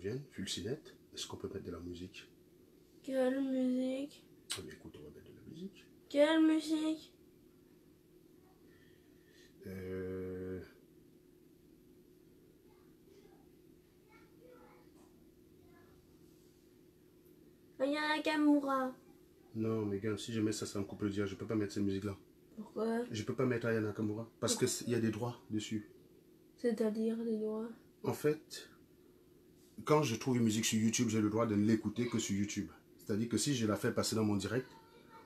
revienne. Fulcinette, est-ce qu'on peut mettre de la musique? Quelle musique? Ah, mais écoute, on va mettre de la musique. Quelle musique? Aya Nakamura. Non, mais gars, si je mets ça, ça me coupe le dia. Je peux pas mettre cette musique-là. Pourquoi? Je peux pas mettre Aya Nakamura. Parce qu'il y a des droits dessus. C'est-à-dire les droits? En fait, quand je trouve une musique sur YouTube, j'ai le droit de ne l'écouter que sur YouTube. C'est-à-dire que si je la fais passer dans mon direct,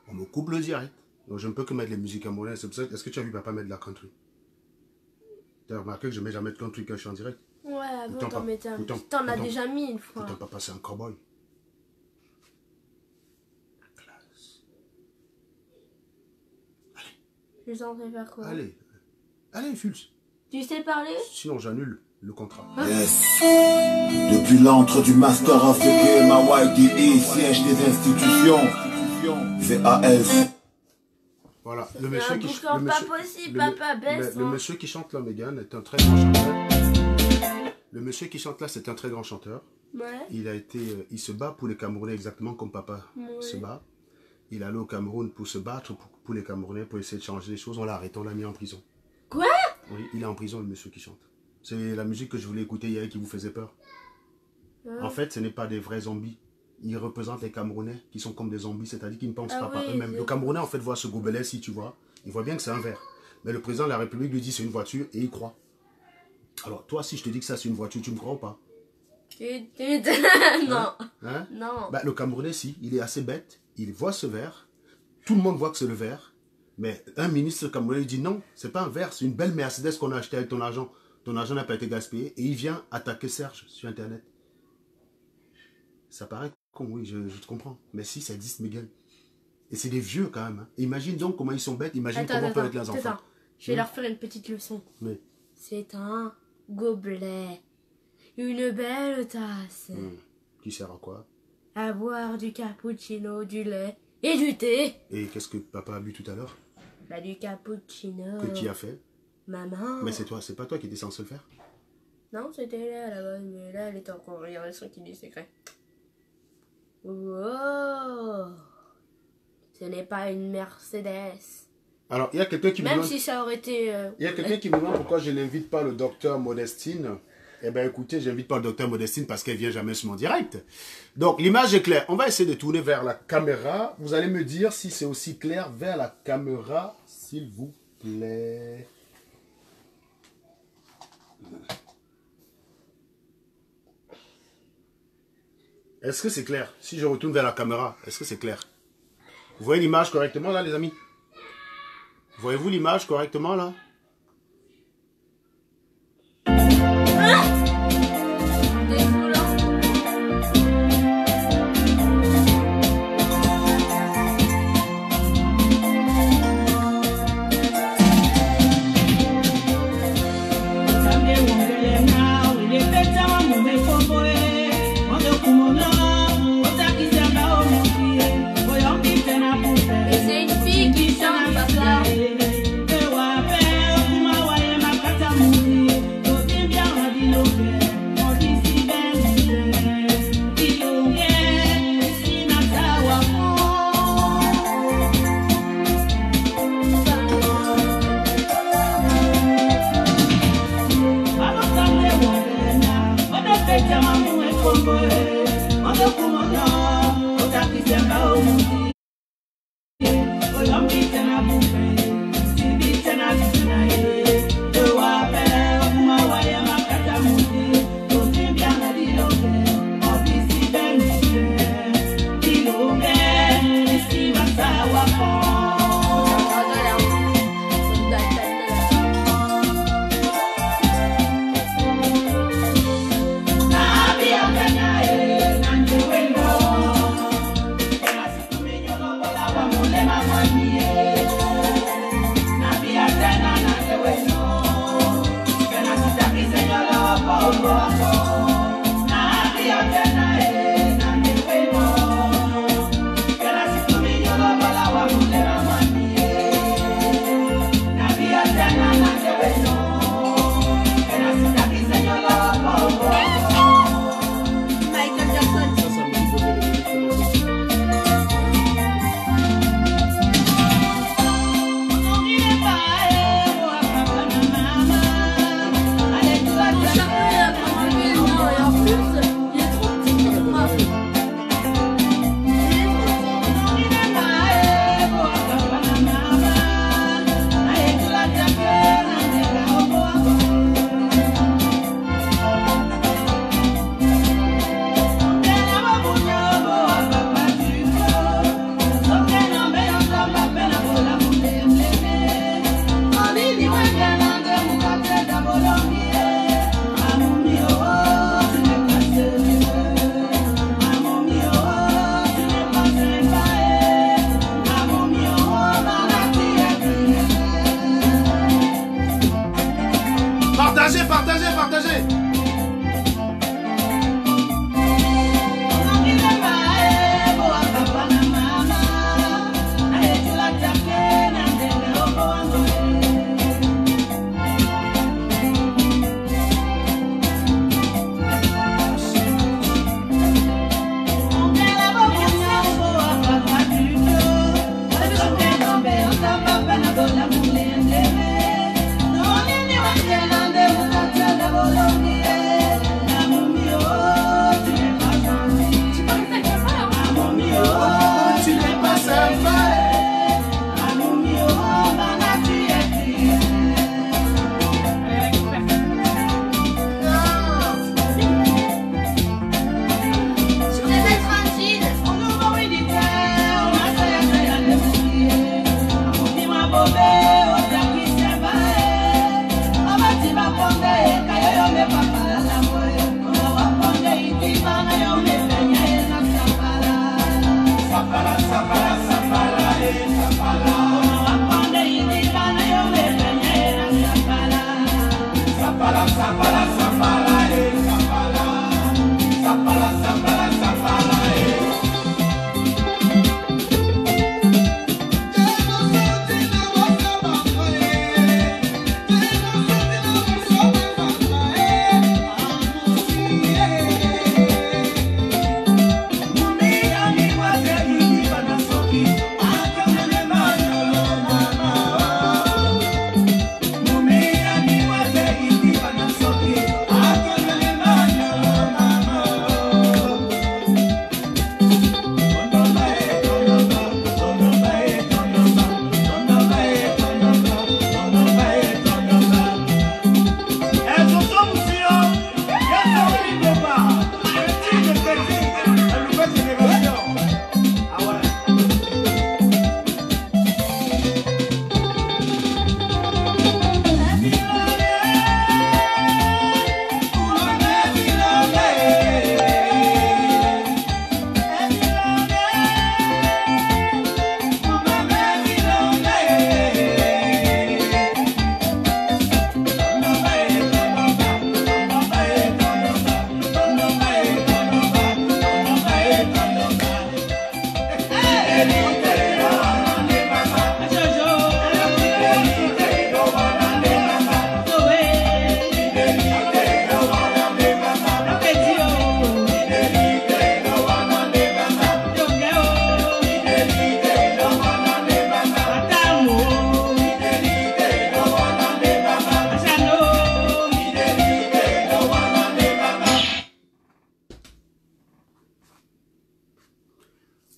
on me coupe le direct. Donc je ne peux que mettre les musiques camerounaises. C'est pour ça. Est-ce que tu as vu papa mettre de la country? Tu as remarqué que je ne mets jamais de country quand je suis en direct? Ouais, avant t'en mettais un. Pourtant, T'en as déjà mis une fois. Pourtant, papa, c'est un cowboy. La classe. Je suis censé faire quoi? Allez. Allez, Fulz. Tu sais parler? Sinon, j'annule le contrat. Yes. Depuis l'antre du Master of the Game à YDE, siège des institutions, VAS. Voilà, le monsieur qui chante. Pas possible, papa, baisse. Le monsieur qui chante là, Megan, est un très grand chanteur. Le monsieur qui chante là, c'est un très grand chanteur. Ouais. Il se bat pour les Camerounais exactement comme papa se bat. Il est allé au Cameroun pour se battre pour les Camerounais, pour essayer de changer les choses. On l'a arrêté, on l'a mis en prison. Quoi? Oui, il est en prison, le monsieur qui chante. C'est la musique que je voulais écouter hier qui vous faisait peur. En fait, ce n'est pas des vrais zombies. Ils représentent les Camerounais qui sont comme des zombies, c'est-à-dire qu'ils ne pensent pas par eux-mêmes. Le Camerounais, en fait, voit ce gobelet, si tu vois, il voit bien que c'est un verre. Mais le président de la République lui dit c'est une voiture et il croit. Alors, toi, si je te dis que ça c'est une voiture, tu me crois ou pas? Non. Hein? Non. Bah, le Camerounais, si, il est assez bête. Il voit ce verre. Tout le monde voit que c'est le verre. Mais un ministre camerounais lui dit non, c'est pas un verre, c'est une belle Mercedes qu'on a acheté avec ton argent. Ton argent n'a pas été gaspillé. Et il vient attaquer Serge sur Internet. Ça paraît con, oui, je te comprends. Mais si, ça existe, Miguel. Et c'est des vieux quand même. Hein. Imagine donc comment ils sont bêtes. Imagine comment peuvent être les enfants. Je vais leur faire une petite leçon. Mais... C'est un gobelet. Une belle tasse. Qui sert à quoi? À boire du cappuccino, du lait et du thé. Et qu'est-ce que papa a bu tout à l'heure? Bah, du cappuccino. Que qui a fait? Maman. Mais c'est pas toi qui étais censé le faire? Non, c'était là à la base, mais là elle était encore. Regardez ce qu'il dit secret. Wow. Ce n'est pas une Mercedes. Alors, il y a quelqu'un qui me demande... Même si ça aurait été... Il y a quelqu'un qui me demande pourquoi je n'invite pas le docteur Modestine. Eh bien, écoutez, je n'invite pas le docteur Modestine parce qu'elle vient jamais sur mon direct. Donc, l'image est claire. On va essayer de tourner vers la caméra. Vous allez me dire si c'est aussi clair vers la caméra, s'il vous plaît. Est-ce que c'est clair? Si je retourne vers la caméra, est-ce que c'est clair? Vous voyez l'image correctement là, les amis? Voyez-vous l'image correctement là?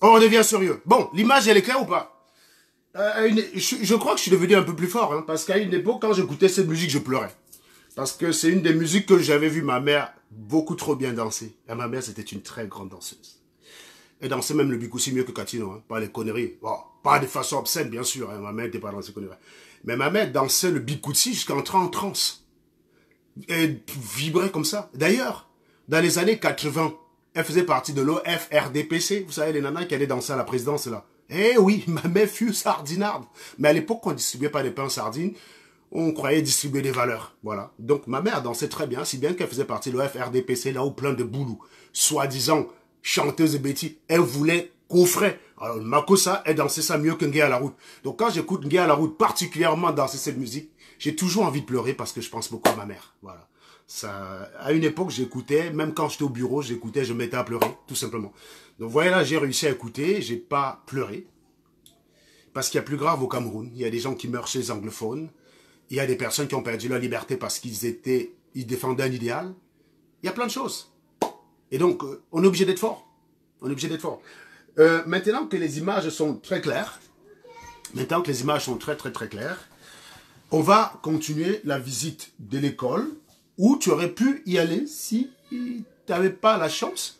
On redevient sérieux. Bon, l'image, elle est claire ou pas? Je crois que je suis devenu un peu plus fort, hein, parce qu'à une époque, quand j'écoutais cette musique, je pleurais. Parce que c'est une des musiques que j'avais vu ma mère beaucoup trop bien danser. Et ma mère, c'était une très grande danseuse. Elle dansait même le bikoussi mieux que Katino, hein, pas les conneries. Bon, pas de façon obscène, bien sûr, hein, ma mère n'était pas dans ces conneries. Mais ma mère dansait le bikoussi jusqu'à entrer en transe. Elle vibrait comme ça. D'ailleurs, dans les années 80, elle faisait partie de l'OFRDPC. Vous savez, les nanas qui allaient danser à la présidence, là. Eh oui, ma mère fut sardinarde. Mais à l'époque, on ne distribuait pas des pains sardines. On croyait distribuer des valeurs. Voilà. Donc, ma mère dansait très bien, si bien qu'elle faisait partie de l'OFRDPC, là où plein de boulous, soi-disant chanteuse de bêtises, elle voulait coffret. Alors, Makossa, elle dansait ça mieux qu'un gars à la route. Donc, quand j'écoute un gars à la route, particulièrement danser cette musique, j'ai toujours envie de pleurer parce que je pense beaucoup à ma mère. Voilà. Ça, à une époque, j'écoutais, même quand j'étais au bureau, j'écoutais, je me mettais à pleurer, tout simplement. Donc, voilà, là, j'ai réussi à écouter, j'ai pas pleuré. Parce qu'il y a plus grave au Cameroun. Il y a des gens qui meurent chez les anglophones. Il y a des personnes qui ont perdu leur liberté parce ils défendaient un idéal. Il y a plein de choses. Et donc, on est obligé d'être fort. On est obligé d'être fort. Maintenant que les images sont très claires, très claires, on va continuer la visite de l'école où tu aurais pu y aller si tu n'avais pas la chance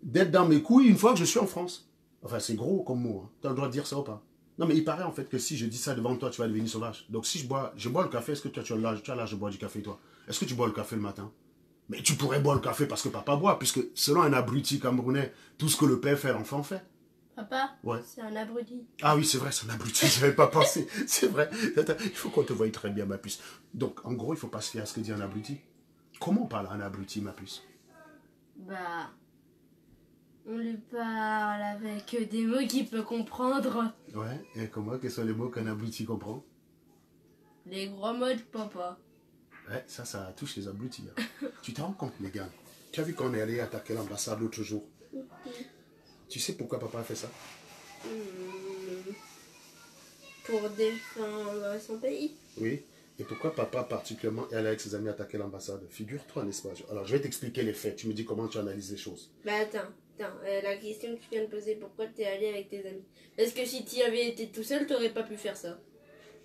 d'être dans mes couilles une fois que je suis en France. Enfin, c'est gros comme mot. Hein. Tu as le droit de dire ça ou pas? Non, mais il paraît en fait que si je dis ça devant toi, tu vas devenir sauvage. Donc si je bois le café, est-ce que toi, tu as l'âge de boire du café, toi? Est-ce que tu bois le café le matin? Mais tu pourrais boire le café parce que papa boit, puisque selon un abruti camerounais, tout ce que le père fait, l'enfant fait. Papa, ouais. C'est un abruti. Ah oui, c'est vrai, c'est un abruti, je n'avais pas pensé. C'est vrai. Il faut qu'on te voie très bien, ma puce. Donc, en gros, il ne faut pas se fier à ce que dit un abruti. Comment on parle à un abruti, ma puce? Bah... On lui parle avec des mots qu'il peut comprendre. Ouais, et comment? Quels sont les mots qu'un abruti comprend? Les gros mots de papa. Ouais, ça touche les abrutis. Hein. Tu te rends compte, les gars? Tu as vu qu'on est allé attaquer l'ambassade l'autre jour? Tu sais pourquoi papa a fait ça? Pour défendre son pays. Oui. Et pourquoi papa particulièrement est allé avec ses amis attaquer l'ambassade? Figure-toi, n'est-ce pas? Alors, je vais t'expliquer les faits. Tu me dis comment tu analyses les choses. Bah attends. La question que tu viens de poser, pourquoi tu es allé avec tes amis? Parce que si tu avais été tout seul, tu n'aurais pas pu faire ça.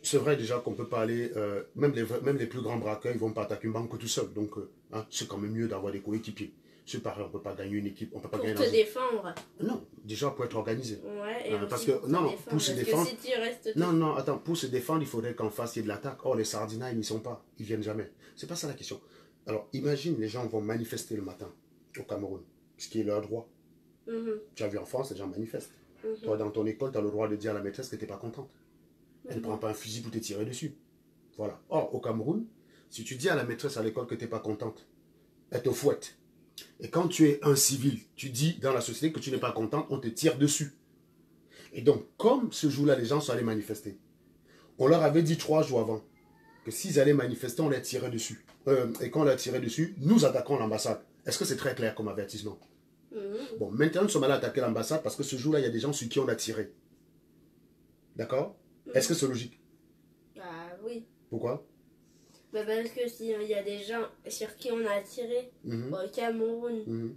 C'est vrai déjà qu'on ne peut pas aller, même les plus grands braqueurs, ils ne vont pas attaquer une banque tout seul. Donc, hein, c'est quand même mieux d'avoir des coéquipiers. C'est pareil, on ne peut pas gagner une équipe. On peut pas pour gagner te défendre. Non, déjà pour être organisé. Ouais, et parce que, non, pour se défendre. Que si tu restes non, attends, pour se défendre, il faudrait qu'en face, il y ait de l'attaque. Or, les sardinats, ils n'y sont pas. Ils viennent jamais. C'est pas ça la question. Alors, imagine, les gens vont manifester le matin au Cameroun, ce qui est leur droit. Tu as vu en France, les gens manifestent. Toi, dans ton école, tu as le droit de dire à la maîtresse que tu n'es pas contente. Elle ne prend pas un fusil pour te tirer dessus. Voilà. Or, au Cameroun, si tu dis à la maîtresse à l'école que tu n'es pas contente, elle te fouette. Et quand tu es un civil, tu dis dans la société que tu n'es pas contente, on te tire dessus. Et donc, comme ce jour-là, les gens sont allés manifester, on leur avait dit 3 jours avant que s'ils allaient manifester, on les tirait dessus. Et quand on les tirait dessus, nous attaquons l'ambassade. Est-ce que c'est très clair comme avertissement? Bon, maintenant, nous sommes allés attaquer l'ambassade parce que ce jour-là, il y a des gens sur qui on a tiré. D'accord? Est-ce que c'est logique? Bah oui. Pourquoi? Bah parce que s'il y a des gens sur qui on a tiré au Cameroun,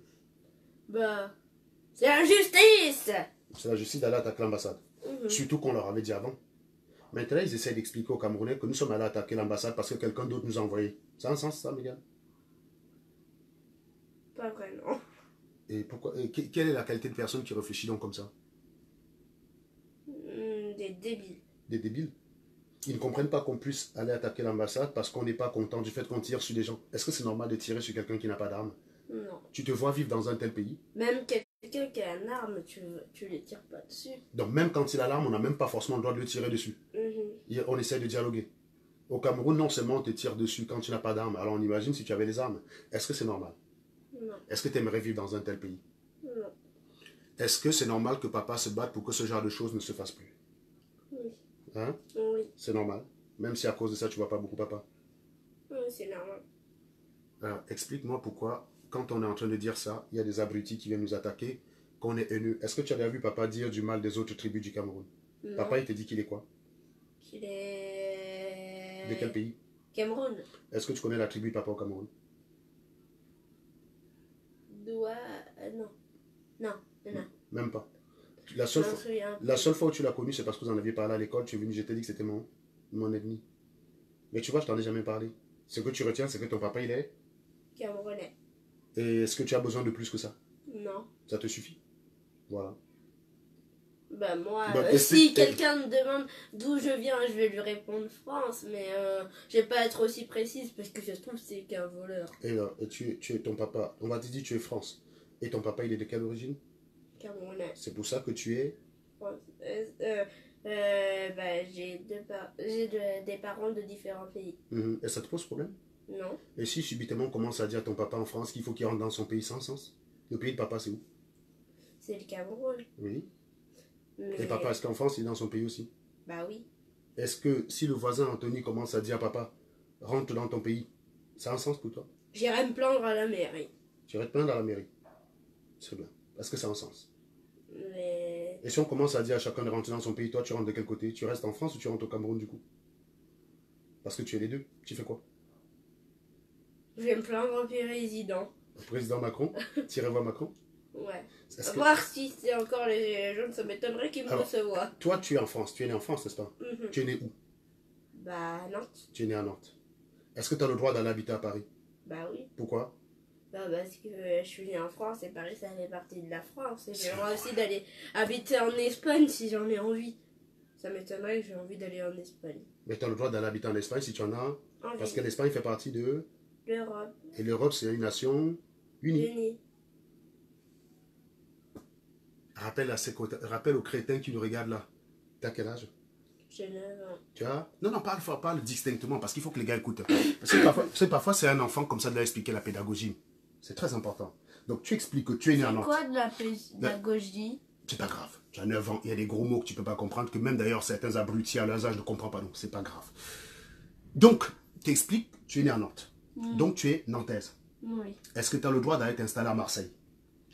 bah c'est l'injustice! C'est la justice d'aller attaquer l'ambassade. Surtout qu'on leur avait dit avant. Maintenant, ils essaient d'expliquer aux Camerounais que nous sommes allés attaquer l'ambassade parce que quelqu'un d'autre nous a envoyé. Ça a un sens, ça, Miguel? Pas vraiment. Et pourquoi? Quelle est la qualité de personne qui réfléchit donc comme ça? Des débiles. Des débiles? Ils ne comprennent pas qu'on puisse aller attaquer l'ambassade parce qu'on n'est pas content du fait qu'on tire sur des gens. Est-ce que c'est normal de tirer sur quelqu'un qui n'a pas d'arme? Non. Tu te vois vivre dans un tel pays? Même quelqu'un qui a une arme, tu les tires pas dessus. Donc même quand il a l'arme, on n'a même pas forcément le droit de le tirer dessus. On essaie de dialoguer. Au Cameroun, non seulement on te tire dessus quand tu n'as pas d'arme. Alors on imagine si tu avais les armes. Est-ce que c'est normal? Non. Est-ce que tu aimerais vivre dans un tel pays? Non. Est-ce que c'est normal que papa se batte pour que ce genre de choses ne se fasse plus? Oui. Hein? Oui. C'est normal. Même si à cause de ça, tu vois pas beaucoup papa. Oui, c'est normal. Alors, explique-moi pourquoi, quand on est en train de dire ça, il y a des abrutis qui viennent nous attaquer, qu'on est haineux. Est-ce que tu as déjà vu papa dire du mal des autres tribus du Cameroun? Non. Papa, il te dit qu'il est quoi? Qu'il est... De quel pays? Cameroun. Est-ce que tu connais la tribu papa au Cameroun? Non. Non. Non. Même pas. Je La seule fois où tu l'as connu, c'est parce que vous en aviez parlé à l'école. Tu es venu, je t'ai dit que c'était mon ennemi. Mais tu vois, je t'en ai jamais parlé. Ce que tu retiens, c'est que ton papa, il est Camerounais. Et est-ce que tu as besoin de plus que ça? Non. Ça te suffit? Voilà. Bah moi, Bah, si quelqu'un me demande d'où je viens, je vais lui répondre France, mais je vais pas être aussi précise parce que ça se trouve c'est qu'un voleur. Et là, tu es ton papa, on va te dire tu es France. Et ton papa, il est de quelle origine? Camerounais. C'est pour ça que tu es... Bah, j'ai des parents de différents pays. Et ça te pose problème? Non. Et si subitement on commence à dire à ton papa en France qu'il faut qu'il rentre dans son pays sans sens? Le pays de papa, c'est où? C'est le Cameroun. Oui. Mais... Et papa, est-ce qu'en France, il est dans son pays aussi? Bah oui. Est-ce que si le voisin Anthony commence à dire à papa, rentre dans ton pays, ça a un sens pour toi? J'irai me plaindre à la mairie. Tu irais te plaindre à la mairie? C'est bien. Parce que ça a un sens. Mais... Et si on commence à dire à chacun de rentrer dans son pays, toi, tu rentres de quel côté? Tu restes en France ou tu rentres au Cameroun du coup? Parce que tu es les deux. Tu fais quoi? Je vais me plaindre au président. Le président Macron? Tu irais voir Macron? Ouais. Que... Voir si c'est encore les jeunes, ça m'étonnerait qu'ils me reçoivent. Toi, tu es en France. Tu es né en France, n'est-ce pas? Tu es né où? Bah, Nantes. Tu es né à Nantes. Est-ce que tu as le droit d'aller habiter à Paris? Bah oui. Pourquoi? Bah parce que je suis né en France et Paris, ça fait partie de la France. Et j'aimerais aussi d'aller habiter en Espagne si j'en ai envie. Ça m'étonnerait que j'ai envie d'aller en Espagne. Mais tu as le droit d'aller habiter en Espagne si tu en as. Envie. Parce que l'Espagne fait partie de... l'Europe. Et l'Europe, c'est une nation unie. Rappelle aux crétins qui nous regardent là. T'as quel âge? J'ai 9 ans. Tu as... Non, parle distinctement parce qu'il faut que les gars écoutent. Parce que parfois c'est un enfant comme ça de leur expliquer la pédagogie. C'est très important. Donc tu expliques que tu es né à Nantes. C'est quoi de la pédagogie? C'est pas grave. Tu as 9 ans, il y a des gros mots que tu peux pas comprendre, que même d'ailleurs certains abrutis à leur âge ne comprennent pas. Donc c'est pas grave. Donc, tu expliques, tu es né à Nantes. Donc tu es nantaise. Oui. Est-ce que tu as le droit d'aller t'installer à Marseille?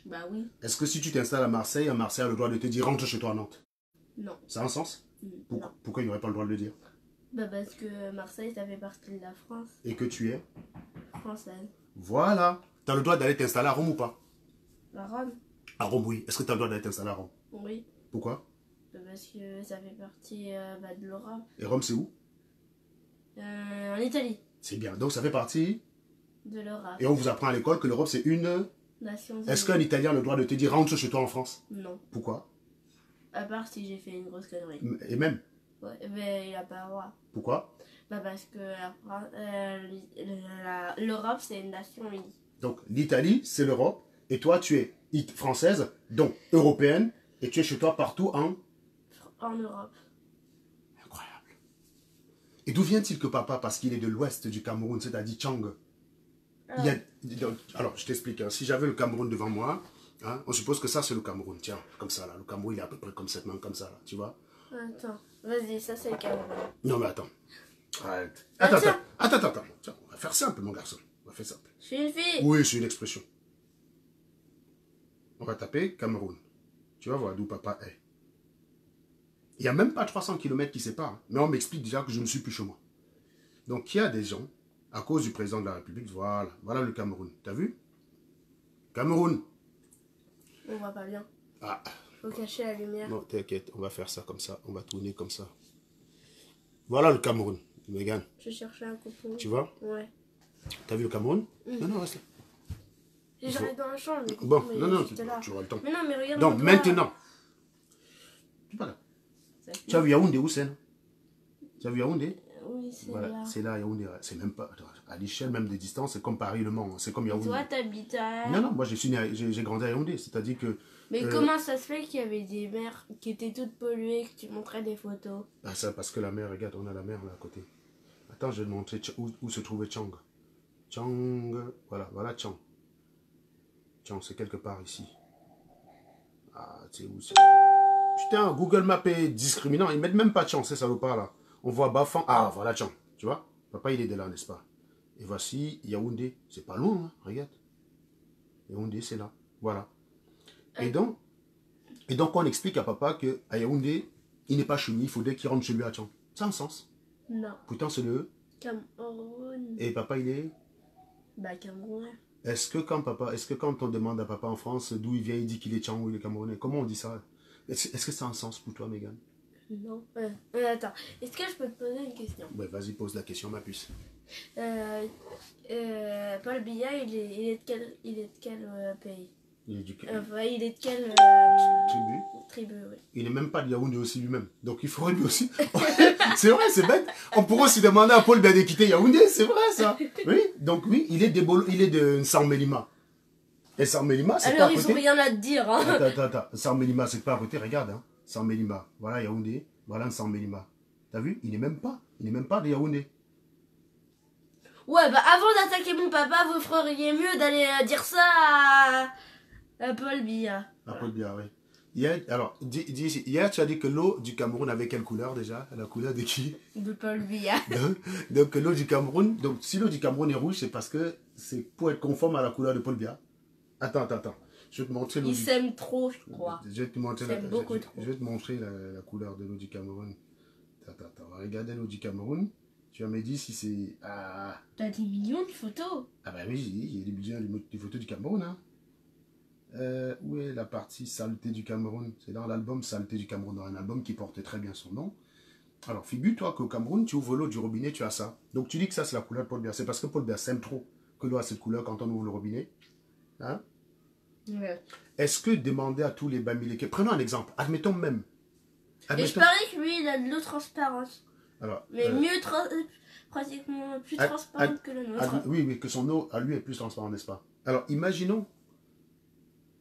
Bah oui. Est-ce que si tu t'installes à Marseille a le droit de te dire rentre chez toi à Nantes? Non. Ça a un sens? Non. Pourquoi il n'y aurait pas le droit de le dire? Bah parce que Marseille, ça fait partie de la France. Et que tu es? Française. Voilà. Tu as le droit d'aller t'installer à Rome ou pas? À Rome? À Rome, oui. Est-ce que tu as le droit d'aller t'installer à Rome? Oui. Pourquoi? Bah parce que ça fait partie de l'Europe. Et Rome, c'est où? En Italie. C'est bien. Donc ça fait partie de l'Europe. Et on vous apprend à l'école que l'Europe, c'est une... nation. Est-ce qu'un Italien a le droit de te dire rentre chez toi en France? Non. Pourquoi? À part si j'ai fait une grosse connerie. Et même? Ouais, mais il n'a pas le droit. Pourquoi? Bah parce que l'Europe, c'est une nation unie. Donc l'Italie, c'est l'Europe. Et toi, tu es française, donc européenne. Et tu es chez toi partout en Europe. Incroyable. Et d'où vient-il que papa, parce qu'il est de l'ouest du Cameroun, c'est-à-dire Tchang, alors, je t'explique. Hein, si j'avais le Cameroun devant moi, hein, on suppose que ça, c'est le Cameroun. Tiens, comme ça, là. Le Cameroun, il est à peu près comme cette main, comme ça, là. Tu vois? Attends. Vas-y, ça, c'est le Cameroun. Non, mais attends. Arrête. Attends. Tiens, on va faire simple, mon garçon. On va faire simple. Je suis une fille. Oui, c'est une expression. On va taper Cameroun. Tu vas voir d'où papa est. Il n'y a même pas 300 km qui séparent. Hein, mais on m'explique déjà que je ne suis plus chez moi. Donc, il y a des gens... À cause du président de la République, voilà le Cameroun. T'as vu? Cameroun. On voit pas bien. Ah. Faut cacher la lumière. Non, t'inquiète, on va faire ça comme ça. On va tourner comme ça. Voilà le Cameroun, Megan. Je cherchais un coupon. Tu vois? Ouais. T'as vu le Cameroun? Non, reste là. J'arrive dans la chambre. Bon, non, tu auras le temps. Mais non, mais regarde. Donc, maintenant. Tu pas là. Tu as vu Yaoundé où c'est? Tu as vu Yaoundé? Oui, c'est voilà, là. C'est là, Yaoundé. C'est même pas... À l'échelle même des distances, c'est comme Paris, Le Mans. C'est comme Yaoundé. Toi, t'habites à... Non, moi, j'ai grandi à Yaoundé. C'est-à-dire que... Mais comment ça se fait qu'il y avait des mers qui étaient toutes polluées, que tu montrais des photos? Ah, ça, parce que la mer, regarde, on a la mer là à côté. Attends, je vais te montrer où se trouvait Tchang. Tchang, voilà Tchang. Tchang, c'est quelque part ici. Ah, tu sais où c'est? Putain, Google Maps est discriminant. Ils mettent même pas Tchang, c'est salopard là. On voit Bafang. Ah, voilà Tchang. Tu vois? Papa, il est de là, n'est-ce pas? Et voici Yaoundé. C'est pas loin, hein? Regarde. Yaoundé, c'est là. Voilà. Et donc, on explique à papa qu'à Yaoundé, il n'est pas chez lui, il faudrait qu'il rentre chez lui à Tchang. Ça a un sens? Non. Pourtant, c'est le... Cameroun. Et papa, il est... Bah, Cameroun. Est-ce que quand on demande à papa en France d'où il vient, il dit qu'il est Tchang ou il est Camerounais? Comment on dit ça? Est-ce que ça a un sens pour toi, Megan? Non. Attends, est-ce que je peux te poser une question? Ouais, vas-y, pose la question, ma puce. Paul Biya, il est de quel pays? Il est du Enfin, il est de quelle tribu, oui. Il n'est même pas de Yaoundé aussi lui-même. Donc il faudrait lui aussi. C'est vrai, c'est bête. On pourrait aussi demander à Paul Biya de quitter Yaoundé, c'est vrai ça. Oui, donc oui, il est de Sarmelima. Et Sarmelima, c'est pas à Alors, côté. ils ont rien à te dire, hein. Attends. Sarmelima, c'est pas à côté, regarde. Hein. Sarmelima. Voilà Yaoundé. Voilà Sarmelima. T'as vu? Il n'est même pas de Yaoundé. Ouais, bah avant d'attaquer mon papa, vous feriez mieux d'aller dire ça à Paul Biya. À Paul Biya, oui. Hier, tu as dit que l'eau du Cameroun avait quelle couleur déjà? La couleur de qui? De Paul Biya. Donc l'eau du Cameroun, donc si l'eau du Cameroun est rouge, c'est parce que c'est pour être conforme à la couleur de Paul Biya. Attends. Je vais te montrer l'eau. Il s'aime trop, je crois. Je vais te montrer trop. Je vais te montrer la couleur de l'eau du Cameroun. Attends. On va regarder l'eau du Cameroun. Tu vas me dire si c'est... Ah. T'as des millions de photos. Ah bah oui, il y a des millions de photos du Cameroun. Hein. Où est la partie saleté du Cameroun? C'est dans l'album Saleté du Cameroun, dans un album qui porte très bien son nom. Alors, figure-toi qu'au Cameroun, tu ouvres l'eau du robinet, tu as ça. Donc, tu dis que ça, c'est la couleur de Paul Biya. C'est parce que Paul Biya s'aime trop que l'eau a cette couleur quand on ouvre le robinet. Hein? Ouais. Est-ce que demander à tous les Bamileke... Prenons un exemple. Admettons même. Et je parie que lui, il a de l'eau transparente. Alors, mais pratiquement plus transparente que le nôtre. Oui, que son eau, à lui, est plus transparente, n'est-ce pas? Alors, imaginons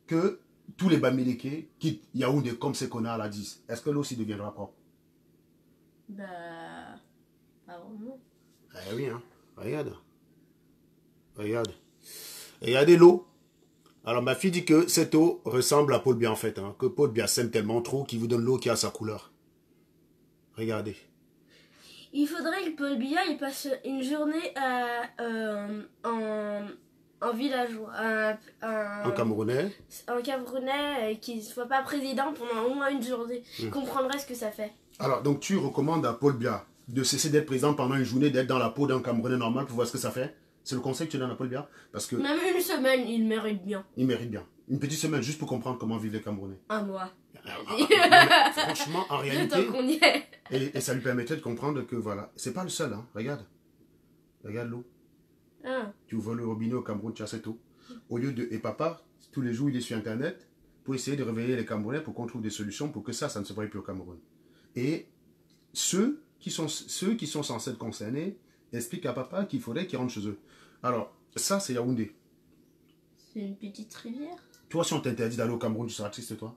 que tous les Bamileke quittent Yaoundé comme ces connards la disent. Est-ce que l'eau aussi deviendra propre? Bah... pas vraiment. Eh oui, hein. Regarde. Regardez l'eau. Alors, ma fille dit que cette eau ressemble à Paul Biya, en fait. Hein, que Paul Biya s'aime tellement trop qu'il vous donne l'eau qui a sa couleur. Regardez. Il faudrait que Paul Biya il passe une journée en villageois. En Camerounais. En Camerounais, qui ne soit pas président pendant au moins une journée. Comprendrait ce que ça fait. Alors, donc tu recommandes à Paul Biya de cesser d'être président pendant une journée, d'être dans la peau d'un Camerounais normal pour voir ce que ça fait? C'est le conseil que tu donnes à Paul Biya? Parce que... Même une semaine, il mérite bien. Il mérite bien. Une petite semaine juste pour comprendre comment vivent les Camerounais. Un mois. Franchement, en réalité... Tant qu'on y est. Et ça lui permettrait de comprendre que voilà, c'est pas le seul, hein. Regarde l'eau. Ah. Tu ouvres le robinet au Cameroun, tu as cette eau. Au lieu de... Et papa, tous les jours, il est sur Internet pour essayer de réveiller les Camerounais pour qu'on trouve des solutions pour que ça ne se voie plus au Cameroun. Et ceux qui sont censés être concernés expliquent à papa qu'il faudrait qu'ils rentrent chez eux. Alors, ça, c'est Yaoundé. C'est une petite rivière. Toi, si on t'interdit d'aller au Cameroun, tu seras triste, toi?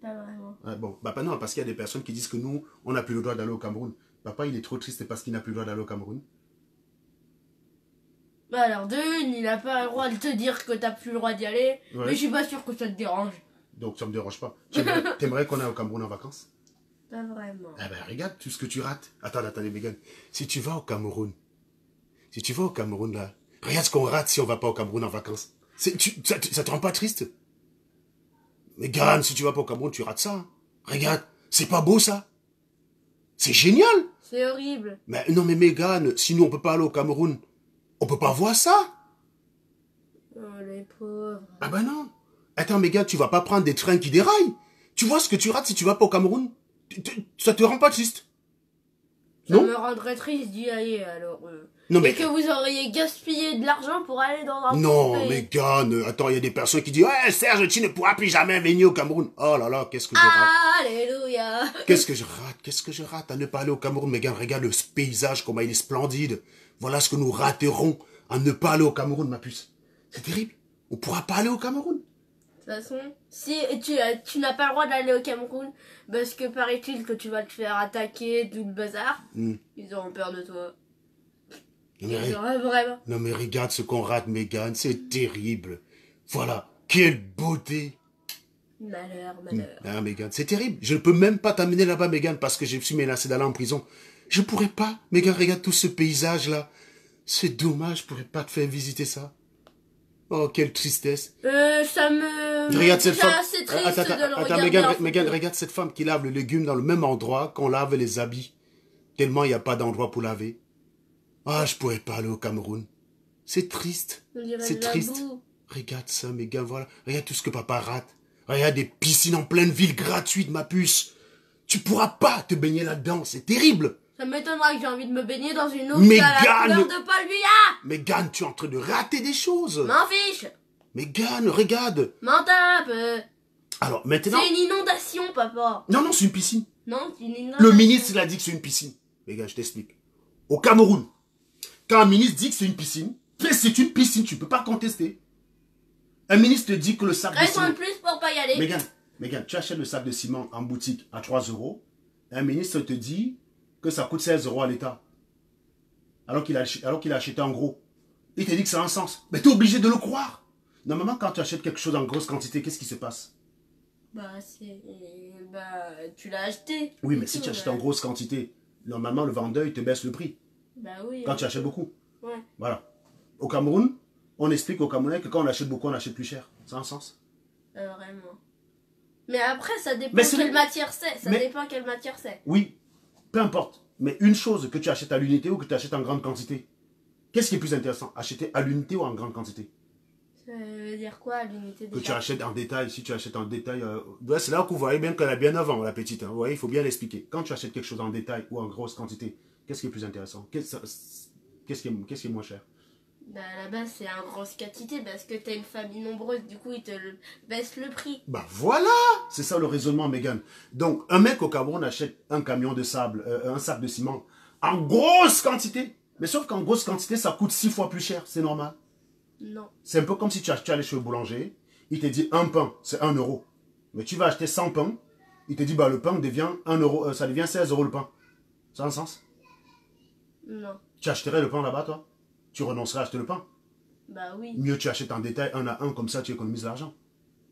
Pas vraiment. Ouais, bon, bah non, parce qu'il y a des personnes qui disent que nous, on n'a plus le droit d'aller au Cameroun. Papa, il est trop triste parce qu'il n'a plus le droit d'aller au Cameroun. Bah alors, il n'a pas le droit de te dire que t'as plus le droit d'y aller. Ouais. Mais je suis pas sûr que ça te dérange. Donc, ça me dérange pas. T'aimerais qu'on aille au Cameroun en vacances? Pas vraiment. Ah ben, regarde tout ce que tu rates. Attendez, Megan. Si tu vas au Cameroun, là, regarde ce qu'on rate si on va pas au Cameroun en vacances. Ça te rend pas triste? Megan, si tu vas pas au Cameroun, tu rates ça. Hein. Regarde, c'est pas beau ça? C'est génial. C'est horrible. Mais non, mais Megan, si nous on peut pas aller au Cameroun, on peut pas voir ça. Oh, les pauvres. Ah ben non. Attends, Megan, tu vas pas prendre des trains qui déraillent. Tu vois ce que tu rates si tu vas pas au Cameroun? Ça te rend pas triste? Ça me rendrait triste d'y aller, alors. Non, mais... Et que vous auriez gaspillé de l'argent pour aller dans un Non, pays. mais gars, attends, il y a des personnes qui disent « Ouais, Serge, tu ne pourras plus jamais venir au Cameroun. » Oh là là, qu'est-ce que je rate. Alléluia. Qu'est-ce que je rate à ne pas aller au Cameroun. Mais gars, regarde le paysage, comment il est splendide. Voilà ce que nous raterons à ne pas aller au Cameroun, ma puce. C'est terrible. On ne pourra pas aller au Cameroun. De toute façon, si tu n'as pas le droit d'aller au Cameroun, parce que paraît-il que tu vas te faire attaquer, tout le bazar, ils auront peur de toi. Vraiment. Non mais regarde ce qu'on rate, Megan, c'est terrible. Voilà, quelle beauté. Malheur. Ah, Megan, c'est terrible. Je ne peux même pas t'amener là-bas, Megan, parce que je suis menacé d'aller en prison. Je pourrais pas. Megan, regarde tout ce paysage-là. C'est dommage, je pourrais pas te faire visiter ça. Oh, quelle tristesse. Ça me... Regarde cette femme. C'est triste de le regarder. Megan, regarde cette femme qui lave le légume dans le même endroit qu'on lave les habits. Tellement il n'y a pas d'endroit pour laver. Ah, je pourrais pas aller au Cameroun. C'est triste. On dirait C'est de la triste. boue. Regarde ça, Megan, voilà. Regarde tout ce que papa rate. Regarde des piscines en pleine ville gratuites, ma puce. Tu pourras pas te baigner là-dedans, c'est terrible. Ça m'étonnera que j'ai envie de me baigner dans une eau Mais qui a la Gann! couleur de Paul Biya. Megan, tu es en train de rater des choses. M'en fiche. Megan, regarde. M'en tape. Alors, maintenant... C'est une inondation, papa. Non, non, c'est une piscine. Non, c'est une inondation. Le ministre, il a dit que c'est une piscine. Megan, je t'explique. Au Cameroun, quand un ministre dit que c'est une piscine, tu ne peux pas contester. Un ministre te dit que le sac de Raison ciment... de plus pour pas y aller. Megan, tu achètes le sac de ciment en boutique à 3 €. Un ministre te dit que ça coûte 16 € à l'État. Alors qu'il a acheté en gros. Il te dit que ça a un sens. Mais tu es obligé de le croire. Normalement, quand tu achètes quelque chose en grosse quantité, qu'est-ce qui se passe? Tu l'as acheté. Oui, mais si tu achètes en grosse quantité, normalement, le vendeur, il te baisse le prix. Oui. Quand tu achètes beaucoup. Ouais. Voilà. Au Cameroun, on explique aux Camerounais que quand on achète beaucoup, on achète plus cher. Ça a un sens? Vraiment. Mais après, ça dépend Mais quelle matière c'est. Ça dépend quelle matière c'est. Oui, peu importe. Mais une chose que tu achètes à l'unité ou que tu achètes en grande quantité, qu'est-ce qui est plus intéressant? Acheter à l'unité ou en grande quantité? Ça veut dire quoi, l'unité Que tu achètes en détail. Si tu achètes en détail... c'est là que vous voyez bien qu'elle a bien avant, la petite. Hein. Vous voyez, il faut bien l'expliquer. Quand tu achètes quelque chose en détail ou en grosse quantité, qu'est-ce qui est plus intéressant? Qu'est-ce qui est moins cher? À la base, c'est en grosse quantité parce que t'as une famille nombreuse, du coup, ils te baissent le prix. Voilà! C'est ça le raisonnement, Megan. Donc, un mec au Cameroun achète un camion de sable, un sac de ciment, en grosse quantité. Mais sauf qu'en grosse quantité, ça coûte 6 fois plus cher. C'est normal. Non. C'est un peu comme si tu allais chez le boulanger, il te dit un pain, c'est 1 €. Mais tu vas acheter 100 pains, il te dit, le pain devient 1 €, ça devient 16 € le pain. Ça a un sens? Non. Tu achèterais le pain là-bas, toi? Tu renoncerais à acheter le pain? Oui. Mieux tu achètes en détail, un à un, comme ça tu économises l'argent.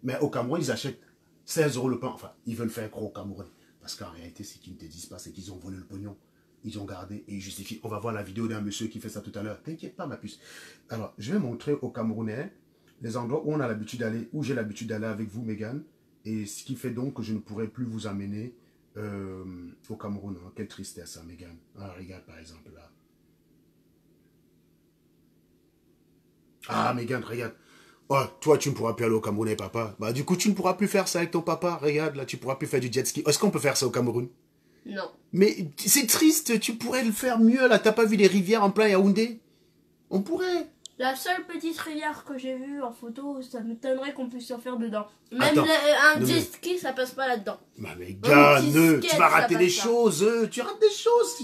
Mais au Cameroun, ils achètent 16 € le pain. Enfin, ils veulent faire gros au Cameroun. Parce qu'en réalité, ce qu'ils ne te disent pas, c'est qu'ils ont volé le pognon. Ils ont gardé et ils justifient. On va voir la vidéo d'un monsieur qui fait ça tout à l'heure. T'inquiète pas, ma puce. Alors, je vais montrer aux Camerounais les endroits où on a l'habitude d'aller, où j'ai l'habitude d'aller avec vous, Megan. Et ce qui fait donc que je ne pourrai plus vous amener au Cameroun. Hein. Quelle tristesse, hein, Megan. Ah, regarde par exemple là. Ah, Megan, regarde. Oh, toi, tu ne pourras plus aller au Cameroun, papa. Du coup, tu ne pourras plus faire ça avec ton papa. Regarde, là, tu ne pourras plus faire du jet ski. Est-ce qu'on peut faire ça au Cameroun? Non. Mais c'est triste, tu pourrais le faire mieux, là. T'as pas vu les rivières en plein Yaoundé? On pourrait. La seule petite rivière que j'ai vue en photo, ça m'étonnerait qu'on puisse en faire dedans. Même Attends, un jet ski, ça passe pas là-dedans. Mais gars, tu skate, vas rater ça des passe pas. choses. Tu rates des choses.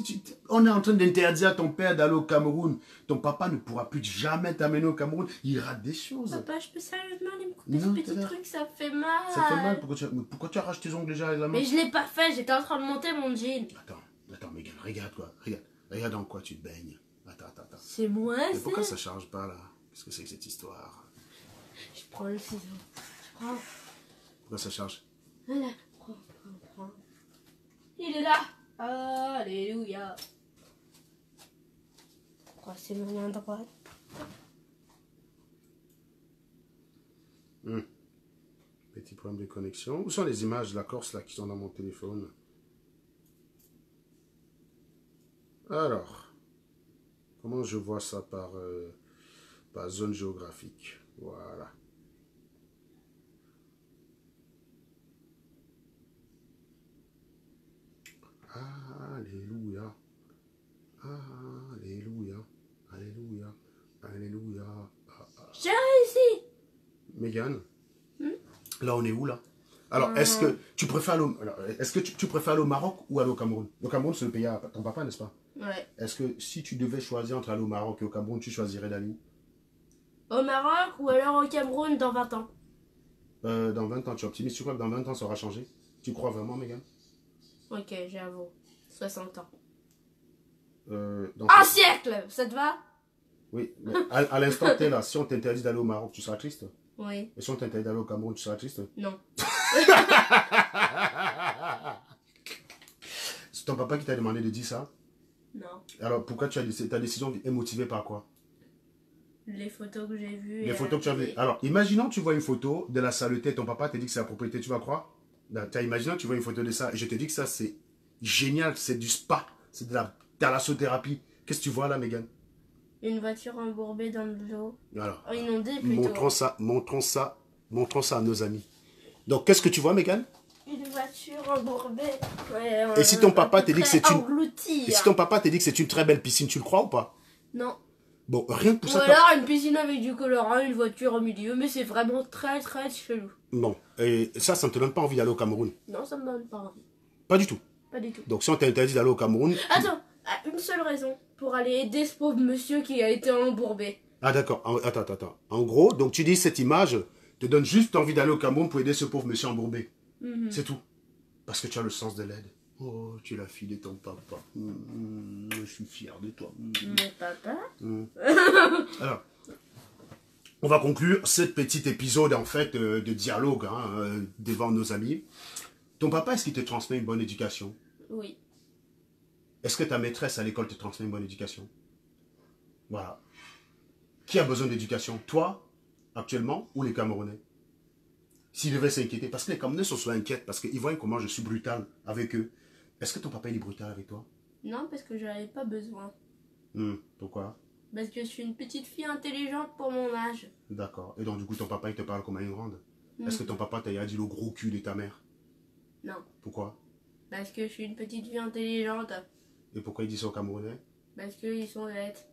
On est en train d'interdire à ton père d'aller au Cameroun. Ton papa ne pourra plus jamais t'amener au Cameroun. Il rate des choses. Papa, je peux sérieusement aller me couper Non, ce petit truc, ça fait mal. Ça fait mal. Pourquoi tu arraches tes ongles déjà avec la main? Mais je l'ai pas fait, j'étais en train de monter mon jean. Attends, Megan, regarde quoi. Regarde dans quoi tu te baignes. Attends. C'est moi, Mais pourquoi ça charge pas là? Qu'est-ce que c'est que cette histoire? Je prends le ciseau. Je prends. Pourquoi ça charge? Voilà, prends. Il est là. Alléluia. C'est ma main droite. Petit problème de connexion. Où sont les images de la Corse là qui sont dans mon téléphone? Alors, comment je vois ça par zone géographique? Voilà. Alléluia. Alléluia. Alléluia. Alléluia. J'ai réussi. Megan, là on est où là? Alors, est-ce que tu préfères tu préfères aller au Maroc ou aller au Cameroun? Le Cameroun, c'est le pays à ton papa, n'est-ce pas? Ouais. Est-ce que si tu devais choisir entre aller au Maroc et au Cameroun, tu choisirais d'aller où? Au Maroc ou alors au Cameroun dans 20 ans? Dans 20 ans, tu es optimiste? Tu crois que dans 20 ans, ça aura changé? Tu crois vraiment, Megan? Ok, j'avoue. 60 ans. Donc, Un siècle, ça te va? oui, mais à l'instant, tu es là. Si on t'interdit d'aller au Maroc, tu seras triste? Oui. Et si on t'interdit d'aller au Cameroun, tu seras triste? Non. C'est ton papa qui t'a demandé de dire ça? Non. Alors, pourquoi ta décision est motivée par quoi? Les photos que j'ai vues. Les photos que tu as vues. Alors, imaginons tu vois une photo de la saleté, ton papa te dit que c'est la propriété, tu vas croire? Imaginons tu vois une photo de ça, et je te dis que ça c'est génial, c'est du spa, c'est de la thalassothérapie. Qu'est-ce que tu vois là, Megan? Une voiture embourbée dans l'eau. Alors, Inondée plutôt. montrons ça à nos amis. Donc, qu'est-ce que tu vois, Mégane? Une voiture embourbée. Ouais, Et si ton papa te dit que c'est une... engloutie. Et si ton papa te dit que c'est une très belle piscine, tu le crois ou pas? Non. Bon, rien que pour Ou ça... alors une piscine avec du colorant, une voiture au milieu, mais c'est vraiment très très chelou. Non. Et ça ne te donne pas envie d'aller au Cameroun? Non, ça me donne pas envie. Pas du tout. Pas du tout. Donc, si on t'interdit d'aller au Cameroun... Attends, une seule raison. Pour aller aider ce pauvre monsieur qui a été embourbé. Ah, d'accord. Attends. En gros, donc tu dis cette image te donne juste envie d'aller au Cameroun pour aider ce pauvre monsieur embourbé. C'est tout. Parce que tu as le sens de l'aide. Oh, tu es la fille de ton papa. Je suis fier de toi. Mon papa Alors, on va conclure ce petit épisode, en fait, de dialogue devant nos amis. Ton papa, est-ce qu'il te transmet une bonne éducation? Oui. Est-ce que ta maîtresse à l'école te transmet une bonne éducation? Voilà. Qui a besoin d'éducation? Toi, actuellement, ou les Camerounais? S'ils devaient s'inquiéter, parce que les Camerounais sont souvent inquiets, parce qu'ils voient comment je suis brutal avec eux. Est-ce que ton papa il est brutal avec toi? Non, parce que j'en avais pas besoin. Pourquoi? Parce que je suis une petite fille intelligente pour mon âge. D'accord. Et donc, du coup, ton papa, il te parle comme à une grande? Est-ce que ton papa t'a dit le gros cul de ta mère? Non. Pourquoi? Parce que je suis une petite fille intelligente. Et pourquoi il dit ça aux Camerounais? Parce qu'ils sont bêtes.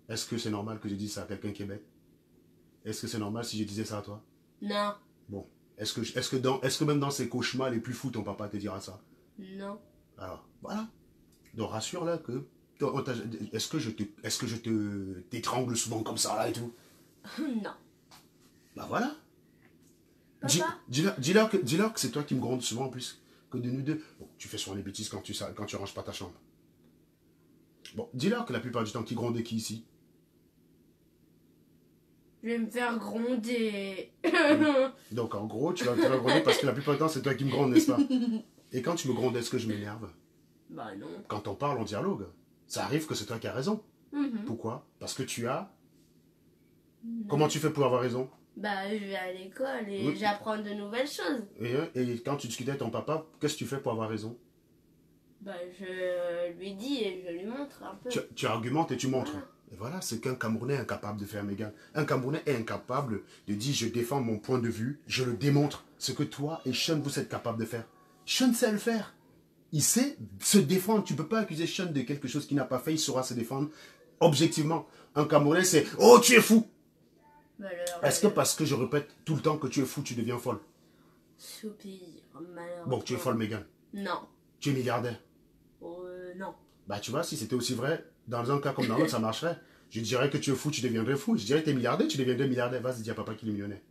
Est-ce que c'est normal que je dise ça à quelqu'un qui est bête? Est-ce que c'est normal si je disais ça à toi? Non. Bon. Est-ce que même dans ses cauchemars les plus fous, ton papa te dira ça? Non. Alors, voilà. Donc, rassure-la que... Est-ce que je te t'étrangle souvent comme ça, là, et tout? Non. Bah voilà. Papa? Dis-leur que c'est toi qui me gronde souvent en plus que de nous deux. Bon, tu fais souvent les bêtises quand tu ranges pas ta chambre. Bon, dis-leur que la plupart du temps, qui gronde qui ici? Je vais me faire gronder. Donc, en gros, tu vas te faire gronder parce que la plupart du temps, c'est toi qui me gronde, n'est-ce pas? Et quand tu me grondes, est-ce que je m'énerve? Bah non. Quand on parle, on dialogue. Ça arrive que c'est toi qui as raison. Pourquoi? Parce que tu as... Comment tu fais pour avoir raison? Bah, je vais à l'école et j'apprends de nouvelles choses. Et quand tu discutais avec ton papa, qu'est-ce que tu fais pour avoir raison? Bah, je lui dis et je lui montre un peu. Tu argumentes et tu montres. Et voilà, c'est qu'un Camerounais est incapable de faire, Mégane. Un Camerounais est incapable de dire je défends mon point de vue, je le démontre. Ce que toi et Sean, vous êtes capables de faire. Sean sait le faire. Il sait se défendre. Tu ne peux pas accuser Sean de quelque chose qu'il n'a pas fait, il saura se défendre. Objectivement, un Camerounais, c'est « Oh, tu es fou !» Est-ce que parce que je répète tout le temps que tu es fou, tu deviens folle? Soupir, malheureusement. Bon, tu es folle, Mégane. Non. Tu es milliardaire. Non. Bah, tu vois, si c'était aussi vrai, dans un cas comme dans l'autre, ça marcherait. Je dirais que tu es fou, tu deviendrais fou. Je dirais que tu es milliardaire, tu deviendrais milliardaire. Vas-y, dis à papa qu'il est millionnaire.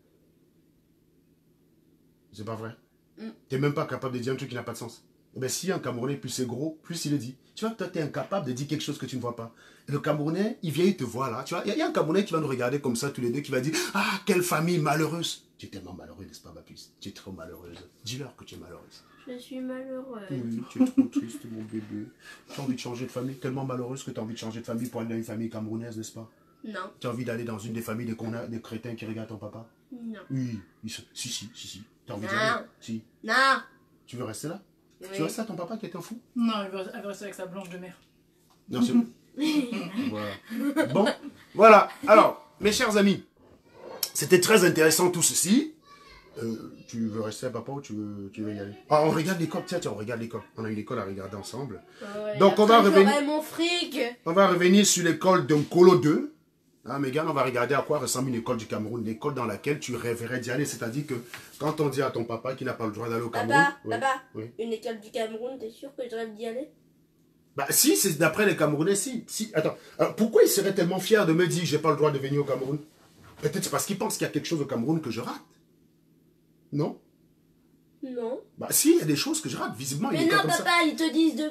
C'est pas vrai. Tu n'es même pas capable de dire un truc qui n'a pas de sens. Eh bien, si un Camerounais, plus c'est gros, plus il le dit. Tu vois que toi, tu es incapable de dire quelque chose que tu ne vois pas. Et le Camerounais, il vient, il te voit là. Tu vois, il y a un Camerounais qui va nous regarder comme ça, tous les deux, qui va dire « Ah, quelle famille malheureuse !» Tu es tellement malheureux, n'est-ce pas, ma puce? Tu es trop malheureuse. Dis-leur que tu es malheureuse. Je suis malheureuse. Oui, tu es trop triste, mon bébé. Tu as envie de changer de famille, tellement malheureuse que tu as envie de changer de famille pour aller dans une famille camerounaise, n'est-ce pas? Non. Tu as envie d'aller dans une des familles des crétins qui regardent ton papa? Non. Oui, si. Tu as envie d'y aller? Si. Non. Tu veux rester là? Oui. Tu veux rester à ton papa qui est un fou? Non, elle veut rester avec sa blanche de mer. Non, c'est... Voilà. Bon, voilà. Alors, mes chers amis, c'était très intéressant tout ceci. Tu veux rester à papa ou tu veux y aller? Ah, on regarde l'école, tiens, on regarde l'école. On a une école à regarder ensemble. Ouais, donc, on va revenir... mon fric. On va revenir sur l'école d'Nkolo 2. Hein, Mégane, on va regarder à quoi ressemble une école du Cameroun. L'école dans laquelle tu rêverais d'y aller. C'est-à-dire que quand on dit à ton papa qu'il n'a pas le droit d'aller au Cameroun... Papa, oui. Une école du Cameroun, t'es sûr que je rêve d'y aller? Bah si, c'est d'après les Camerounais, si. Attends, alors, pourquoi il serait tellement fier de me dire j'ai pas le droit de venir au Cameroun? Peut-être c'est parce qu'il pense qu'il y a quelque chose au Cameroun que je rate. Non? Non. Bah si, il y a des choses que je rate, visiblement. Mais non, papa, ils te disent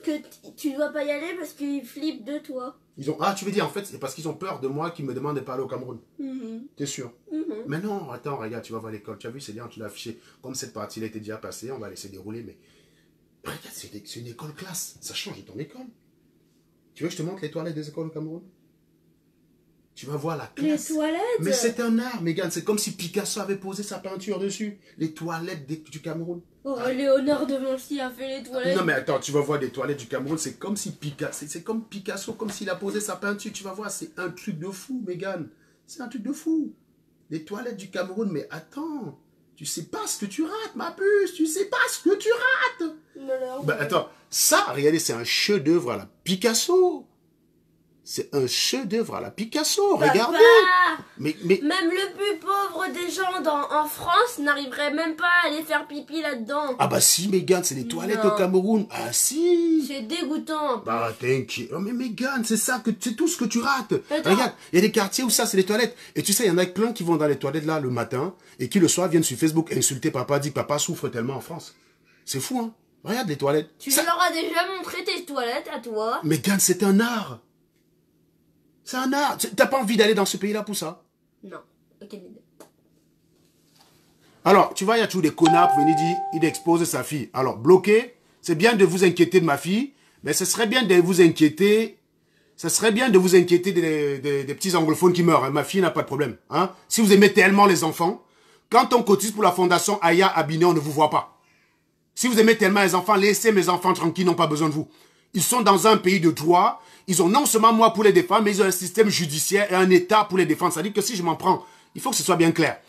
que tu dois pas y aller parce qu'ils flippent de toi. Ah, tu veux dire, en fait, c'est parce qu'ils ont peur de moi qu'ils me demandent de pas aller au Cameroun. T'es sûr? Mais non, attends, regarde, tu vas voir l'école. Tu as vu, c'est bien, tu l'as affiché. Comme cette partie-là était déjà passée, on va laisser dérouler, mais... Regarde, c'est une école classe. Ça change de ton école. Tu veux que je te montre les toilettes des écoles au Cameroun? Tu vas voir la Les classe. toilettes. Mais c'est un art, Mégane. C'est comme si Picasso avait posé sa peinture dessus. Les toilettes du Cameroun. Oh, Léonard de Vinci a fait les toilettes. Non mais attends, tu vas voir des toilettes du Cameroun, c'est comme si Picasso, c'est comme Picasso, comme s'il a posé sa peinture, tu vas voir, c'est un truc de fou, Mégane. C'est un truc de fou. Les toilettes du Cameroun, mais attends, tu sais pas ce que tu rates, ma puce, tu sais pas ce que tu rates. Ben attends, ça, regardez, c'est un chef-d'œuvre à la Picasso. C'est un chef-d'œuvre à la Picasso, Papa, regardez. Mais même le plus pauvre des gens en France n'arriverait même pas à aller faire pipi là-dedans. ah bah si, Mégane, c'est les toilettes Non. au Cameroun. Ah si. C'est dégoûtant. Bah t'inquiète. Oh mais Mégane, c'est ça que c'est tout ce que tu rates. Attends. Regarde, il y a des quartiers où ça c'est les toilettes. Et tu sais, il y en a plein qui vont dans les toilettes là le matin et qui le soir viennent sur Facebook insulter papa, dit que papa souffre tellement en France. C'est fou hein. Regarde les toilettes. Tu Ça- leur as déjà montré tes toilettes à toi? Mégane, c'est un art. C'est un art. T'as pas envie d'aller dans ce pays-là pour ça? Non. Aucune idée. Alors, tu vois, il y a toujours des connards pour venir dire, il expose sa fille. Alors, bloqué, c'est bien de vous inquiéter de ma fille, mais ce serait bien de vous inquiéter, des petits anglophones qui meurent. Hein. Ma fille n'a pas de problème. Hein. Si vous aimez tellement les enfants, quand on cotise pour la fondation Aya Abiné, on ne vous voit pas. Si vous aimez tellement les enfants, laissez mes enfants tranquilles, ils n'ont pas besoin de vous. Ils sont dans un pays de droit. Ils ont non seulement moi pour les défendre, mais ils ont un système judiciaire et un État pour les défendre. C'est-à-dire que si je m'en prends, il faut que ce soit bien clair.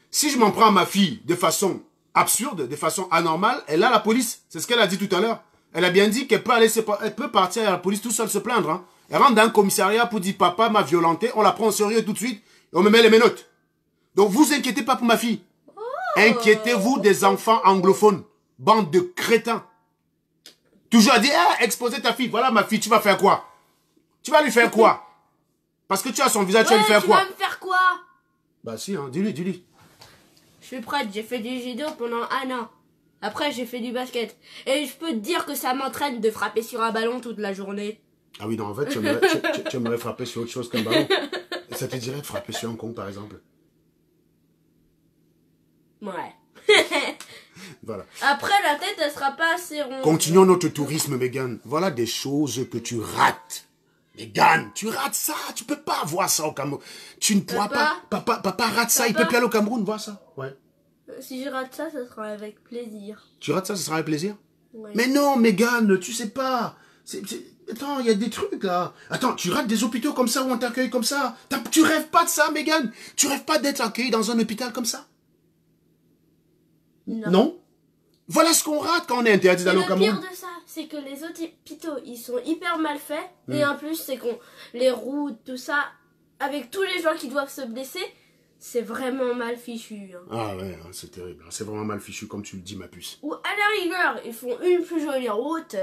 Si je m'en prends à ma fille de façon absurde, de façon anormale, elle a la police. C'est ce qu'elle a dit tout à l'heure. Elle a bien dit qu'elle peut elle peut partir à la police tout seule se plaindre. Hein. Elle rentre dans un commissariat pour dire papa m'a violenté. On la prend au sérieux tout de suite et on me met les menottes. Donc vous inquiétez pas pour ma fille. Inquiétez-vous des enfants anglophones. Bande de crétins. Toujours à dire, exposer ta fille. Voilà ma fille, tu vas faire quoi? Tu vas lui faire quoi? Parce que tu as son visage, tu vas lui faire quoi? Tu vas me faire quoi? Bah si, hein, dis-lui. Je suis prête, j'ai fait du judo pendant 1 an. Après, j'ai fait du basket. Et je peux te dire que ça m'entraîne de frapper sur un ballon toute la journée. Ah oui, non, en fait, tu aimerais frapper sur autre chose qu'un ballon. Et ça te dirait de frapper sur un con, par exemple. Ouais. Voilà. Après, la tête, elle sera pas assez ronde. Continuons notre tourisme, Mégane. Voilà des choses que tu rates. Mégane, tu rates ça. Tu peux pas voir ça au Cameroun. Tu ne pourras pas. Papa rate ça. Il peut plus aller au Cameroun voir ça. Ouais. Si je rate ça, ça sera avec plaisir. Tu rates ça, ce sera avec plaisir. Ouais. Mais non, Mégane, tu sais pas. Attends, il y a des trucs là. Attends, tu rates des hôpitaux comme ça où on t'accueille comme ça. Tu rêves pas de ça, Mégane. Tu rêves pas d'être accueilli dans un hôpital comme ça. Non. Voilà ce qu'on rate quand on est interdit d'aller au Le Cameroun. pire de ça, c'est que les hôpitaux, ils sont hyper mal faits. Et en plus, c'est qu'on les routes, tout ça, avec tous les gens qui doivent se blesser, c'est vraiment mal fichu. Hein. Ah ouais, c'est terrible. C'est vraiment mal fichu comme tu le dis, ma puce. Ou à la rigueur, ils font une plus jolie route.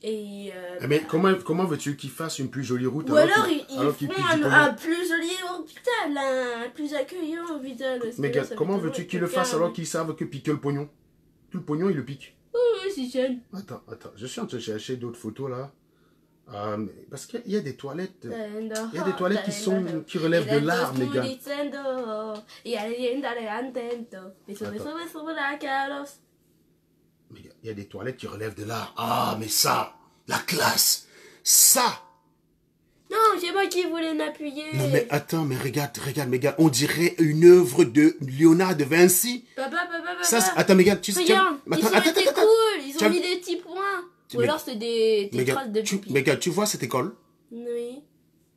Et Mais comment veux-tu qu'ils fassent une plus jolie route ou alors ils qu'ils font piquent du pognon? un plus joli hôpital, un plus accueillant hôpital. Mais gars, comment veux-tu qu'ils le fassent alors qu'ils savent que piquer le pognon? Tout le pognon, ils le piquent. Oui, c'est jeune. Attends, je suis en train de chercher d'autres photos là. Parce qu'il y a des toilettes. Il y a des toilettes qui relèvent de l'art, mes gars. Mais il y a des toilettes qui relèvent de l'art. Ah, mais ça, la classe, ça. Non, c'est moi qui voulais m'appuyer. Non, mais attends, mais regarde, mes gars, on dirait une œuvre de Léonard de Vinci. Papa. Ça, attends, mes gars, tu sais. Regarde, Attends, ils ont été cool, ils ont mis des petits points. Ou Mais- alors c'est des traces de pipi. Mais gars, tu vois cette école? Oui.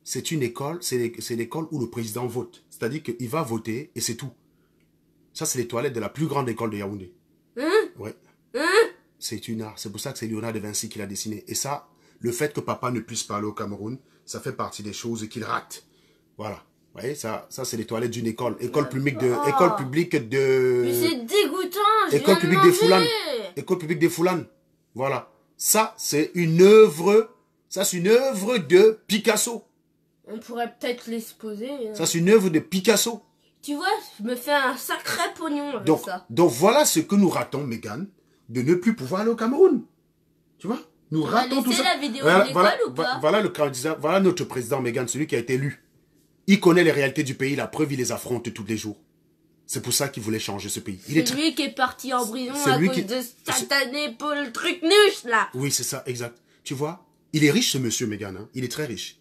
C'est une école, c'est l'école où le président vote. C'est-à-dire qu'il va voter et c'est tout. Ça, c'est les toilettes de la plus grande école de Yaoundé. Ouais. C'est une art. C'est pour ça que c'est Léonard de Vinci qui l'a dessiné. Et ça, le fait que papa ne puisse pas aller au Cameroun, ça fait partie des choses qu'il rate. Voilà. Vous voyez, ça c'est les toilettes d'une école. École publique de... Mais c'est dégoûtant, je École viens de publique des Foulanes. manger. École publique des Foulanes. Voilà. Ça, c'est une œuvre... Ça, c'est une œuvre de Picasso. On pourrait peut-être l'exposer. Ça, c'est une œuvre de Picasso. Tu vois, je me fais un sacré pognon avec ça. Donc voilà ce que nous ratons, Mégane, de ne plus pouvoir aller au Cameroun. Tu vois? Nous vas ratons tout laisser ça. la vidéo de l'école ou pas? Voilà le candidat, voilà notre président, Mégane, celui qui a été élu. Il connaît les réalités du pays, la preuve, il les affronte tous les jours. C'est pour ça qu'il voulait changer ce pays. C'est lui qui est parti en prison c'est à lui cause qui- de satané pour le truc nuche, là. Oui, c'est ça, exact. Tu vois? Il est riche, ce monsieur, Mégane. Hein? Il est très riche.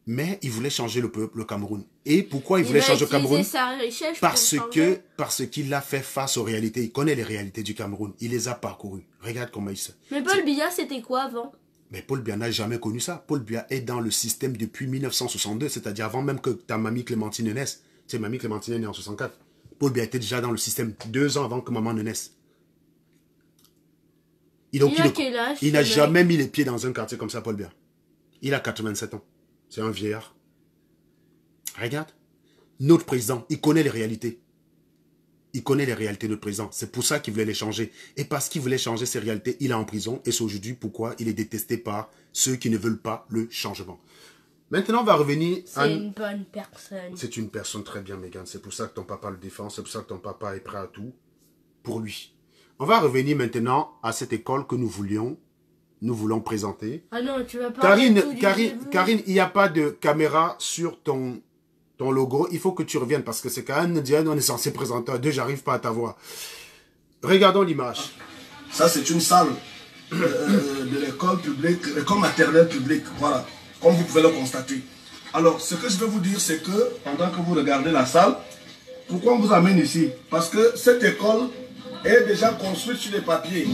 Mais il voulait changer le Cameroun. Et pourquoi il voulait changer le Cameroun? Sa richesse Parce qu'il a fait face aux réalités. Il connaît les réalités du Cameroun. Il les a parcourues. Regarde comment il se... Mais Paul Biya, c'était quoi avant? Mais Paul Biya n'a jamais connu ça. Paul Biya est dans le système depuis 1962, c'est-à-dire avant même que ta mamie Clémentine ne naisse. Tu sais, mamie Clémentine est née en 64. Paul Biya était déjà dans le système 2 ans avant que maman ne naisse. Il a quel âge? Il n'a jamais mis les pieds dans un quartier comme ça, Paul Biya. Il a 87 ans. C'est un vieillard. Regarde. Notre président, il connaît les réalités. Il connaît les réalités de notre président. C'est pour ça qu'il voulait les changer. Et parce qu'il voulait changer ces réalités, il est en prison. Et c'est aujourd'hui pourquoi il est détesté par ceux qui ne veulent pas le changement. Maintenant, on va revenir à... C'est une bonne personne. C'est une personne très bien, Megan. C'est pour ça que ton papa le défend. C'est pour ça que ton papa est prêt à tout pour lui. On va revenir maintenant à cette école que nous voulons présenter. Ah non, tu vas pas... Karine, il n'y a pas de caméra sur ton logo. Il faut que tu reviennes parce que c'est quand même Diane, on est censé présenter. J'arrive pas à t'avoir. Regardons l'image. Ça, c'est une salle de l'école publique, l'école maternelle publique. Voilà, comme vous pouvez le constater. Alors, ce que je veux vous dire, c'est que pendant que vous regardez la salle, pourquoi on vous amène ici? Parce que cette école est déjà construite sur les papiers.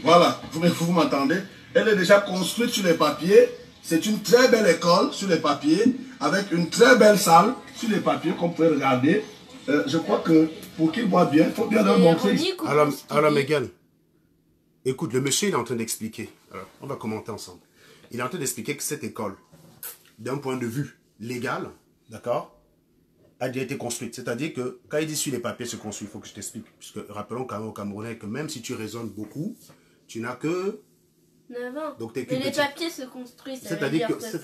Voilà, vous m'entendez? Elle est déjà construite sur les papiers. C'est une très belle école sur les papiers, avec une très belle salle sur les papiers qu'on peut regarder. Je crois que pour qu'ils voient bien, il faut bien leur montrer. Alors, Megan, écoute, le monsieur il est en train d'expliquer. Alors, on va commenter ensemble. Il est en train d'expliquer que cette école, d'un point de vue légal, d'accord, a déjà été construite. C'est-à-dire que quand il dit sur les papiers se construit, il faut que je t'explique. Puisque rappelons quand même au Camerounais que même si tu raisonnes beaucoup, tu n'as que 9 ans. Donc, mais les papiers se construisent. C'est-à-dire que ça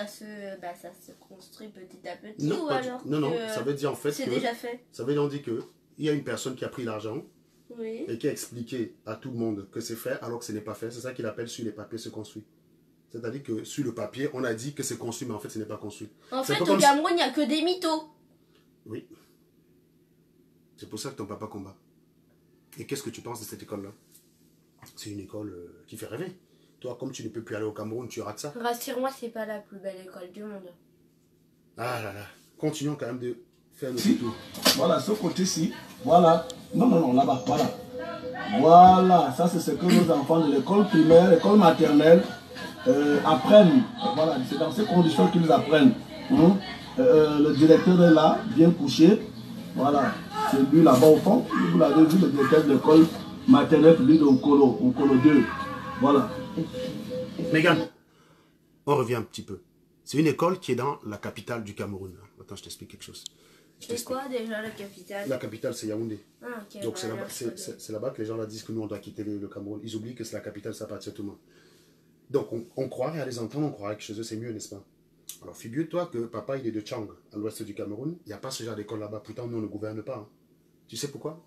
se construit petit à petit. Non, ou alors non, ça veut dire en fait c'est déjà fait. Ça veut dire que il y a une personne qui a pris l'argent oui. et qui a expliqué à tout le monde que c'est fait alors que ce n'est pas fait. C'est ça qu'il appelle sur les papiers se construit. C'est-à-dire que sur le papier, on a dit que c'est construit, mais en fait, ce n'est pas construit. En fait, au Cameroun, il n'y a que des mythos. Oui. C'est pour ça que ton papa combat. Et qu'est-ce que tu penses de cette école-là? C'est une école qui fait rêver. Toi, comme tu ne peux plus aller au Cameroun, tu rates ça. Rassure-moi, c'est pas la plus belle école du monde. Ah là là. Continuons quand même de faire notre tour. Voilà, ce côté-ci. Voilà. Non, là-bas. Voilà. Voilà. Ça, c'est ce que nos enfants de l'école primaire, l'école maternelle apprennent. Voilà. C'est dans ces conditions qu'ils apprennent. Le directeur est là, bien couché. Voilà. C'est lui là-bas au fond. Vous l'avez vu, le directeur de l'école maternelle publique de Nkolo 2. Voilà. Megan, on revient un petit peu. C'est une école qui est dans la capitale du Cameroun. Attends, je t'explique quelque chose. C'est quoi déjà la capitale? La capitale, c'est Yaoundé. Ah, ok. Donc c'est là-bas que les gens là disent que nous, on doit quitter le Cameroun. Ils oublient que c'est la capitale, ça appartient à tout le monde. Donc on croirait à les entendre, on croirait que chez eux c'est mieux, n'est-ce pas? Alors figure-toi que papa, il est de Tchang, à l'ouest du Cameroun. Il n'y a pas ce genre d'école là-bas. Pourtant, nous, on ne gouverne pas. Hein. Tu sais pourquoi?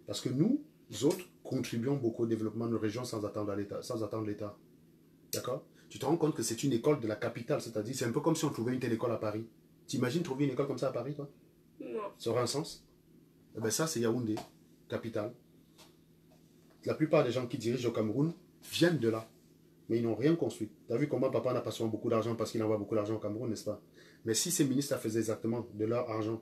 Parce que nous autres, contribuons beaucoup au développement de nos régions sans attendre l'État. D'accord? Tu te rends compte que c'est une école de la capitale, c'est-à-dire, c'est un peu comme si on trouvait une telle école à Paris. T'imagines trouver une école comme ça à Paris, toi? Non. Ça aurait un sens? Eh bien ça, c'est Yaoundé, capitale. La plupart des gens qui dirigent au Cameroun viennent de là. Mais ils n'ont rien construit. Tu as vu comment papa n'a pas souvent beaucoup d'argent parce qu'il envoie beaucoup d'argent au Cameroun, n'est-ce pas? Mais si ces ministres faisaient exactement de leur argent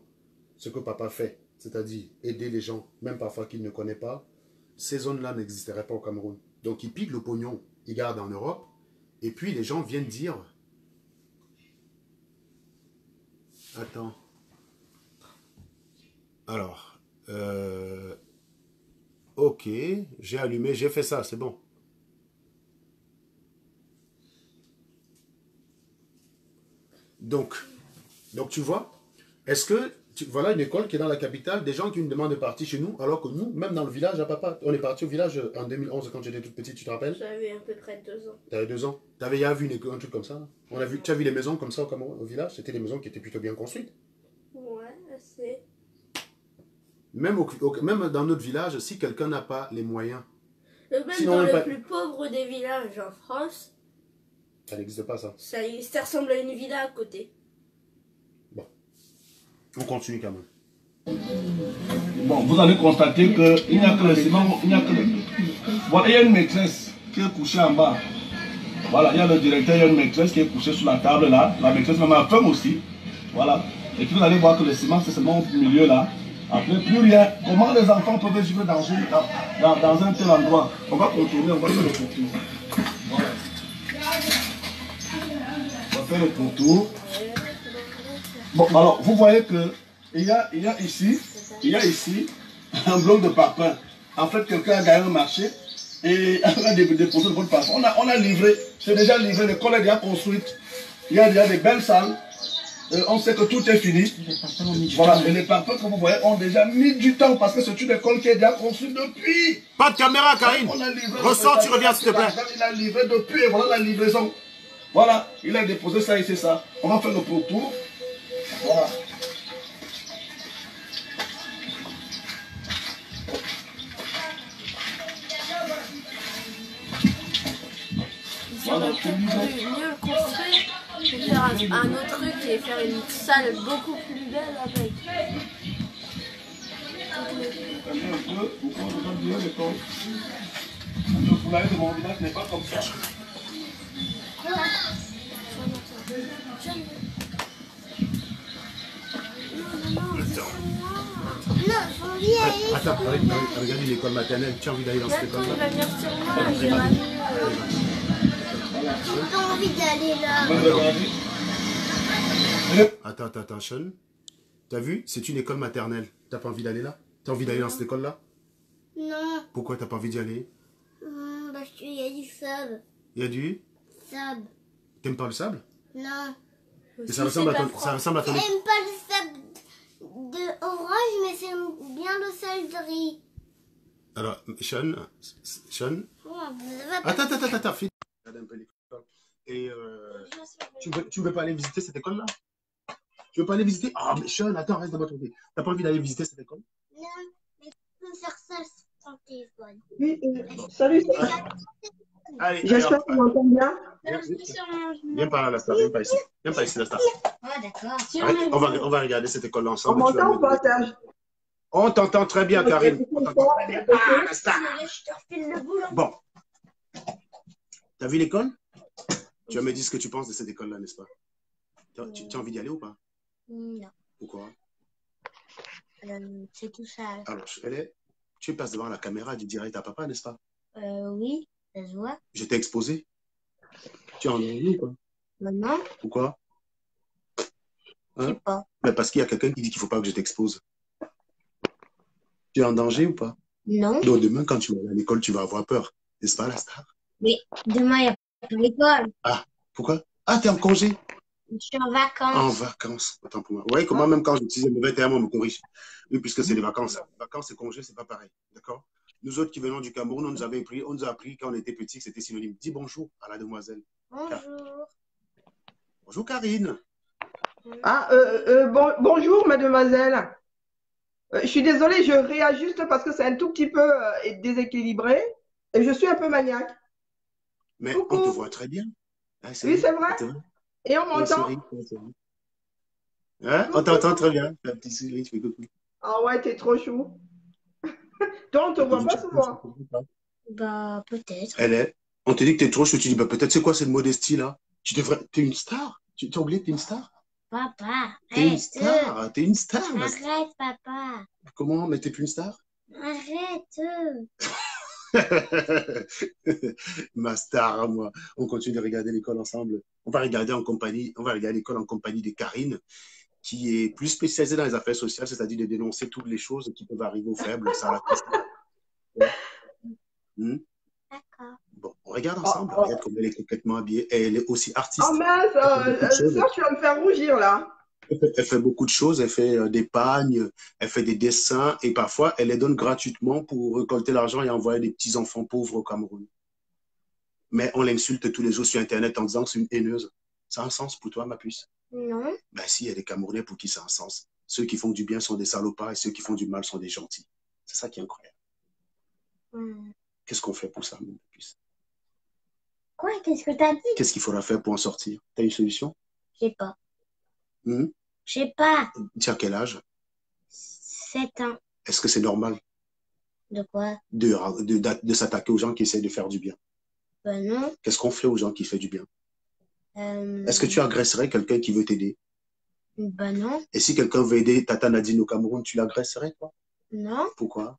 ce que papa fait, c'est-à-dire aider les gens, même parfois qu'ils ne connaissent pas, ces zones-là n'existeraient pas au Cameroun. Donc ils piquent le pognon, ils gardent en Europe, et puis les gens viennent dire... Attends. Alors, ok, j'ai allumé, j'ai fait ça, c'est bon. Donc tu vois, est-ce que, voilà une école qui est dans la capitale, des gens qui nous demandent de partir chez nous, alors que nous, même dans le village à papa, on est parti au village en 2011 quand j'étais toute petite, tu te rappelles? J'avais à peu près 2 ans. T'avais 2 ans? T'avais déjà vu un truc comme ça? Tu as vu les maisons comme ça au Cameroun, au village? C'était des maisons qui étaient plutôt bien construites. Ouais, assez. Même dans notre village, si quelqu'un n'a pas les moyens... Même dans le plus pauvre des villages en France... Ça n'existe pas, ça. Ça ressemble à une villa à côté. Bon. On continue quand même. Bon, vous allez constater qu'il n'y a que le ciment, il n'y a que le... Voilà, il y a une maîtresse qui est couchée en bas. Voilà, il y a le directeur, il y a une maîtresse qui est couchée sur la table là. La maîtresse, même ma femme aussi. Voilà. Et puis vous allez voir que le ciment, c'est seulement au milieu là. Après, plus rien. Comment les enfants peuvent vivre dans un tel endroit? On va contourner, on va faire le contour. Voilà. On va faire le contour. Bon, alors, vous voyez que il y a ici un bloc de parpaing. En fait, quelqu'un a gagné un marché et on a déposé le bloc de parpaing. On a livré, c'est déjà livré, l'école est déjà construite. Il y a déjà des belles salles. On sait que tout est fini. Voilà, et les parpaings que vous voyez ont déjà mis du temps parce que c'est une école qui est déjà construite depuis. Pas de caméra, Karine. Ressors, tu reviens, s'il te plaît. Il a livré depuis et voilà la livraison. Voilà, il a déposé ça et c'est ça. On va faire le pourtour. Voilà. Ils auraient peut-être mieux le construire pour faire un autre truc et faire une salle beaucoup plus belle avec. Le poulailler de mon village n'est pas comme ça. Attends, regarde l'école maternelle. Tu as envie d'aller dans cette Attends, il école-là? va venir sur moi, j'ai ravi. J'ai pas envie d'aller là. Attends, Sean. T'as vu? C'est une école maternelle. T'as pas envie d'aller là? T'as envie d'aller dans cette école-là? Non. Pourquoi t'as pas envie d'y aller? Parce qu'il y a du sable. Il y a du... Sable. T'aimes pas le sable? Non. Et ça ressemble à ton... J'aime pas le sable de orange, mais c'est bien le sable de riz. Alors, Sean... Oh, Attends, fille. Regarde un peu l'école. Et tu veux pas aller visiter cette école-là? Tu veux pas aller visiter? Ah, mais Sean, attends, reste dans votre côté. T'as pas envie d'aller visiter cette école? non, mais tu peux faire ça sur ton téléphone. Oui, salut. Allez, J'espère que tu m'entends bien. Viens par là, la star. Viens pas ici. Viens pas ici, la star. Ah, d'accord. Arrête, on va regarder cette école On ensemble. m'entend ou pas, Serge? On t'entend très bien, Karine. On t'entend très bien. Ah, la star. Je te refile le boulot. Bon. T'as vu l'école? Tu vas me dire ce que tu penses de cette école-là, n'est-ce pas? Tu as envie d'y aller ou pas? Non. Pourquoi? C'est tout ça. Alors, tu passes devant la caméra du direct à papa, n'est-ce pas? Oui, ça se voit. Je t'ai exposé. Tu es en envie ou pas? Maman, Pourquoi? je sais pas. Mais parce qu'il y a quelqu'un qui dit qu'il ne faut pas que je t'expose. Tu es en danger ou pas? Non. Donc demain, quand tu vas aller à l'école, tu vas avoir peur. N'est-ce pas, la star? Mais demain, il n'y a pas l'école. Ah, pourquoi? Ah, tu es en congé? Je suis en vacances. En vacances. Attends pour moi. Vous voyez comment même quand j'utilise le mauvais terme, on me corrige. Oui, puisque c'est les vacances. Les vacances et congés, c'est pas pareil. D'accord? Nous autres qui venons du Cameroun, on nous a appris quand on était petits que c'était synonyme. Dis bonjour à la demoiselle. Bonjour. Bonjour Karine. Ah, bonjour, mademoiselle. Je suis désolée, je réajuste parce que c'est un tout petit peu déséquilibré et je suis un peu maniaque. Mais Coucou. on te voit très bien. Ah, Oui, c'est vrai. Et on m'entend. Hein? On t'entend très bien. Un petit sourire, tu fais coucou. Ah ouais, t'es trop chou. Toi, on te voit pas souvent. Bah, peut-être. On te dit que t'es trop chou, tu dis, bah, peut-être c'est quoi cette modestie là? T'es une star? Tu t'as oublié que t'es une star? Papa, T'es une arrête. star, t'es une star. Arrête, papa. Comment? Mais t'es plus une star? Arrête. Ma star, moi. On continue de regarder l'école ensemble. On va regarder l'école en compagnie de Karine, qui est plus spécialisée dans les affaires sociales, c'est-à-dire de dénoncer toutes les choses qui peuvent arriver aux faibles. Ça D'accord. Bon, on regarde ensemble. Regarde comme elle est complètement habillée. Et elle est aussi artiste. Oh mince, ça, tu vas me faire rougir là. Elle fait beaucoup de choses. Elle fait des pagnes, elle fait des dessins et parfois, elle les donne gratuitement pour récolter l'argent et envoyer des petits-enfants pauvres au Cameroun. Mais on l'insulte tous les jours sur Internet en disant que c'est une haineuse. Ça a un sens pour toi, ma puce? Non. Ben si, il y a des Camerounais pour qui ça a un sens. Ceux qui font du bien sont des salopards et ceux qui font du mal sont des gentils. C'est ça qui est incroyable. Qu'est-ce qu'on fait pour ça, ma puce? Quoi? Qu'est-ce que t'as dit? Qu'est-ce qu'il faudra faire pour en sortir? T'as une solution? Je sais pas. Je sais pas. Tu as quel âge? 7 ans. Est-ce que c'est normal De quoi? de s'attaquer aux gens qui essaient de faire du bien? Bah non. Qu'est-ce qu'on fait aux gens qui font du bien? Euh, Est-ce que tu agresserais quelqu'un qui veut t'aider? Bah non. Et si quelqu'un veut aider Tata Nadine au Cameroun, tu l'agresserais, toi? Non. Pourquoi?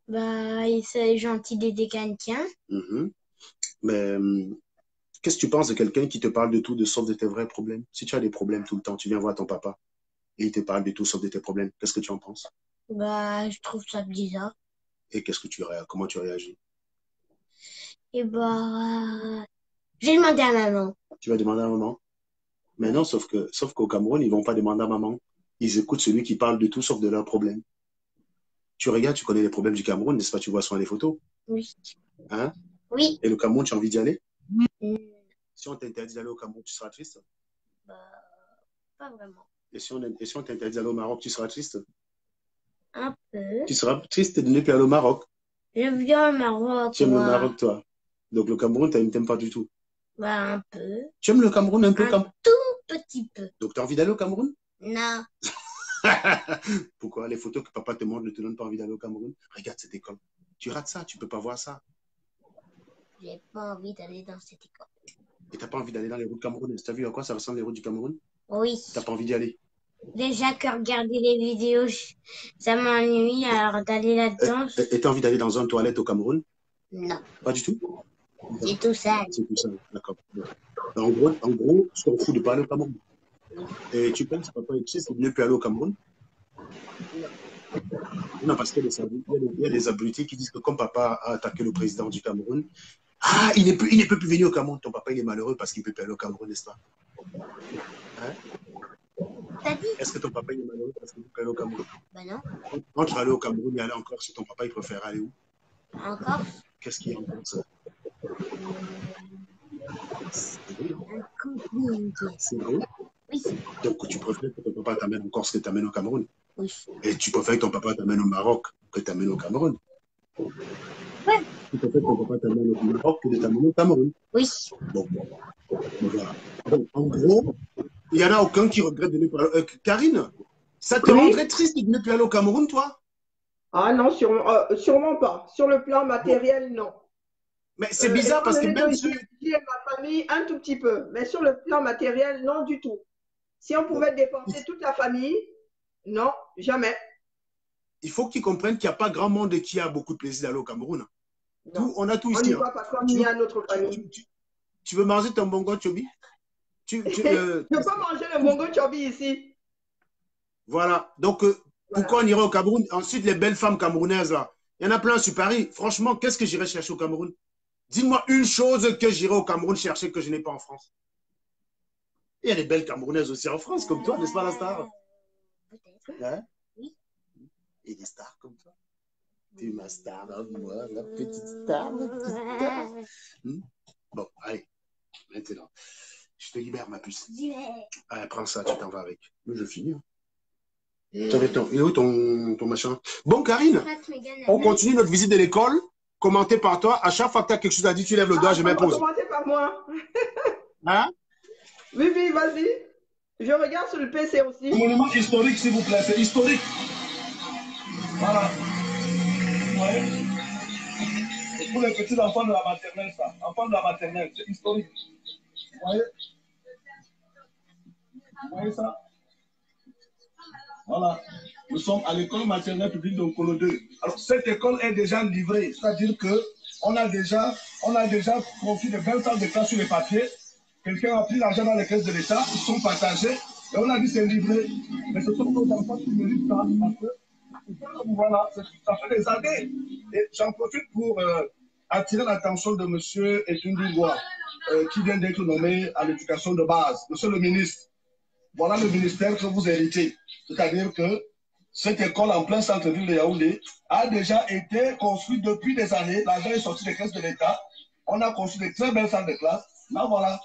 Bah, c'est gentil d'aider quelqu'un. Mhm. Mais qu'est-ce que tu penses de quelqu'un qui te parle de tout, de sauf de tes vrais problèmes? Si tu as des problèmes tout le temps, tu viens voir ton papa et il te parle de tout sauf de tes problèmes, qu'est-ce que tu en penses? Bah, je trouve ça bizarre. Et comment tu réagis? Et bah, j'ai demandé à maman. Tu vas demander à maman? Mais non, sauf qu'au Cameroun, ils vont pas demander à maman. Ils écoutent celui qui parle de tout sauf de leurs problèmes. Tu regardes, tu connais les problèmes du Cameroun, n'est-ce pas? Tu vois souvent les photos. Oui. Hein? Oui. Et le Cameroun, tu as envie d'y aller? Mm, Si on t'interdit d'aller au Cameroun, tu seras triste? Bah, pas vraiment. Et si on t'interdit d'aller au Maroc, tu seras triste? Un peu. Tu seras triste de ne plus aller au Maroc. J'aime bien le Maroc, Tu aimes le moi. Maroc, toi. Donc le Cameroun, tu n'aimes pas du tout. Bah, un peu. Tu aimes le Cameroun un peu Un comme... tout petit peu. Donc tu as envie d'aller au Cameroun? Non. Pourquoi? Les photos que papa te montre ne te donnent pas envie d'aller au Cameroun? Regarde cette école. Tu rates ça, tu ne peux pas voir ça. J'ai pas envie d'aller dans cette école. Et tu n'as pas envie d'aller dans les routes camerounaises. Tu as vu à quoi ça ressemble les routes du Cameroun? Oui. Tu n'as pas envie d'y aller. Déjà que regarder les vidéos, ça m'ennuie, alors d'aller là-dedans, Et tu as envie d'aller dans une toilette au Cameroun? non. Pas du tout? C'est tout ça. C'est tout ça, d'accord. En gros, tu t'en fous de pas aller au Cameroun. Et tu penses que papa est triste de ne plus aller au Cameroun? Non, parce qu'il y a des abrutis qui disent que comme papa a attaqué le président du Cameroun, ah, il ne peut plus venir au Cameroun. Ton papa, il est malheureux parce qu'il ne peut plus aller au Cameroun, n'est-ce pas? Hein? T'as dit? Est-ce que ton papa, il est malheureux parce qu'il ne peut plus aller au Cameroun? Bah non. Entre aller au Cameroun et aller en Corse, ton papa, il préfère aller où? Encore? Qu'est-ce qu'il y a en Corse? Un camping. C'est vrai? Oui. Donc, tu préfères que ton papa t'amène en Corse que t'amène au Cameroun? Oui. Et tu préfères que ton papa t'amène au Maroc que t'amène au Cameroun? Ouais. Tu préfères que ton papa t'amène au Maroc que de t'amener au Cameroun? Oui. Bon, voilà. Donc, en gros, il n'y en a aucun qui regrette de ne pas aller. Karine, ça te Oui. rendrait triste de ne plus aller au Cameroun, toi? Ah non, sûrement pas. Sur le plan matériel, non. Mais c'est bizarre parce que Étant même donné ceux... que j'ai ma famille un tout petit peu, mais sur le plan matériel, non du tout. Si on pouvait déporter toute la famille, non, jamais. Il faut qu'ils comprennent qu'il n'y a pas grand monde qui a beaucoup de plaisir d'aller au Cameroun. On a tout On ici. n'y va pas comme il y a notre famille. Tu veux manger ton bongo chobi? Je peux manger le bongo chobi ici. Voilà. Donc, pourquoi on irait au Cameroun? Ensuite, les belles femmes camerounaises, là. Il y en a plein sur Paris. Franchement, qu'est-ce que j'irais chercher au Cameroun? Dis-moi une chose que j'irais au Cameroun chercher que je n'ai pas en France. Il y a des belles Camerounaises aussi en France, comme toi, n'est-ce pas, la star? Peut-être. Hein? Oui. Et des stars comme toi. Tu es ma star, hein, moi, la petite star, la petite star. Bon, allez, maintenant, je te libère, ma puce. Allez, prends ça, tu t'en vas avec. Mais je finis. Hein. Il est où ton machin? Bon, Karine, on continue notre visite de l'école, commentée par toi. À chaque fois que tu as quelque chose à dire, tu lèves le doigt, je m'impose. Commentez par moi. Hein? Oui, vas-y. Je regarde sur le PC aussi. Monument historique, s'il vous plaît, c'est historique. Voilà. Vous voyez? C'est pour les petits enfants de la maternelle, ça. Enfants de la maternelle, c'est historique. Vous voyez? Vous voyez ça? Voilà. Nous sommes à l'école maternelle publique de Nkolo 2. Alors, cette école est déjà livrée. C'est-à-dire qu'on a déjà conçu de 20 salles de classe sur les papiers. Quelqu'un a pris l'argent dans les caisses de l'État. Ils sont partagés. Et on a dit c'est livré. Mais ce sont nos enfants qui méritent ça. Parce que, voilà, ça fait des années. Et j'en profite pour attirer l'attention de M. Etundugoua, qui vient d'être nommé à l'éducation de base. Monsieur le ministre, voilà le ministère que vous héritez. C'est-à-dire que cette école en plein centre-ville de Yaoundé a déjà été construite depuis des années. L'argent est sorti des caisses de l'État. On a construit de très belles salles de classe. Là, voilà.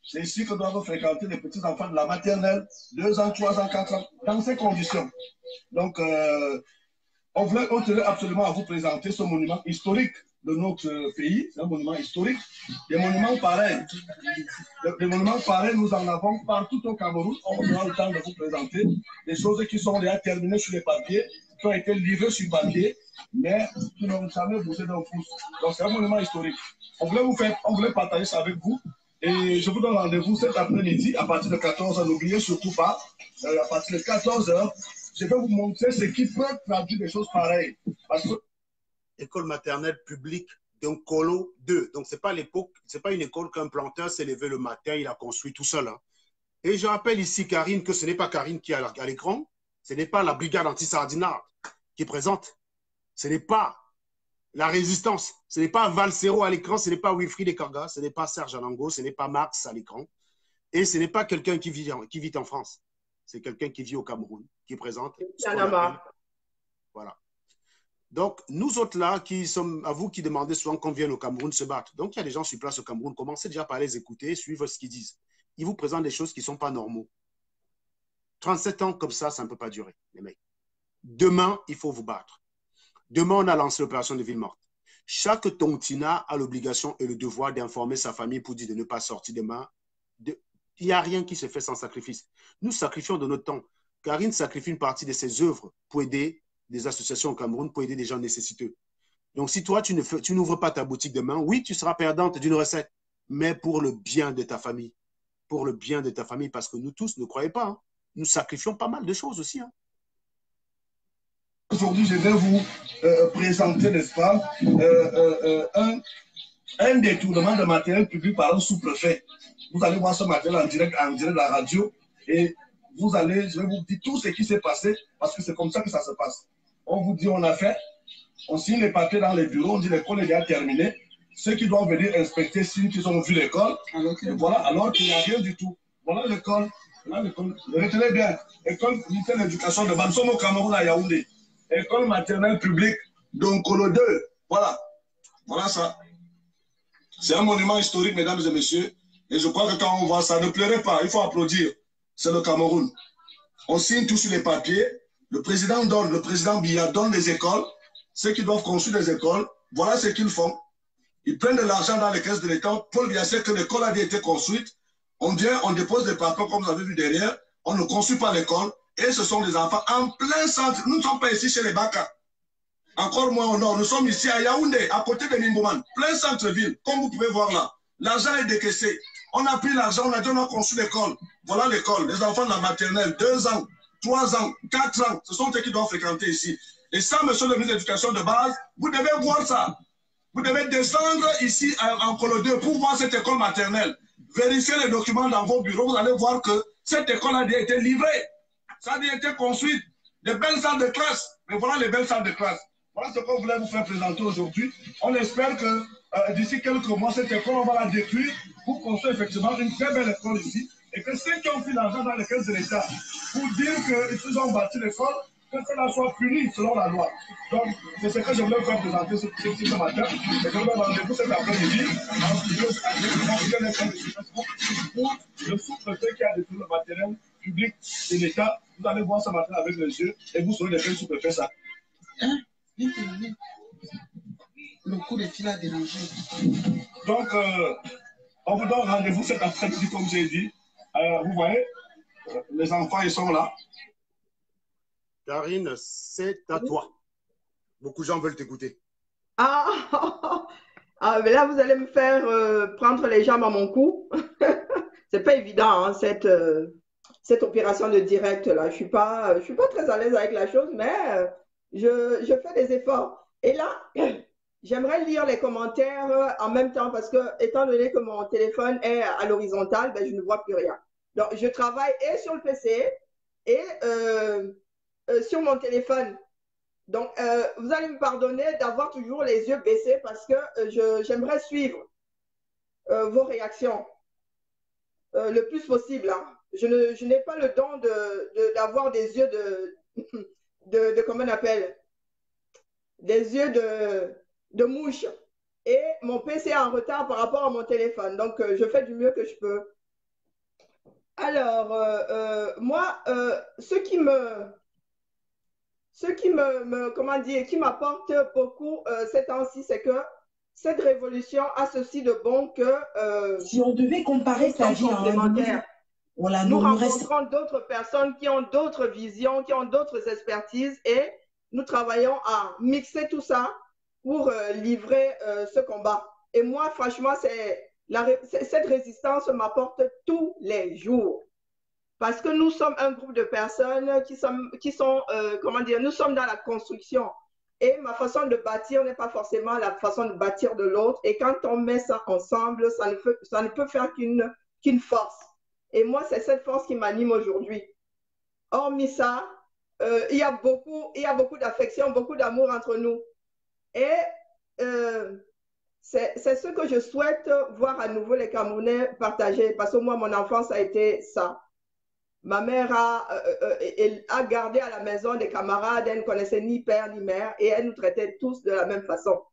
C'est ici que doivent fréquenter les petits-enfants de la maternelle, 2 ans, 3 ans, 4 ans, dans ces conditions. Donc, on tenait absolument à vous présenter ce monument historique de notre pays. C'est un monument historique. Des monuments pareils, nous en avons partout au Cameroun. On aura le temps de vous présenter des choses qui sont déjà terminées sur les papiers, qui ont été livrés sur papier, mais qui n'ont jamais bougé d'un pouce. Donc c'est un monument historique. On voulait partager ça avec vous. Et je vous donne rendez-vous cet après-midi à partir de 14h. N'oubliez surtout pas, à partir de 14h, je vais vous montrer ce qui peut traduire des choses pareilles. Parce que... École maternelle publique d'Nkolo 2. Donc, ce n'est pas l'époque, c'est pas une école qu'un planteur s'est levé le matin, il a construit tout seul. Hein. Et je rappelle ici, Karine, que ce n'est pas Karine qui est à l'écran, ce n'est pas la brigade anti-sardinard qui présente, ce n'est pas la résistance, ce n'est pas Valsero à l'écran, ce n'est pas Wilfried Ekarga, ce n'est pas Serge Anango, ce n'est pas Marx à l'écran, et ce n'est pas quelqu'un qui vit en France. C'est quelqu'un qui vit au Cameroun, qui présente. Voilà. Donc, nous autres là, qui sommes, à vous qui demandez souvent qu'on vienne au Cameroun se battre. Donc, il y a des gens sur place au Cameroun, commencez déjà par les écouter, suivre ce qu'ils disent. Ils vous présentent des choses qui ne sont pas normaux. 37 ans comme ça ne peut pas durer, les mecs. Demain, il faut vous battre. Demain, on a lancé l'opération de ville morte. Chaque tontina a l'obligation et le devoir d'informer sa famille pour dire de ne pas sortir demain. Il n'y a rien qui se fait sans sacrifice. Nous sacrifions de notre temps. Karine sacrifie une partie de ses œuvres pour aider des associations au Cameroun, pour aider des gens nécessiteux. Donc, si toi, tu n'ouvres pas ta boutique demain, oui, tu seras perdante d'une recette, mais pour le bien de ta famille. Pour le bien de ta famille, parce que nous tous, ne croyez pas, hein, nous sacrifions pas mal de choses aussi. Hein. Aujourd'hui, je vais vous présenter, n'est-ce pas, un détournement de matériel public par un sous-préfet. Vous allez voir ce matériel en direct de la radio et je vais vous dire tout ce qui s'est passé parce que c'est comme ça que ça se passe. On vous dit on a fait, on signe les papiers dans les bureaux, on dit l'école est déjà terminée. Ceux qui doivent venir inspecter signent qu'ils ont vu l'école. Voilà, alors qu'il n'y a rien du tout. Voilà l'école. Retenez bien, école militaire d'éducation de Bansomo Cameroun à Yaoundé. École maternelle publique d'Nkolo 2. Voilà. Voilà ça. C'est un monument historique, mesdames et messieurs. Et je crois que quand on voit ça, ne pleurez pas, il faut applaudir. C'est le Cameroun. On signe tout sur les papiers. Le président Biya donne les écoles. Ceux qui doivent construire des écoles, voilà ce qu'ils font. Ils prennent de l'argent dans les caisses de l'État. Paul Biya sait que l'école a été construite. On vient, on dépose des papiers, comme vous avez vu derrière. On ne construit pas l'école. Et ce sont des enfants en plein centre. Nous ne sommes pas ici chez les Baka. Encore moins au nord. Nous sommes ici à Yaoundé, à côté de Nimbouman. Plein centre-ville, comme vous pouvez voir là. L'argent est décaissé. On a pris l'argent, on a dit on a construit l'école. Voilà l'école. Les enfants de la maternelle, 2 ans, 3 ans, 4 ans. Ce sont eux qui doivent fréquenter ici. Et ça, monsieur le ministre de l'Éducation de base, vous devez voir ça. Vous devez descendre ici en Colo 2 pour voir cette école maternelle. Vérifiez les documents dans vos bureaux. Vous allez voir que cette école a déjà été livrée. Ça a déjà été construit. Des belles salles de classe. Mais voilà les belles salles de classe. Voilà ce qu'on voulait vous faire présenter aujourd'hui. On espère que d'ici quelques mois, cette école, on va la détruire pour construire effectivement une très belle école ici. Et que ceux qui ont pris l'argent dans les caisses de l'État pour dire qu'ils ont bâti l'école, que cela soit puni selon la loi. Donc, c'est ce que je voulais vous faire présenter ce matin. Et je vous donne rendez-vous cet après-midi en studio pour le sous-préfet qui a détruit le matériel public de l'État. Vous allez voir ce matin avec les yeux et vous saurez de quel sous-préfet ça. Hein? Le coup de fil a dérangé. Donc, on vous donne rendez-vous cet après-midi, comme j'ai dit. Vous voyez, les enfants, ils sont là. Karine, c'est à toi. Beaucoup de gens veulent t'écouter. Ah, mais là, vous allez me faire prendre les jambes à mon cou. C'est pas évident, hein, cette opération de direct là. Je suis pas très à l'aise avec la chose, mais je fais des efforts. Et là, j'aimerais lire les commentaires en même temps parce que, étant donné que mon téléphone est à l'horizontale, ben, je ne vois plus rien. Donc, je travaille et sur le PC et sur mon téléphone. Donc, vous allez me pardonner d'avoir toujours les yeux baissés parce que j'aimerais suivre vos réactions le plus possible. Hein. Je n'ai pas le don d'avoir des yeux de comment on appelle, des yeux de mouche. Et mon PC est en retard par rapport à mon téléphone. Donc, je fais du mieux que je peux. Alors, moi, ce qui comment dire, qui m'apporte beaucoup ces temps-ci, c'est que cette révolution a ceci de bon que si on devait comparer sa vie complémentaire. Voilà, nous rencontrons d'autres personnes qui ont d'autres visions, qui ont d'autres expertises et nous travaillons à mixer tout ça pour livrer ce combat. Et moi, franchement, cette résistance m'apporte tous les jours. Parce que nous sommes un groupe de personnes qui sont comment dire, nous sommes dans la construction. Et ma façon de bâtir n'est pas forcément la façon de bâtir de l'autre. Et quand on met ça ensemble, ça ne peut faire qu'une force. Et moi, c'est cette force qui m'anime aujourd'hui. Hormis ça, il y a beaucoup d'affection, beaucoup d'amour entre nous. Et c'est ce que je souhaite voir à nouveau les Camerounais partager. Parce que moi, mon enfance a été ça. Ma mère a gardé à la maison des camarades, elle ne connaissait ni père ni mère et elle nous traitait tous de la même façon.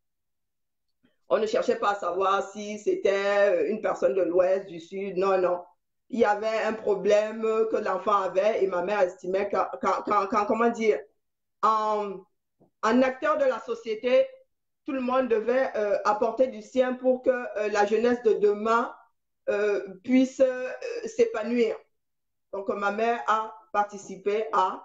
On ne cherchait pas à savoir si c'était une personne de l'Ouest, du Sud, non, non. Il y avait un problème que l'enfant avait et ma mère estimait comment dire, en acteur de la société, tout le monde devait apporter du sien pour que la jeunesse de demain puisse s'épanouir. Donc, ma mère a participé à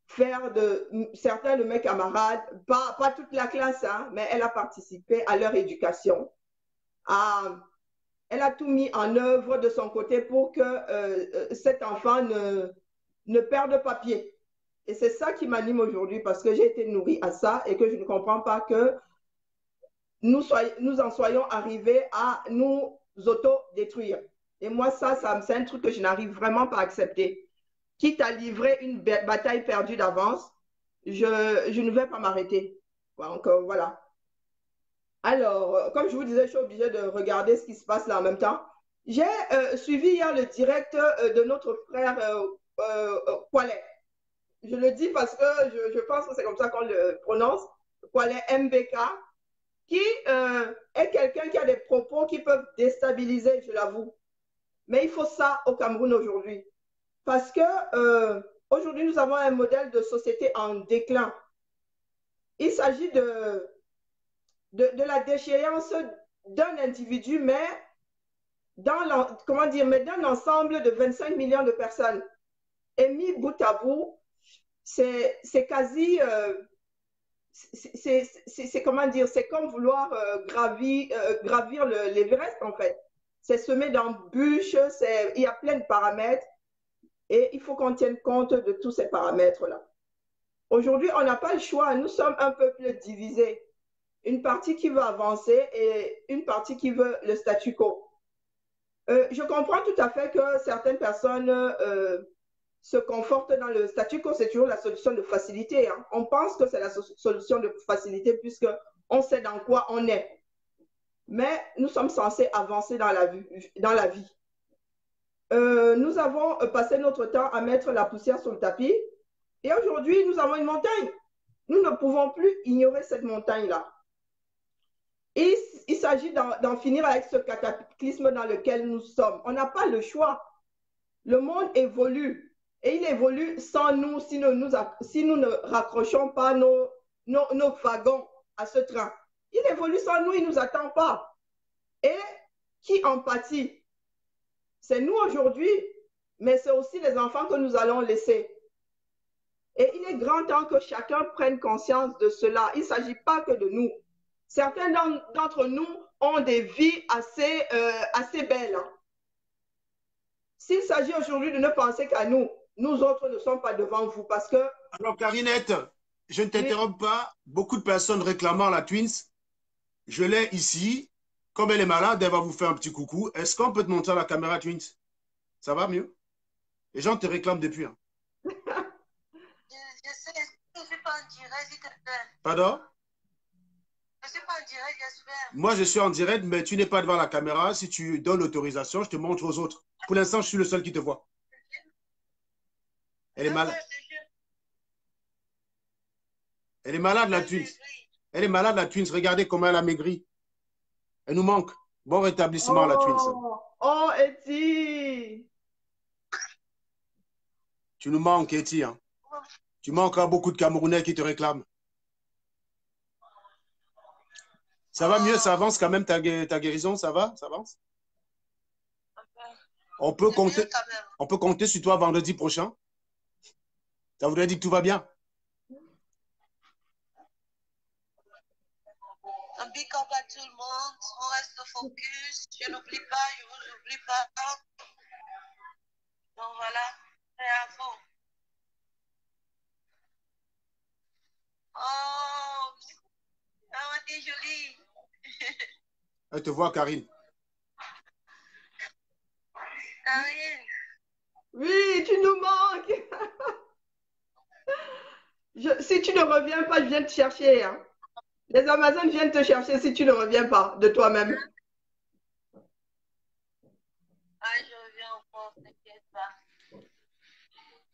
faire de certains de mes camarades, pas toute la classe, hein, mais elle a participé à leur éducation. Elle a tout mis en œuvre de son côté pour que cet enfant ne perde pas pied. Et c'est ça qui m'anime aujourd'hui parce que j'ai été nourrie à ça et que je ne comprends pas que nous en soyons arrivés à nous auto-détruire. Et moi, c'est un truc que je n'arrive vraiment pas à accepter. Quitte à livrer une bataille perdue d'avance, je ne vais pas m'arrêter. Donc, voilà. Alors, comme je vous disais, je suis obligée de regarder ce qui se passe là en même temps. J'ai suivi hier le direct de notre frère Kwale. Je le dis parce que je pense que c'est comme ça qu'on le prononce. Kwale MBK, qui est quelqu'un qui a des propos qui peuvent déstabiliser, je l'avoue. Mais il faut ça au Cameroun aujourd'hui. Parce que aujourd'hui, nous avons un modèle de société en déclin. Il s'agit de la déchéance d'un individu, mais d'un ensemble de 25 millions de personnes. Et mis bout à bout, c'est quasi... c'est comment dire, c'est comme vouloir gravir l'Everest en fait. C'est semé d'embûches, il y a plein de paramètres et il faut qu'on tienne compte de tous ces paramètres-là. Aujourd'hui, on n'a pas le choix, nous sommes un peuple divisé. Une partie qui veut avancer et une partie qui veut le statu quo. Je comprends tout à fait que certaines personnes se confortent dans le statu quo, c'est toujours la solution de facilité. Hein. On pense que c'est la solution de facilité puisqu'on sait dans quoi on est. Mais nous sommes censés avancer dans la vie. Nous avons passé notre temps à mettre la poussière sur le tapis et aujourd'hui, nous avons une montagne. Nous ne pouvons plus ignorer cette montagne-là. Et il s'agit d'en finir avec ce cataclysme dans lequel nous sommes. On n'a pas le choix. Le monde évolue et il évolue sans nous si nous ne raccrochons pas nos wagons à ce train. Il évolue sans nous, il ne nous attend pas. Et qui en pâtit? C'est nous aujourd'hui, mais c'est aussi les enfants que nous allons laisser. Et il est grand temps que chacun prenne conscience de cela. Il ne s'agit pas que de nous. Certains d'entre nous ont des vies assez belles. Hein. S'il s'agit aujourd'hui de ne penser qu'à nous, nous autres ne sommes pas devant vous parce que... Alors, Karinette, je ne t'interromps pas. Beaucoup de personnes réclamant la Twins. Je l'ai ici. Comme elle est malade, elle va vous faire un petit coucou. Est-ce qu'on peut te montrer la caméra Twins? Ça va mieux? Les gens te réclament depuis. Hein. Je sais, je ne suis pas en direct, s'il te plaît. Pardon? Je ne suis pas en direct, j'espère. Moi, je suis en direct, mais tu n'es pas devant la caméra. Si tu donnes l'autorisation, je te montre aux autres. Pour l'instant, je suis le seul qui te voit. Elle est malade. Elle est malade, la Twins. Elle est malade, la Twins. Regardez comment elle a maigri. Elle nous manque. Bon rétablissement, la Twins. Oh, Eti! Tu nous manques, Eti. Hein. Tu manques à beaucoup de Camerounais qui te réclament. Ça va mieux, ça avance quand même, ta guérison, ça va? Ça avance? On peut compter sur toi vendredi prochain. Ça voudrait dire que tout va bien. Un big up à tout le monde. On reste focus. Je n'oublie pas, je vous oublie pas. Donc voilà, c'est à vous. Oh, t'es jolie. Elle te voit, Karine. Karine. Oui, tu nous manques. Si tu ne reviens pas, je viens te chercher. Hein. Les Amazones viennent te chercher si tu ne reviens pas de toi-même. Ah, je reviens encore, t'inquiète pas.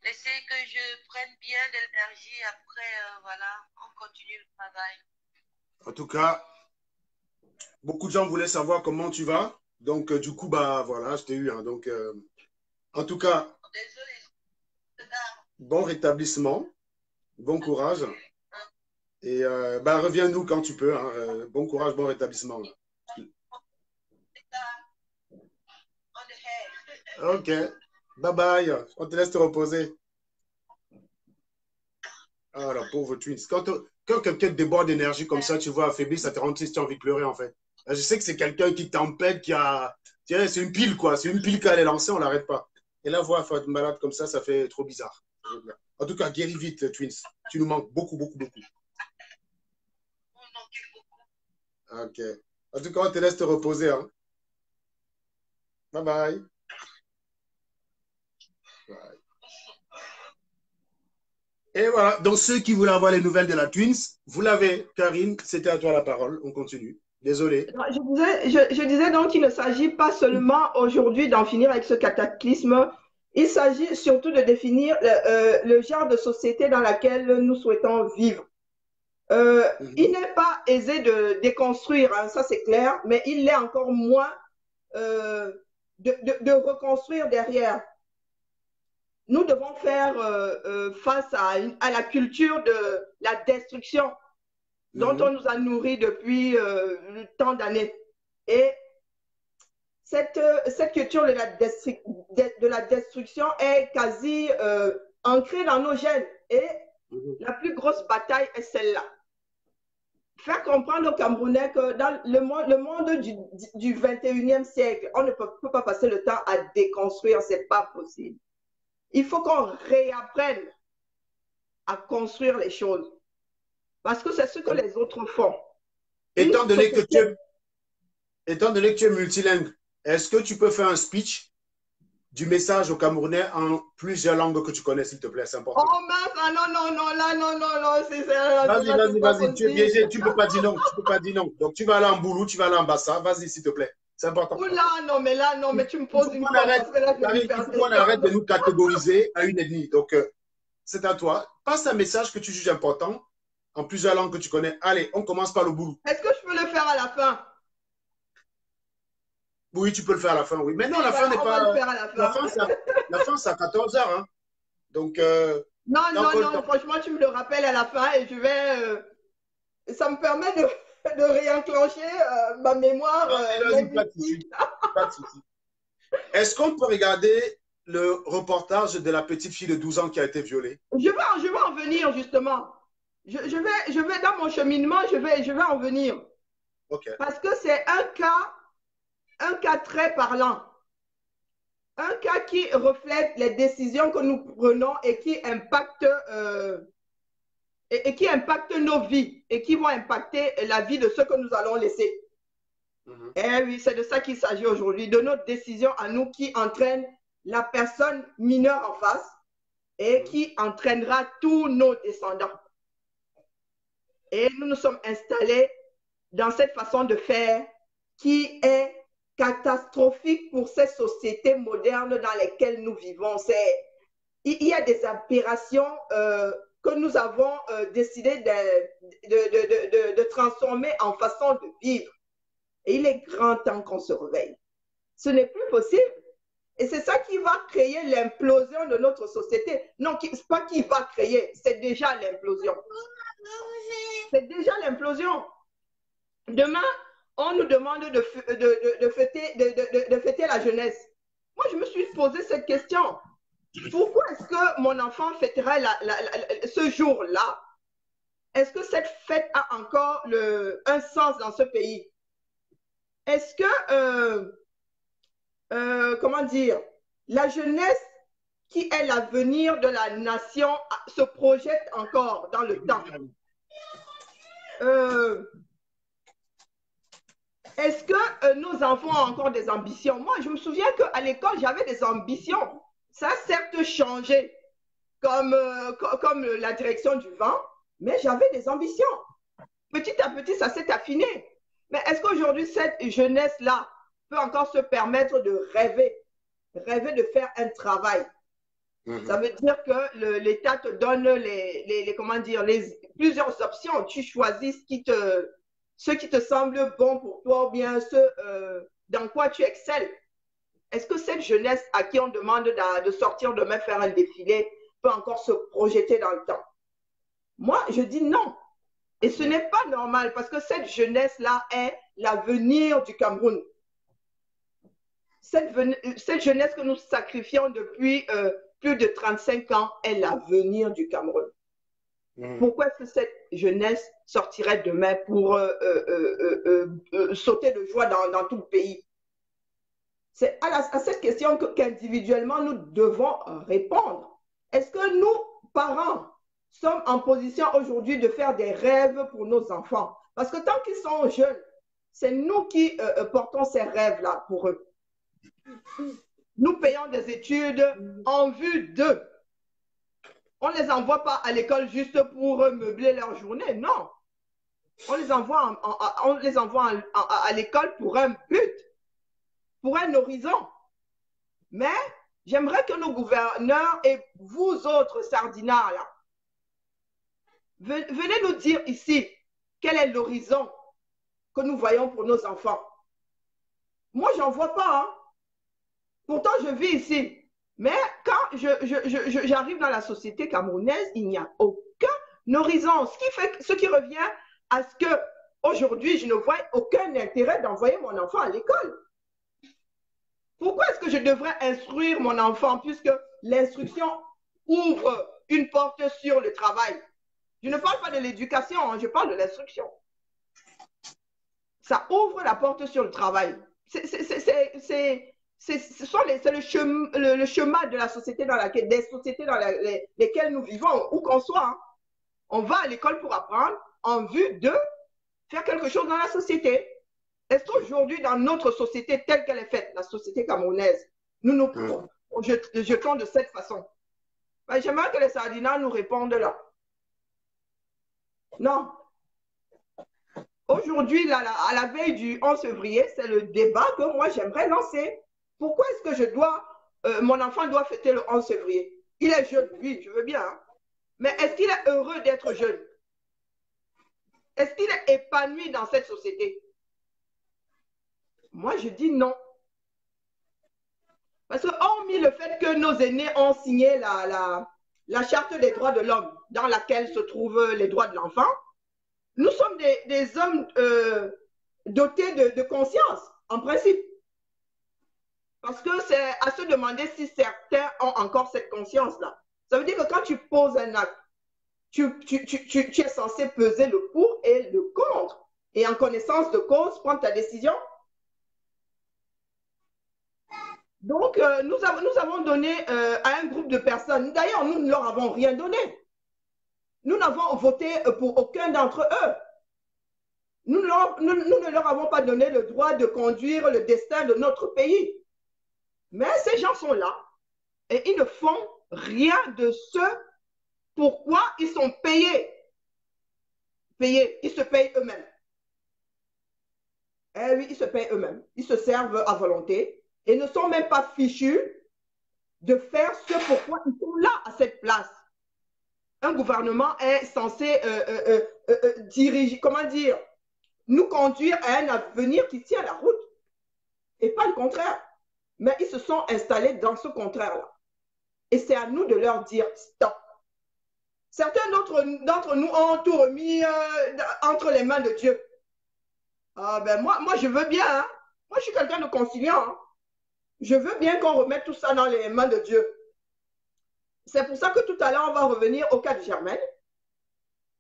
Laissez que je prenne bien de l'énergie. Après, voilà, on continue le travail. En tout cas, beaucoup de gens voulaient savoir comment tu vas. Donc, du coup, bah voilà, je t'ai eu. Hein. Donc, en tout cas, Désolée. bon rétablissement, bon courage. Et bah, reviens-nous quand tu peux. Hein. Bon courage, bon rétablissement. Ok. Bye bye. On te laisse te reposer. Ah, la pauvre Twins. Quand quelqu'un déborde d'énergie comme ça, tu vois affaibli, ça te rend triste, tu as envie de pleurer en fait. Je sais que c'est quelqu'un qui tempête, qui a. C'est une pile quoi. C'est une pile qu'elle est lancée, on ne l'arrête pas. Et la voir être malade comme ça fait trop bizarre. En tout cas, guéris vite, Twins. Tu nous manques beaucoup, beaucoup, beaucoup. Ok. En tout cas, on te laisse te reposer. Hein. Bye bye. Bye. Et voilà. Donc, ceux qui voulaient avoir les nouvelles de la Twins, vous l'avez. Karine, c'était à toi la parole. On continue. Désolé. Je disais donc qu'il ne s'agit pas seulement aujourd'hui d'en finir avec ce cataclysme. Il s'agit surtout de définir le genre de société dans laquelle nous souhaitons vivre. Il n'est pas aisé de déconstruire, hein, ça c'est clair, mais il l'est encore moins de reconstruire derrière. Nous devons faire face à la culture de la destruction dont on nous a nourris depuis tant d'années. Et cette culture de la destruction est quasi ancrée dans nos gènes. Et la plus grosse bataille est celle-là. Faire comprendre aux Camerounais que dans le monde du 21e siècle, on ne peut pas passer le temps à déconstruire, ce n'est pas possible. Il faut qu'on réapprenne à construire les choses. Parce que c'est ce que les autres font. Étant donné que tu es multilingue, est-ce que tu peux faire un speech du message aux Camerounais en plusieurs langues que tu connais, s'il te plaît? C'est important. Oh mince, non, c'est Vas-y, tu es biaisé, tu ne peux pas dire non, tu peux pas dire non. Donc tu vas aller en Boulou, tu vas aller en Bassa, vas-y, s'il te plaît. C'est important. Là, mais tu me poses une question. Il faut qu'on arrête de nous catégoriser à une ethnie. Donc, c'est à toi. Passe un message que tu juges important en plusieurs langues que tu connais. Allez, on commence par le Boulou. Est-ce que je peux le faire à la fin? Oui, tu peux le faire à la fin, oui. Mais non, la fin n'est pas. La fin, c'est à 14h. Hein. Donc. Non, franchement, tu me le rappelles à la fin et je vais. Ça me permet de réenclencher ma mémoire. Pas de souci. Est-ce qu'on peut regarder le reportage de la petite fille de 12 ans qui a été violée? Je vais en venir, justement. Je vais dans mon cheminement, je vais en venir. Okay. Parce que c'est un cas très parlant. Un cas qui reflète les décisions que nous prenons et qui impacte nos vies et qui vont impacter la vie de ceux que nous allons laisser. Et oui, c'est de ça qu'il s'agit aujourd'hui, de nos décisions à nous qui entraînent la personne mineure en face et qui entraînera tous nos descendants. Et nous nous sommes installés dans cette façon de faire qui est catastrophique pour ces sociétés modernes dans lesquelles nous vivons. Il y a des aberrations que nous avons décidé de transformer en façon de vivre. Et il est grand temps qu'on se réveille. Ce n'est plus possible. Et c'est ça qui va créer l'implosion de notre société. Non, ce n'est pas qui va créer, c'est déjà l'implosion. C'est déjà l'implosion. Demain, on nous demande de fêter la jeunesse. Moi, je me suis posé cette question. Pourquoi est-ce que mon enfant fêtera ce jour-là est-ce que cette fête a encore un sens dans ce pays? Est-ce que, comment dire, la jeunesse qui est l'avenir de la nation se projette encore dans le temps? Est-ce que nos enfants ont encore des ambitions? Moi, je me souviens qu'à l'école, j'avais des ambitions. Ça a certes changé comme la direction du vent, mais j'avais des ambitions. Petit à petit, ça s'est affiné. Mais est-ce qu'aujourd'hui, cette jeunesse-là peut encore se permettre de rêver de faire un travail? Ça veut dire que l'État te donne comment dire, plusieurs options. Tu choisis ce qui te semble bon pour toi ou bien dans quoi tu excelles. Est-ce que cette jeunesse à qui on demande de sortir demain faire un défilé peut encore se projeter dans le temps? Moi, je dis non. Et ce n'est pas normal parce que cette jeunesse-là est l'avenir du Cameroun. Cette jeunesse que nous sacrifions depuis plus de 35 ans est l'avenir du Cameroun. Pourquoi est-ce que cette jeunesse sortirait demain pour sauter de joie dans tout le pays? C'est à cette question qu'individuellement nous devons répondre. Est-ce que nous, parents, sommes en position aujourd'hui de faire des rêves pour nos enfants? Parce que tant qu'ils sont jeunes, c'est nous qui portons ces rêves-là pour eux. Nous payons des études en vue d'eux. On ne les envoie pas à l'école juste pour meubler leur journée, non. On les envoie, à l'école pour un but, pour un horizon. Mais j'aimerais que nos gouverneurs et vous autres sardinards, là, venez nous dire ici quel est l'horizon que nous voyons pour nos enfants. Moi, je n'en vois pas. Hein. Pourtant, je vis ici. Mais quand j'arrive dans la société camerounaise, il n'y a aucun horizon. Ce qui revient à ce que aujourd'hui, je ne vois aucun intérêt d'envoyer mon enfant à l'école. Pourquoi est-ce que je devrais instruire mon enfant puisque l'instruction ouvre une porte sur le travail? Je ne parle pas de l'éducation, hein, je parle de l'instruction. Ça ouvre la porte sur le travail. C'est le chemin de la société des sociétés dans lesquelles nous vivons, où qu'on soit. Hein. On va à l'école pour apprendre en vue de faire quelque chose dans la société. Est-ce qu'aujourd'hui, dans notre société telle qu'elle est faite, la société camerounaise, nous nous jetons de cette façon? Ben, j'aimerais que les sardinats nous répondent là. Non. Aujourd'hui, à la veille du 11 février, c'est le débat que moi j'aimerais lancer. Pourquoi est-ce que mon enfant doit fêter le 11 février? Il est jeune, oui, je veux bien. Hein? Mais est-ce qu'il est heureux d'être jeune? Est-ce qu'il est épanoui dans cette société? Moi, je dis non. Parce que, hormis le fait que nos aînés ont signé la charte des droits de l'homme, dans laquelle se trouvent les droits de l'enfant, nous sommes des hommes dotés de conscience, en principe. Parce que c'est à se demander si certains ont encore cette conscience-là. Ça veut dire que quand tu poses un acte, tu es censé peser le pour et le contre. Et en connaissance de cause, prendre ta décision. Donc, nous avons donné à un groupe de personnes, d'ailleurs, nous ne leur avons rien donné. Nous n'avons voté pour aucun d'entre eux. Nous ne leur avons pas donné le droit de conduire le destin de notre pays. Mais ces gens sont là et ils ne font rien de ce pourquoi ils sont payés. Ils se payent eux-mêmes. Eh oui, ils se payent eux-mêmes. Ils se servent à volonté et ne sont même pas fichus de faire ce pourquoi ils sont là à cette place. Un gouvernement est censé diriger, comment dire, nous conduire à un avenir qui tient la route et pas le contraire. Mais ils se sont installés dans ce contraire-là. Et c'est à nous de leur dire stop. Certains d'entre nous ont tout remis entre les mains de Dieu. Ah ben moi je veux bien. Hein. Moi, je suis quelqu'un de conciliant. Hein. Je veux bien qu'on remette tout ça dans les mains de Dieu. C'est pour ça que tout à l'heure, on va revenir au cas de Germaine.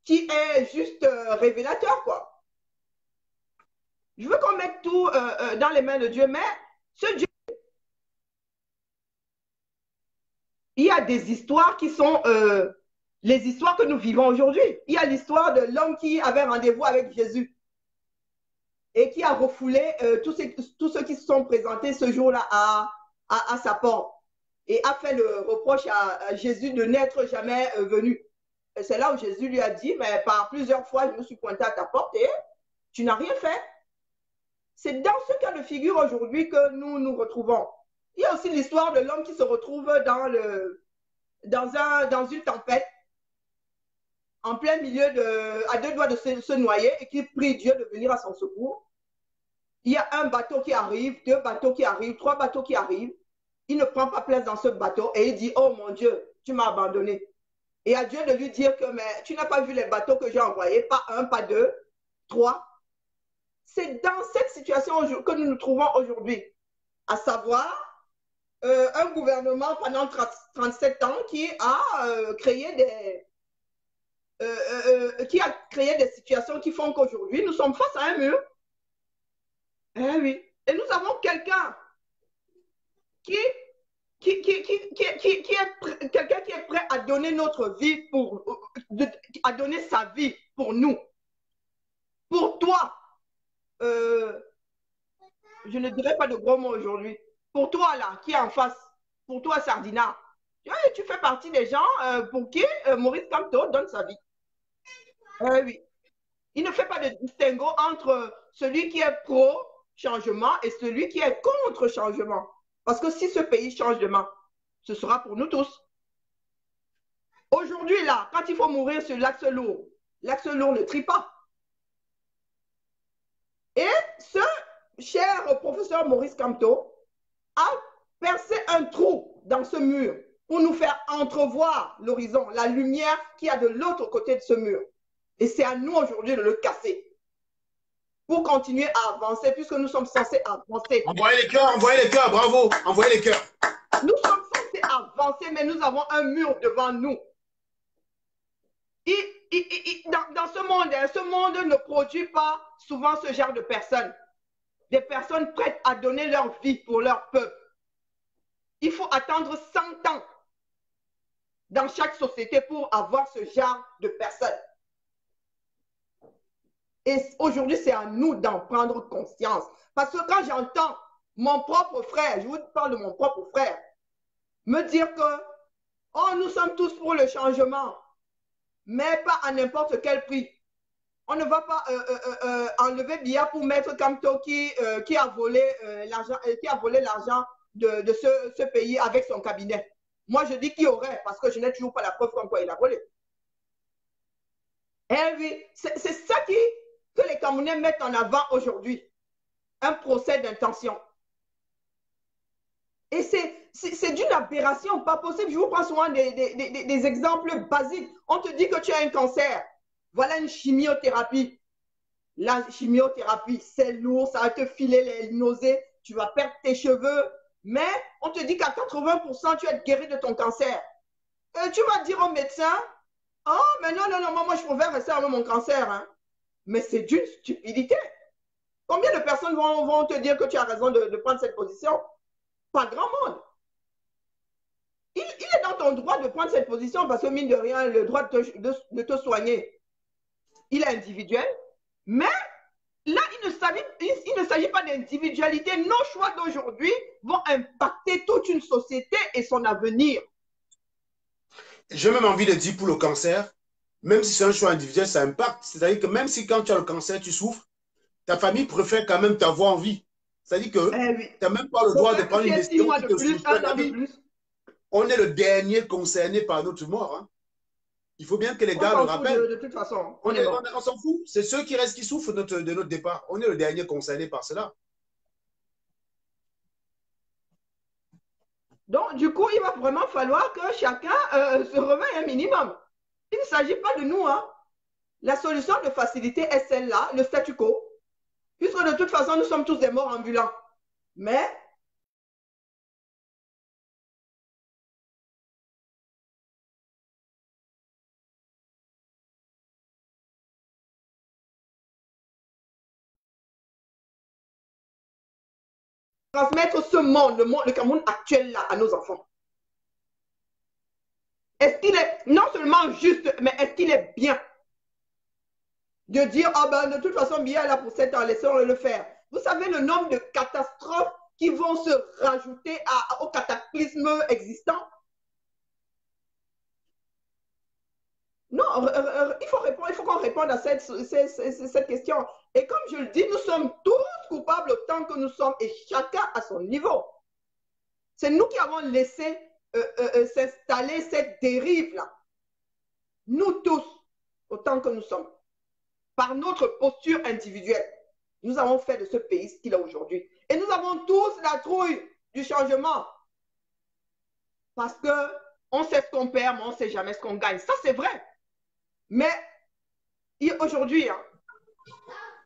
qui est juste révélateur, quoi. Je veux qu'on mette tout dans les mains de Dieu, mais ce Dieu, il y a des histoires qui sont les histoires que nous vivons aujourd'hui. Il y a l'histoire de l'homme qui avait rendez-vous avec Jésus et qui a refoulé tous ceux qui se sont présentés ce jour-là à sa porte et a fait le reproche à Jésus de n'être jamais venu. C'est là où Jésus lui a dit, mais par plusieurs fois, je me suis pointé à ta porte et tu n'as rien fait. C'est dans ce cas de figure aujourd'hui que nous nous retrouvons. Il y a aussi l'histoire de l'homme qui se retrouve dans une tempête, en plein milieu à 2 doigts de se noyer et qui prie Dieu de venir à son secours. Il y a un bateau qui arrive, 2 bateaux qui arrivent, 3 bateaux qui arrivent. Il ne prend pas place dans ce bateau et il dit, oh mon Dieu, tu m'as abandonné. Et à Dieu de lui dire que mais, tu n'as pas vu les bateaux que j'ai envoyés, pas 1, pas 2, 3. C'est dans cette situation que nous nous trouvons aujourd'hui, à savoir un gouvernement pendant 37 ans qui a créé des situations qui font qu'aujourd'hui, nous sommes face à un mur. Eh oui. Et nous avons quelqu'un qui est prêt à donner notre vie à donner sa vie pour nous. Pour toi, je ne dirais pas de gros mots aujourd'hui. Pour toi, là, qui est en face, pour toi, Sardina, tu fais partie des gens pour qui Maurice Kamto donne sa vie. Oui. Il ne fait pas de distinguo entre celui qui est pro-changement et celui qui est contre-changement. Parce que si ce pays change demain, ce sera pour nous tous. Aujourd'hui, là, quand il faut mourir sur l'axe lourd ne trie pas. Et ce cher professeur Maurice Kamto a percé un trou dans ce mur pour nous faire entrevoir l'horizon, la lumière qu'il y a de l'autre côté de ce mur. Et c'est à nous aujourd'hui de le casser pour continuer à avancer, puisque nous sommes censés avancer. Envoyez les cœurs, bravo, envoyez les cœurs. Nous sommes censés avancer, mais nous avons un mur devant nous. Dans ce monde ne produit pas souvent ce genre de personnes. Des personnes prêtes à donner leur vie pour leur peuple. Il faut attendre 100 ans dans chaque société pour avoir ce genre de personnes. Et aujourd'hui, c'est à nous d'en prendre conscience. Parce que quand j'entends mon propre frère, je vous parle de mon propre frère, me dire que oh, nous sommes tous pour le changement, mais pas à n'importe quel prix. On ne va pas enlever Biya pour mettre Kamto qui a volé l'argent de ce pays avec son cabinet. Moi, je dis qu'il y aurait, parce que je n'ai toujours pas la preuve comme quoi il a volé. Eh oui, c'est ça que les Camerounais mettent en avant aujourd'hui. Un procès d'intention. Et c'est d'une aberration pas possible. Je vous prends souvent des exemples basiques. On te dit que tu as un cancer. Voilà une chimiothérapie. La chimiothérapie, c'est lourd, ça va te filer les nausées, tu vas perdre tes cheveux. Mais on te dit qu'à 80%, tu es guéri de ton cancer. Tu vas dire au médecin, oh, mais non, moi je préfère rester avec mon cancer. Hein. Mais c'est d'une stupidité. Combien de personnes vont te dire que tu as raison de prendre cette position? Pas grand monde. Il est dans ton droit de prendre cette position parce que, mine de rien, le droit de te soigner, il est individuel. Mais là, il ne s'agit pas d'individualité. Nos choix d'aujourd'hui vont impacter toute une société et son avenir. J'ai même envie de dire pour le cancer, même si c'est un choix individuel, ça impacte. C'est-à-dire que même si quand tu as le cancer, tu souffres, ta famille préfère quand même t'avoir en vie. C'est-à-dire que oui. tu n'as même pas le droit de prendre une décision qui te souffre. On est le dernier concerné par notre mort. Hein. Il faut bien que les gars le rappellent. De toute façon, on s'en fout. C'est ceux qui restent qui souffrent de notre départ. On est le dernier concerné par cela. Donc, du coup, il va vraiment falloir que chacun se réveille un minimum. Il ne s'agit pas de nous. Hein. La solution de facilité est celle-là, le statu quo. Puisque de toute façon, nous sommes tous des morts ambulants. Mais transmettre ce monde, le Cameroun actuel là, à nos enfants? Est-ce qu'il est non seulement juste, mais est-ce qu'il est bien de dire, ah ben de toute façon, bien là pour 7 ans, laissons-le le faire. Vous savez le nombre de catastrophes qui vont se rajouter au cataclysme existant? Non, il faut qu'on réponde à cette question. Et comme je le dis, nous sommes tous coupables autant que nous sommes, et chacun à son niveau. C'est nous qui avons laissé s'installer cette dérive-là. Nous tous, autant que nous sommes, par notre posture individuelle, nous avons fait de ce pays ce qu'il a aujourd'hui. Et nous avons tous la trouille du changement. Parce qu'on sait ce qu'on perd, mais on ne sait jamais ce qu'on gagne. Ça, c'est vrai. Mais aujourd'hui, hein,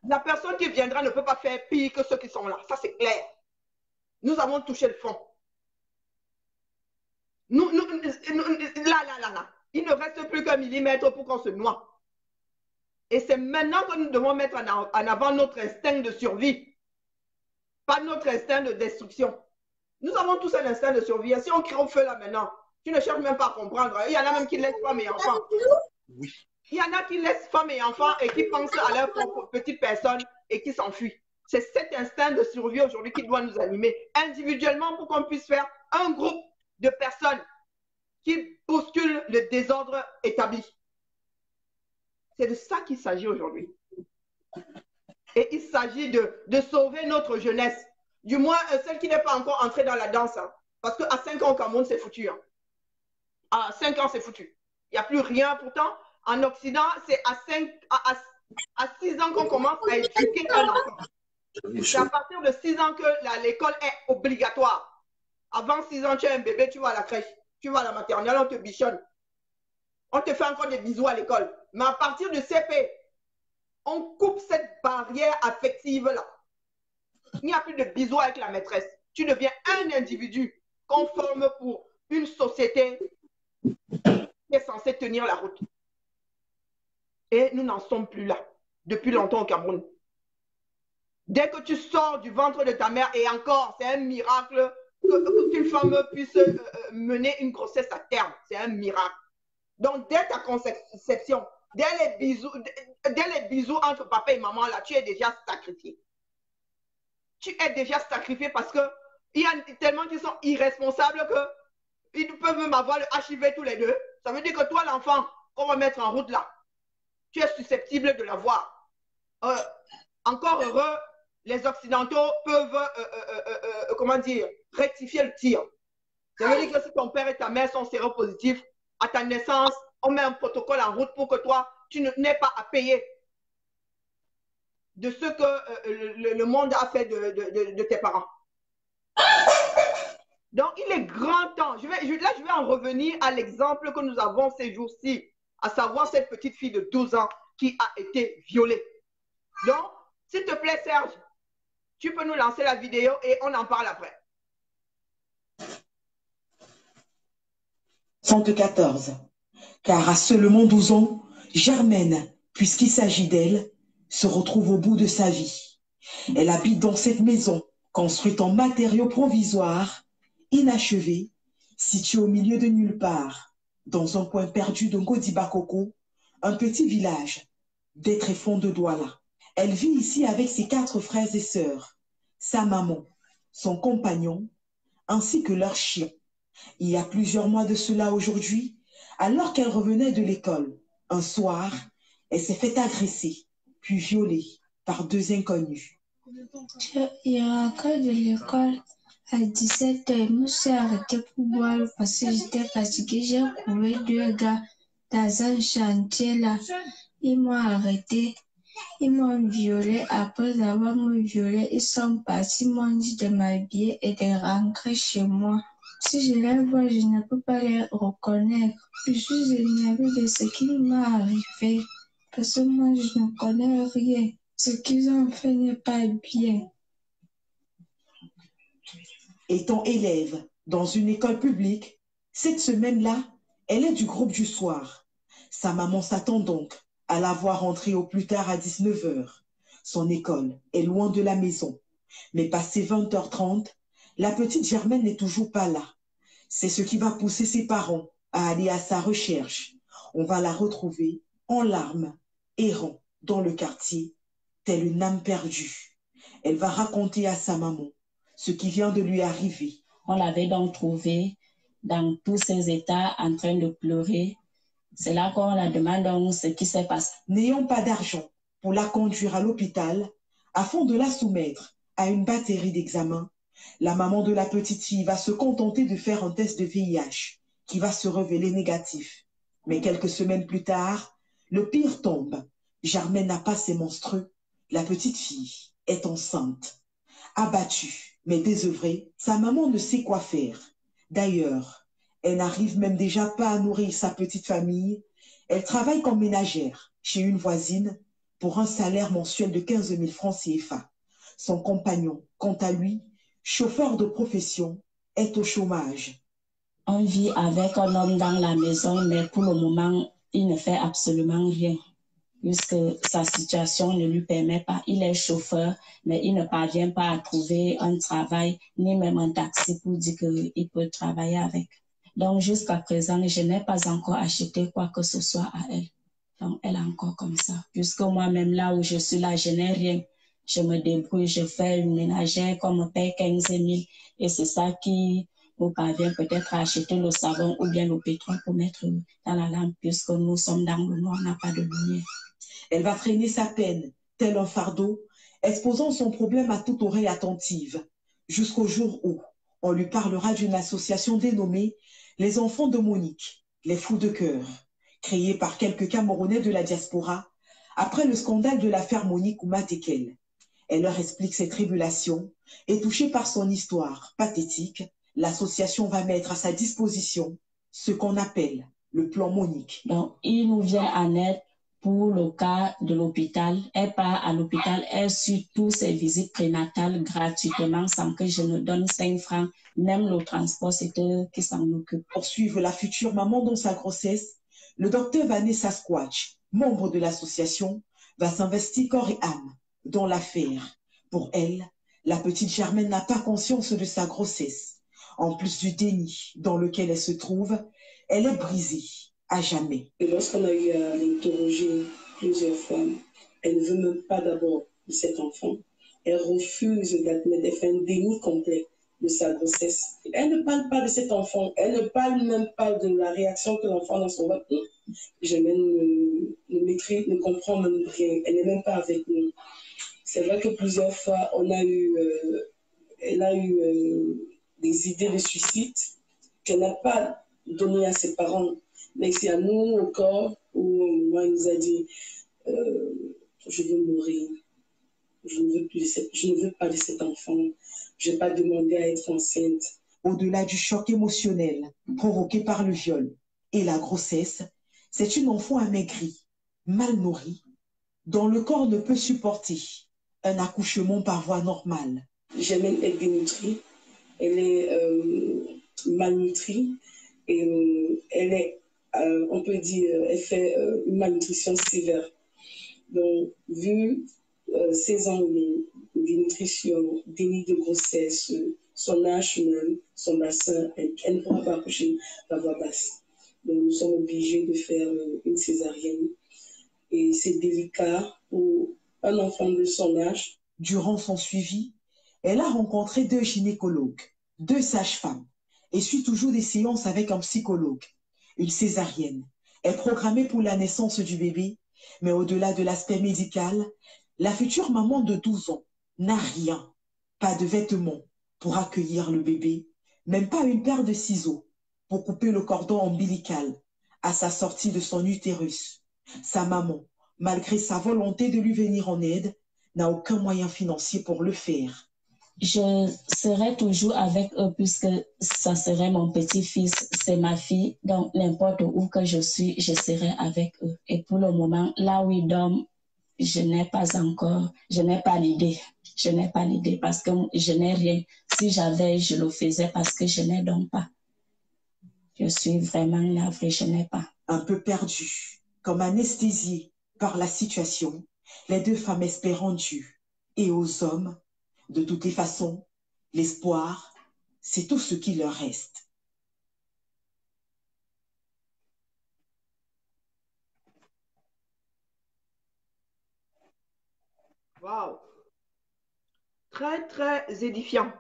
la personne qui viendra ne peut pas faire pire que ceux qui sont là. Ça, c'est clair. Nous avons touché le fond. Là. Il ne reste plus qu'un millimètre pour qu'on se noie. Et c'est maintenant que nous devons mettre en avant notre instinct de survie, pas notre instinct de destruction. Nous avons tous un instinct de survie. Et si on crie au feu là maintenant, tu ne cherches même pas à comprendre. Il y en a même qui laissent femmes et enfants. Oui. Il y en a qui laissent femmes et enfants et qui pensent à leur propre petite personne et qui s'enfuient. C'est cet instinct de survie aujourd'hui qui doit nous animer individuellement pour qu'on puisse faire un groupe de personnes qui bousculent le désordre établi. C'est de ça qu'il s'agit aujourd'hui. Et il s'agit de sauver notre jeunesse. Du moins, celle qui n'est pas encore entrée dans la danse. Hein. Parce qu'à 5 ans au Cameroun, c'est foutu. Hein. À 5 ans, c'est foutu. Il n'y a plus rien. Pourtant, en Occident, c'est à 6 ans qu'on commence à éduquer un enfant. C'est à partir de 6 ans que l'école est obligatoire. Avant 6 ans, tu es un bébé, tu vas à la crèche. Tu vas à la maternelle, on te bichonne. On te fait encore des bisous à l'école. Mais à partir du CP, on coupe cette barrière affective-là. Il n'y a plus de bisous avec la maîtresse. Tu deviens un individu conforme pour une société qui est censée tenir la route. Et nous n'en sommes plus là, depuis longtemps au Cameroun. Dès que tu sors du ventre de ta mère, et encore, c'est un miracle qu'une femme puisse mener une grossesse à terme. C'est un miracle. Donc, dès ta conception, dès les bisous entre papa et maman, là, tu es déjà sacrifié. Tu es déjà sacrifié parce qu'il y a tellement qui sont irresponsables qu'ils peuvent même avoir le HIV tous les deux. Ça veut dire que toi, l'enfant qu'on va mettre en route là, tu es susceptible de l'avoir. Encore heureux, les Occidentaux peuvent, comment dire, rectifier le tir. Ça veut dire que si ton père et ta mère sont séropositifs, à ta naissance, on met un protocole en route pour que toi, tu n'aies pas à payer de ce que le monde a fait de tes parents. Donc, il est grand temps. Là, je vais en revenir à l'exemple que nous avons ces jours-ci, à savoir cette petite fille de 12 ans qui a été violée. Donc, s'il te plaît, Serge, tu peux nous lancer la vidéo et on en parle après. 74. Car à seulement 12 ans, Germaine, puisqu'il s'agit d'elle, se retrouve au bout de sa vie. Elle habite dans cette maison, construite en matériaux provisoires, inachevée, située au milieu de nulle part, dans un coin perdu de Ngodi-Bakoko, un petit village des tréfonds de Douala. Elle vit ici avec ses 4 frères et sœurs, sa maman, son compagnon, ainsi que leur chien. Il y a plusieurs mois de cela aujourd'hui, alors qu'elle revenait de l'école, un soir, elle s'est fait agresser, puis violer par 2 inconnus. Je rentre de l'école à 17 h. Je me suis arrêtée pour boire parce que j'étais fatiguée. J'ai trouvé 2 gars dans un chantier là. Ils m'ont arrêtée. Ils m'ont violée. Après avoir me violée, ils sont partis, m'ont dit de m'habiller et de rentrer chez moi. Si je les vois, je ne peux pas les reconnaître. Je suis énervée de ce qui m'est arrivé. Parce que moi, je ne connais rien. Ce qu'ils ont fait n'est pas bien. Étant élève dans une école publique, cette semaine-là, elle est du groupe du soir. Sa maman s'attend donc à la voir rentrer au plus tard à 19 h. Son école est loin de la maison. Mais passé 20h30, la petite Germaine n'est toujours pas là. C'est ce qui va pousser ses parents à aller à sa recherche. On va la retrouver en larmes, errant dans le quartier, telle une âme perdue. Elle va raconter à sa maman ce qui vient de lui arriver. On l'avait donc trouvée dans tous ses états en train de pleurer. C'est là qu'on la demande donc ce qui s'est passé. N'ayant pas d'argent pour la conduire à l'hôpital, afin de la soumettre à une batterie d'examens, la maman de la petite fille va se contenter de faire un test de VIH qui va se révéler négatif. Mais quelques semaines plus tard, le pire tombe. Germaine n'a pas ses menstrues. La petite fille est enceinte. Abattue, mais désœuvrée, sa maman ne sait quoi faire. D'ailleurs, elle n'arrive même déjà pas à nourrir sa petite famille. Elle travaille comme ménagère chez une voisine pour un salaire mensuel de 15 000 francs CFA. Son compagnon, quant à lui, chauffeur de profession, est au chômage. On vit avec un homme dans la maison, mais pour le moment, il ne fait absolument rien, puisque sa situation ne lui permet pas. Il est chauffeur, mais il ne parvient pas à trouver un travail, ni même un taxi pour dire qu'il peut travailler avec. Donc, jusqu'à présent, je n'ai pas encore acheté quoi que ce soit à elle. Donc, elle est encore comme ça. Puisque moi-même, là où je suis là, je n'ai rien. Je me débrouille, je fais une ménagère qu'on me paye 15 000. Et c'est ça qui nous parvient peut-être à acheter le savon ou bien le pétrole pour mettre dans la lampe, puisque nous sommes dans le noir, on n'a pas de lumière. Elle va traîner sa peine, tel un fardeau, exposant son problème à toute oreille attentive, jusqu'au jour où on lui parlera d'une association dénommée Les Enfants de Monique, les Fous de Cœur, créée par quelques Camerounais de la diaspora après le scandale de l'affaire Monique Ouma-Tekel. Elle leur explique ses tribulations et, touchée par son histoire pathétique, l'association va mettre à sa disposition ce qu'on appelle le plan Monique. Donc, il nous vient en aide pour le cas de l'hôpital. Elle part à l'hôpital, elle suit toutes ses visites prénatales gratuitement sans que je ne donne 5 francs. Même le transport, c'est eux qui s'en occupent. Pour suivre la future maman dans sa grossesse, le docteur Vanessa Squatch, membre de l'association, va s'investir corps et âme dans l'affaire. Pour elle, la petite Germaine n'a pas conscience de sa grossesse. En plus du déni dans lequel elle se trouve, elle est brisée à jamais. Et lorsqu'on a eu à l'interroger plusieurs fois, elle ne veut même pas d'abord de cet enfant. Elle refuse d'admettre, elle fait un déni complet de sa grossesse. Elle ne parle pas de cet enfant, elle ne parle même pas de la réaction que l'enfant a dans son ventre. Germaine ne maîtrise, ne comprend même rien, elle n'est même pas avec nous. C'est vrai que plusieurs fois, elle a eu des idées de suicide qu'elle n'a pas données à ses parents. Mais c'est à nous, au corps, où moi, il nous a dit je veux mourir. Je ne veux pas de cet enfant. Je n'ai pas demandé à être enceinte. Au-delà du choc émotionnel provoqué par le viol et la grossesse, c'est une enfant amaigrie, mal nourrie, dont le corps ne peut supporter un accouchement par voie normale. Germaine est dénutrie, elle est malnutrie et elle est, on peut dire, elle fait une malnutrition sévère. Donc, vu 16 ans de dénutrition, déni de grossesse, son âge même, son bassin, elle ne pourra pas accoucher par voie basse. Donc, nous sommes obligés de faire une césarienne. Et c'est délicat pour un enfant de son âge. Durant son suivi, elle a rencontré 2 gynécologues, 2 sages-femmes et suit toujours des séances avec un psychologue. Une césarienne est programmée pour la naissance du bébé, mais au-delà de l'aspect médical, la future maman de 12 ans n'a rien, pas de vêtements pour accueillir le bébé, même pas une paire de ciseaux pour couper le cordon ombilical à sa sortie de son utérus. Sa maman, malgré sa volonté de lui venir en aide, n'a aucun moyen financier pour le faire. Je serai toujours avec eux puisque ça serait mon petit-fils, c'est ma fille. Donc, n'importe où que je suis, je serai avec eux. Et pour le moment, là où ils dorment, je n'ai pas l'idée. Je n'ai pas l'idée parce que je n'ai rien. Si j'avais, je le faisais parce que je n'ai donc pas. Je suis vraiment navrée, je n'ai pas. Un peu perdue, comme anesthésiée par la situation, les 2 femmes espèrent en Dieu et aux hommes De toutes les façons, l'espoir, c'est tout ce qui leur reste. Waouh! Très, très édifiant.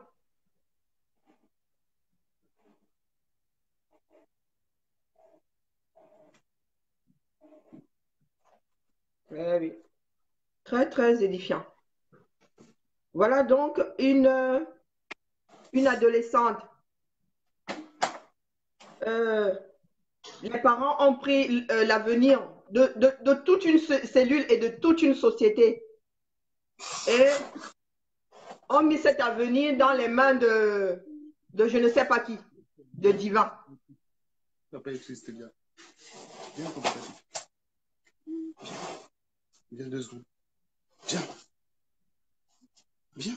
Eh oui. Très, très édifiant. Voilà donc une adolescente. Les parents ont pris l'avenir de toute une cellule et de toute une société et ont mis cet avenir dans les mains de je ne sais pas qui, de divin. Papa est triste, bien. Viens, viens 2 secondes. Viens. Viens.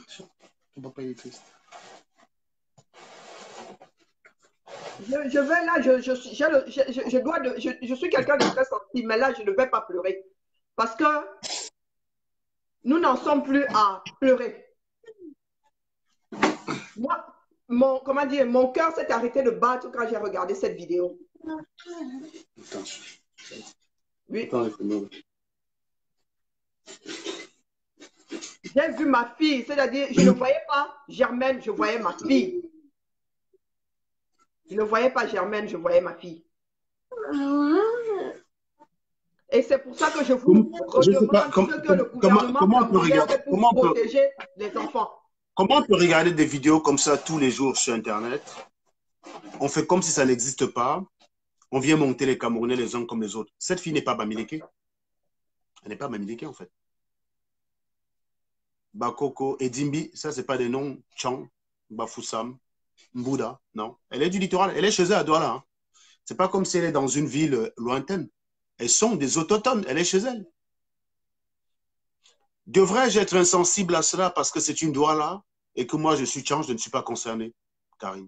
Ton papa est triste. Je vais là, je suis quelqu'un de très sensible, mais là, je ne vais pas pleurer. Parce que nous n'en sommes plus à pleurer. Moi, mon cœur s'est arrêté de battre quand j'ai regardé cette vidéo. Oui. J'ai vu ma fille, c'est-à-dire, je ne voyais pas Germaine, je voyais ma fille. Je ne voyais pas Germaine, je voyais ma fille. Et c'est pour ça que je vous redemande ce que le gouvernement fait pour protéger les enfants. Comment on peut regarder des vidéos comme ça tous les jours sur Internet? On fait comme si ça n'existe pas. On vient monter les Camerounais les uns comme les autres. Cette fille n'est pas Bamileke. Elle n'est pas Bamileke en fait. Bakoko, Edimbi, ça c'est pas des noms. Chang, Bafoussam, Mbouda, non. Elle est du littoral, elle est chez elle à Douala. Hein. C'est pas comme si elle est dans une ville lointaine. Elles sont des autochtones, elle est chez elle. Devrais-je être insensible à cela parce que c'est une Douala et que moi je suis Chang, je ne suis pas concerné, Karine?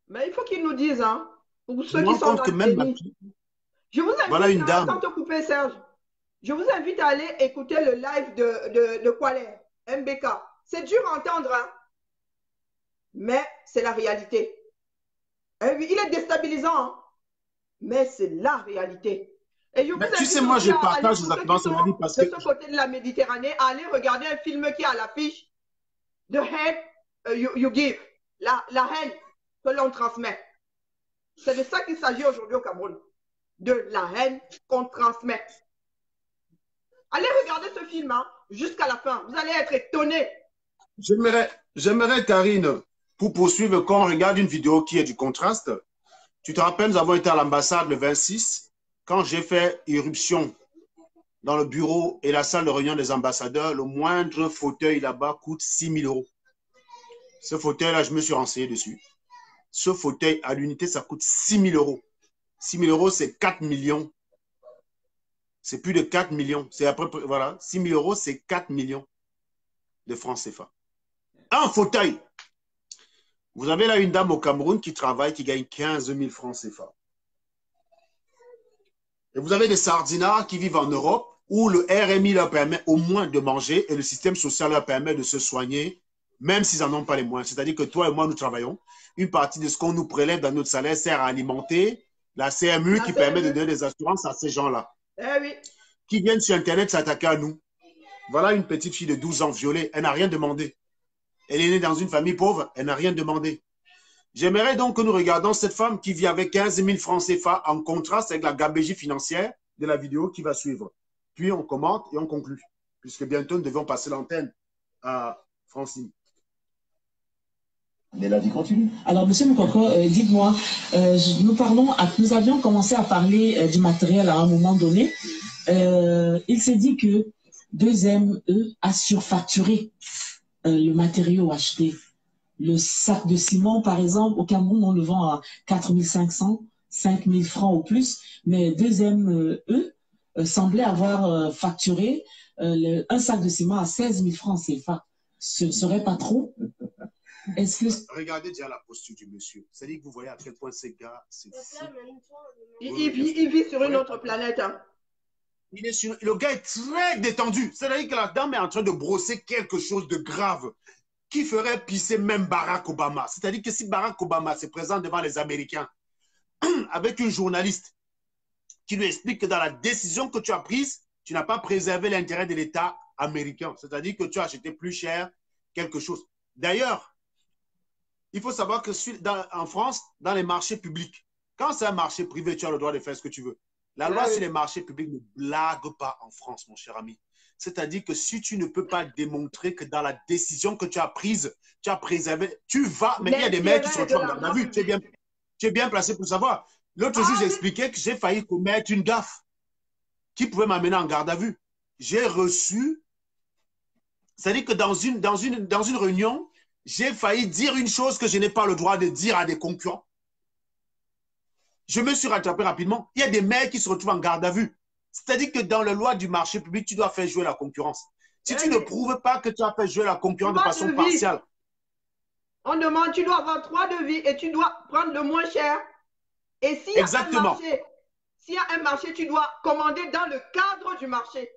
Mais il faut qu'ils nous disent, hein, pour ceux qui sont dans le déni. Je vous invite voilà une dame. Sans te couper, Serge. Je vous invite à aller écouter le live de Kwale, MBK. C'est dur à entendre, hein? Mais c'est la réalité. Il est déstabilisant, hein? Mais c'est la réalité. Et je vous invite, tu sais, moi, je partage exactement ce que parce que de ce côté de la Méditerranée, à aller regarder un film qui est à l'affiche de Hate You Give, la haine que l'on transmet. C'est de ça qu'il s'agit aujourd'hui au Cameroun. De la haine qu'on transmet. Allez regarder ce film hein, jusqu'à la fin. Vous allez être étonnés. J'aimerais, Karine, pour poursuivre, quand on regarde une vidéo qui est du contraste, tu te rappelles, nous avons été à l'ambassade le 26, quand j'ai fait irruption dans le bureau et la salle de réunion des ambassadeurs, le moindre fauteuil là-bas coûte 6 000 €. Ce fauteuil-là, je me suis renseigné dessus. Ce fauteuil à l'unité, ça coûte 6 000 €. 6 000 €, c'est 4 millions. C'est plus de 4 millions. C'est après, voilà, 6 000 €, c'est 4 millions de francs CFA. Un fauteuil. Vous avez là une dame au Cameroun qui travaille, qui gagne 15 000 francs CFA. Et vous avez des sardinards qui vivent en Europe où le RMI leur permet au moins de manger et le système social leur permet de se soigner, même s'ils n'en ont pas les moyens. C'est-à-dire que toi et moi, nous travaillons. Une partie de ce qu'on nous prélève dans notre salaire sert à alimenter la CMU qui permet de donner des assurances à ces gens-là. Oui. Qui viennent sur Internet s'attaquer à nous. Voilà une petite fille de 12 ans violée. Elle n'a rien demandé. Elle est née dans une famille pauvre. Elle n'a rien demandé. J'aimerais donc que nous regardions cette femme qui vit avec 15 000 francs CFA en contraste avec la gabégie financière de la vidéo qui va suivre. Puis on commente et on conclut. Puisque bientôt nous devons passer l'antenne à Francine. Mais la vie continue. Alors, monsieur Moukoko, dites-moi, nous avions commencé à parler du matériel à un moment donné. Il s'est dit que 2ME a surfacturé le matériau acheté. Le sac de ciment, par exemple, au Cameroun, on le vend à 4 500, 5 000 francs au plus, mais 2ME semblait avoir facturé un sac de ciment à 16 000 francs CFA. Ce ne serait pas trop? Est-ce que... Regardez déjà la posture du monsieur. C'est-à-dire que vous voyez à quel point ces gars... Il vit sur une autre planète. Hein. Le gars est très détendu. C'est-à-dire que la dame est en train de brosser quelque chose de grave qui ferait pisser même Barack Obama. C'est-à-dire que si Barack Obama se présente devant les Américains avec une journaliste qui lui explique que dans la décision que tu as prise, tu n'as pas préservé l'intérêt de l'État américain. C'est-à-dire que tu as acheté plus cher quelque chose. D'ailleurs, il faut savoir que en France, dans les marchés publics, quand c'est un marché privé, tu as le droit de faire ce que tu veux. La loi sur les marchés publics ne blague pas en France, mon cher ami. C'est-à-dire que si tu ne peux pas démontrer que dans la décision que tu as prise, tu as préservé, tu vas, mais il y a des mecs qui sont en garde à vue. Tu es bien placé pour savoir. L'autre jour, j'expliquais que j'ai failli commettre une gaffe qui pouvait m'amener en garde à vue. J'ai reçu, c'est-à-dire que dans une réunion, j'ai failli dire une chose que je n'ai pas le droit de dire à des concurrents. Je me suis rattrapé rapidement. Il y a des mecs qui se retrouvent en garde à vue. C'est-à-dire que dans la loi du marché public, tu dois faire jouer la concurrence. Si tu ne prouves pas que tu as fait jouer la concurrence de façon partielle. On demande, tu dois avoir 3 devis et tu dois prendre le moins cher. Et s'il y a un marché, tu dois commander dans le cadre du marché.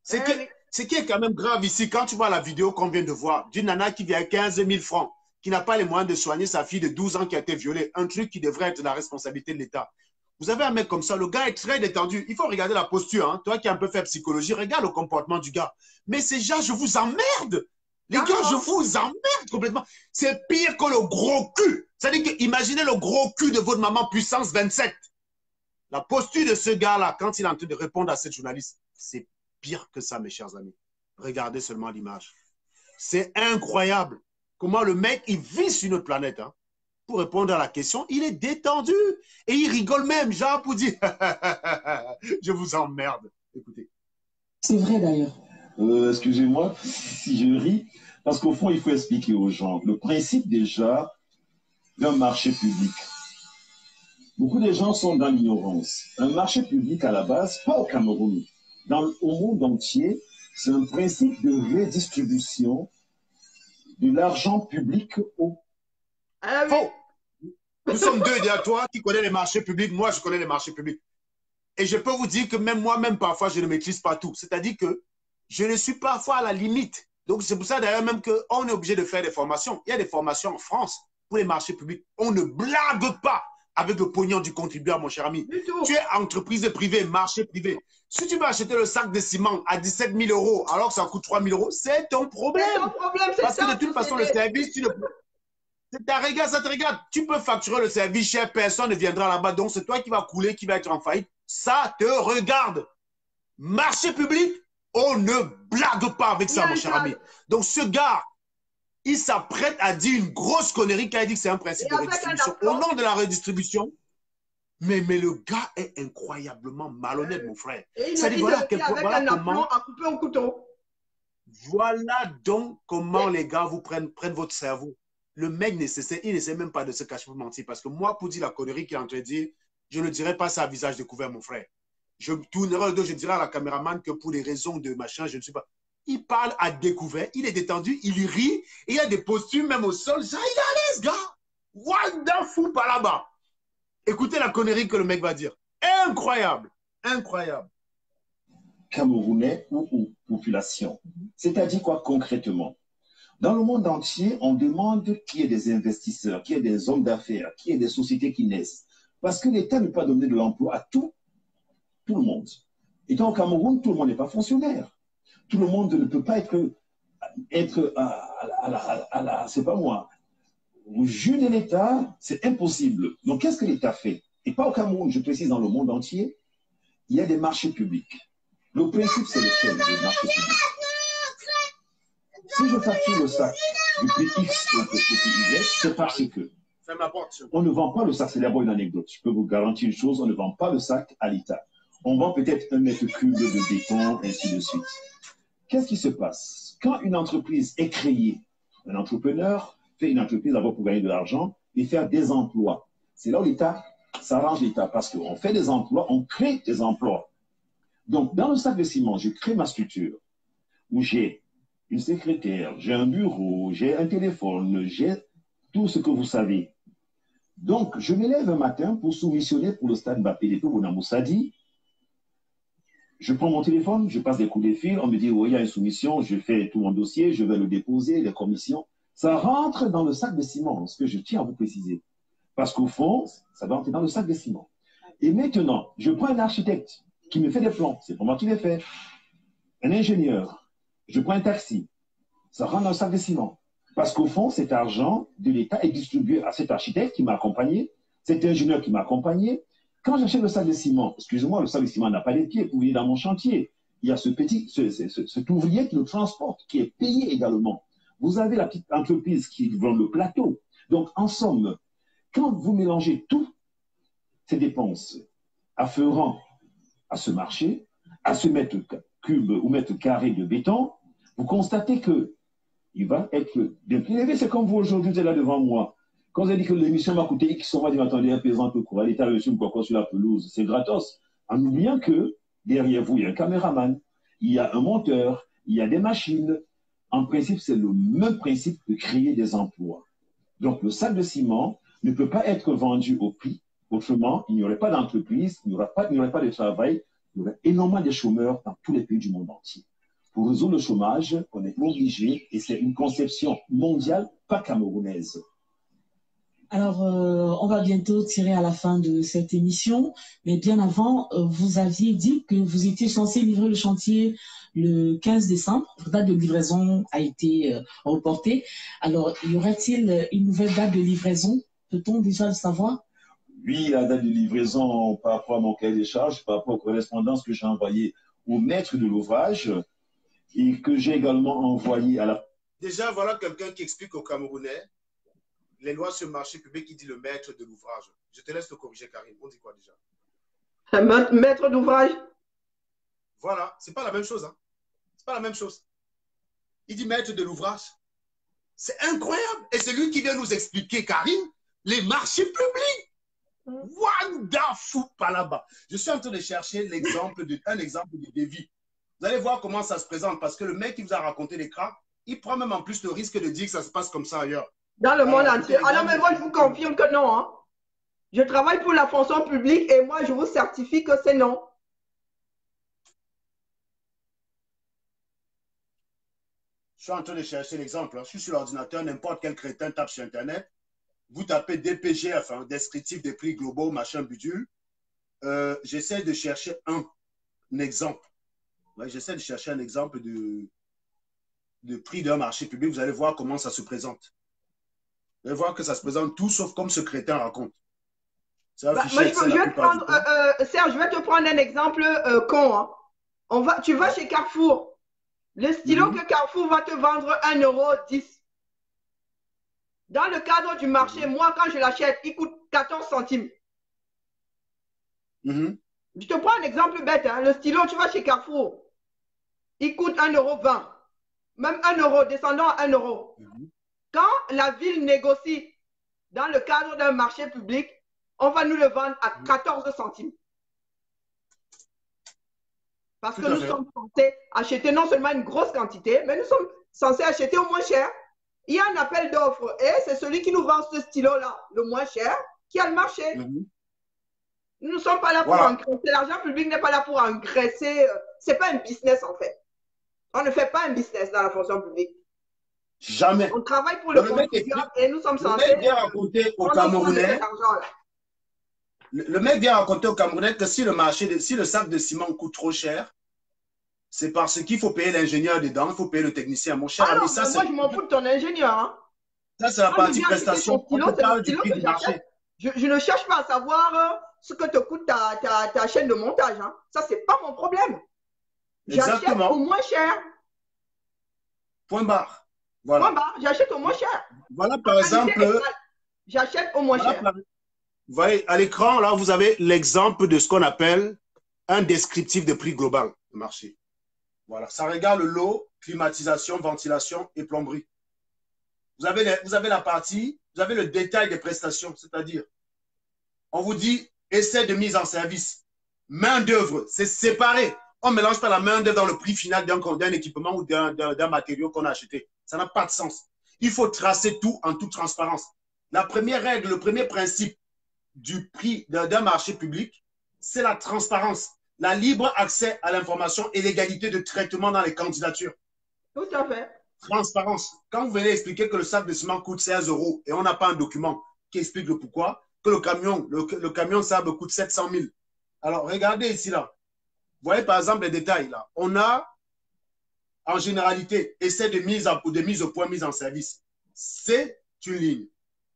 Ce qui est quand même grave ici, quand tu vois la vidéo qu'on vient de voir, d'une nana qui vient à 15 000 francs, qui n'a pas les moyens de soigner sa fille de 12 ans qui a été violée, un truc qui devrait être la responsabilité de l'État. Vous avez un mec comme ça, le gars est très détendu. Il faut regarder la posture. Hein. Toi qui as un peu fait psychologie, regarde le comportement du gars. Mais ces gens, je vous emmerde. Les gars, je vous emmerde complètement. C'est pire que le gros cul. C'est-à-dire que imaginez le gros cul de votre maman puissance 27. La posture de ce gars-là, quand il est en train de répondre à cette journaliste, c'est pire que ça, mes chers amis. Regardez seulement l'image. C'est incroyable. Comment le mec, il vit sur notre planète. Hein. Pour répondre à la question, il est détendu. Et il rigole même, genre pour dire je vous emmerde. Écoutez. C'est vrai d'ailleurs. Excusez-moi si je ris, parce qu'au fond, il faut expliquer aux gens le principe déjà d'un marché public. Beaucoup de gens sont dans l'ignorance. Un marché public à la base, pas au Cameroun, au monde entier, c'est un principe de redistribution de l'argent public au... Faux. Nous sommes deux derrière toi qui connais les marchés publics. Moi, je connais les marchés publics. Et je peux vous dire que même moi-même, parfois, je ne maîtrise pas tout. C'est-à-dire que je ne suis parfois à la limite. Donc, c'est pour ça d'ailleurs même qu'on est obligé de faire des formations. Il y a des formations en France pour les marchés publics. On ne blague pas avec le pognon du contribuable, mon cher ami. Tu es entreprise privée, marché privé. Si tu vas acheter le sac de ciment à 17 000 euros alors que ça coûte 3 000 euros, c'est ton problème. Parce que de toute façon, le service, tu ne peux... Ça te regarde. Tu peux facturer le service cher, personne ne viendra là-bas. Donc, c'est toi qui vas couler, qui va être en faillite. Ça te regarde. Marché public, on ne blague pas avec ça, mon cher ami. Donc, ce gars, il s'apprête à dire une grosse connerie qui a dit que c'est un principe de redistribution. Au nom de la redistribution, mais le gars est incroyablement malhonnête, mon frère. Voilà comment... à couper un couteau. Voilà donc comment les gars vous prennent votre cerveau. Le mec, il ne sait même pas de se cacher pour mentir. Parce que moi, pour dire la connerie qu'il est en train de dire, je ne dirais pas ça à visage découvert, mon frère. Je tournerai le dos, je dirais à la caméraman que pour des raisons de machin, je ne suis pas... Il parle à découvert, il est détendu, il rit, et il y a des postures même au sol. Ça, il est à l'aise, gars. What the fuck par là-bas. Écoutez la connerie que le mec va dire. Incroyable. Incroyable. Camerounais ou population. C'est-à-dire quoi concrètement? Dans le monde entier, on demande qu'il y ait des investisseurs, qu'il y ait des hommes d'affaires, qu'il y ait des sociétés qui naissent. Parce que l'État ne peut pas donner de l'emploi à tout le monde. Et au Cameroun, tout le monde n'est pas fonctionnaire. Tout le monde ne peut pas être c'est pas moi, au jus de l'État, c'est impossible. Donc, qu'est-ce que l'État fait? Et pas au Cameroun, je précise, dans le monde entier, il y a des marchés publics. Le principe, c'est lequel, les marchés publics? Si je facture le sac du prix X au prix Y, c'est parce que on ne vend pas le sac. C'est d'abord une anecdote. Je peux vous garantir une chose, on ne vend pas le sac à l'État. On vend peut-être 1 mètre cube de béton, ainsi de suite. Qu'est-ce qui se passe? Quand une entreprise est créée, un entrepreneur fait une entreprise d'abord pour gagner de l'argent et faire des emplois. C'est là où l'État, ça arrange l'État parce qu'on fait des emplois, on crée des emplois. Donc, dans le sac de ciment, je crée ma structure où j'ai une secrétaire, j'ai un bureau, j'ai un téléphone, j'ai tout ce que vous savez. Donc, je me lève un matin pour soumissionner pour le stade Mbappé de Bouna Moussadi. Je prends mon téléphone, je passe des coups de fil, on me dit, oui, il y a une soumission, je fais tout mon dossier, je vais le déposer, les commissions. Ça rentre dans le sac de ciment, ce que je tiens à vous préciser. Parce qu'au fond, ça doit entrer dans le sac de ciment. Et maintenant, je prends un architecte qui me fait des plans, c'est pour moi qui les fait. Un ingénieur, je prends un taxi, ça rentre dans le sac de ciment. Parce qu'au fond, cet argent de l'État est distribué à cet architecte qui m'a accompagné, cet ingénieur qui m'a accompagné. Quand j'achète le sac de ciment, excusez-moi, le sac de ciment n'a pas les pieds pour venir dans mon chantier. Il y a cet ouvrier qui le transporte, qui est payé également. Vous avez la petite entreprise qui vend le plateau. Donc, en somme, quand vous mélangez toutes ces dépenses afférentes à ce marché, à ce mètre cube ou mètre carré de béton, vous constatez que il va être bien plus élevé. C'est comme vous aujourd'hui, vous êtes là devant moi. Quand vous avez dit que l'émission m'a coûté X, on m'a dit, attendez, un paysan peut courir, l'État a reçu une quoi sur la pelouse, c'est gratos. En oubliant que derrière vous, il y a un caméraman, il y a un monteur, il y a des machines. En principe, c'est le même principe de créer des emplois. Donc, le sac de ciment ne peut pas être vendu au prix. Autrement, il n'y aurait pas d'entreprise, il n'y aurait pas de travail, il y aurait énormément de chômeurs dans tous les pays du monde entier. Pour résoudre le chômage, on est obligé, et c'est une conception mondiale, pas camerounaise. Alors, on va bientôt tirer à la fin de cette émission, mais bien avant, vous aviez dit que vous étiez censé livrer le chantier le 15 décembre. La date de livraison a été reportée. Alors, y aurait-il une nouvelle date de livraison? Peut-on déjà le savoir? Oui, la date de livraison par rapport à mon cahier des charges, par rapport aux correspondances que j'ai envoyées au maître de l'ouvrage et que j'ai également envoyé à la... Déjà, voilà quelqu'un qui explique aux Camerounais les lois sur le marché public, qui dit le maître de l'ouvrage. Je te laisse le corriger, Karim. On dit quoi déjà? Maître d'ouvrage. Voilà, c'est pas la même chose. Hein. C'est pas la même chose. Il dit maître de l'ouvrage. C'est incroyable. Et c'est lui qui vient nous expliquer, Karim, les marchés publics. Wonderful, pas là-bas. Je suis en train de chercher un exemple de devis. Vous allez voir comment ça se présente, parce que le mec qui vous a raconté l'écran, il prend même en plus le risque de dire que ça se passe comme ça ailleurs. Dans le monde entier. Alors, mais moi, je vous confirme que non. Hein. Je travaille pour la fonction publique et moi, je vous certifie que c'est non. Je suis en train de chercher l'exemple. Hein. Je suis sur l'ordinateur, n'importe quel crétin tape sur Internet. Vous tapez DPG, enfin, descriptif des prix globaux, machin, bidule. J'essaie de chercher un exemple. Ouais, j'essaie de chercher un exemple de prix d'un marché public. Vous allez voir comment ça se présente. Vous allez voir que ça se présente tout sauf comme ce crétin raconte. Serge, je vais te prendre un exemple con. Hein. Tu vas chez Carrefour. Le stylo que Carrefour va te vendre 1,10 €. Dans le cadre du marché, moi, quand je l'achète, il coûte 14 centimes. Je te prends un exemple bête. Hein. Le stylo, tu vas chez Carrefour, il coûte 1,20 €. Même 1 €, descendant à 1 €. Quand la ville négocie dans le cadre d'un marché public, on va nous le vendre à 14 centimes. Parce que nous sommes censés acheter non seulement une grosse quantité, mais nous sommes censés acheter au moins cher. Il y a un appel d'offres et c'est celui qui nous vend ce stylo-là, le moins cher, qui a le marché. Nous ne sommes pas là pour engraisser. L'argent public n'est pas là pour engraisser. Ce n'est pas un business en fait. On ne fait pas un business dans la fonction publique. Jamais. On travaille pour le contribuable et nous sommes censés... Le mec vient raconter aux Camerounais... Le mec vient raconter aux Camerounais que si le sac de ciment coûte trop cher, c'est parce qu'il faut payer l'ingénieur dedans, il faut payer le technicien. Mon cher ami, ça c'est... Moi, je m'en fous de ton ingénieur. Hein. Ça, c'est la partie prestation. On parle du prix du marché. Je ne cherche pas à savoir ce que te coûte ta chaîne de montage. Hein. Ça, c'est pas mon problème. J'achète au moins cher. Point barre. Voilà. Point barre, j'achète au moins cher. Voilà, par exemple... J'achète au moins cher. Vous voyez, à l'écran, là, vous avez l'exemple de ce qu'on appelle un descriptif de prix global de marché. Voilà, ça regarde l'eau, climatisation, ventilation et plomberie. Vous avez la partie, vous avez le détail des prestations, c'est-à-dire, on vous dit essai de mise en service, main d'œuvre, c'est séparé. On ne mélange pas la main d'œuvre dans le prix final d'un équipement ou d'un matériau qu'on a acheté. Ça n'a pas de sens. Il faut tracer tout en toute transparence. La première règle, le premier principe du prix d'un marché public, c'est la transparence. la libre accès à l'information et l'égalité de traitement dans les candidatures. Tout à fait. Transparence. Quand vous venez expliquer que le sac de ciment coûte 16 € et on n'a pas un document qui explique le pourquoi, que le camion de sable coûte 700 000. Alors, regardez ici, là. Vous voyez, par exemple, les détails, là. On a, en généralité, essai de mise au point, mise en service. C'est une ligne.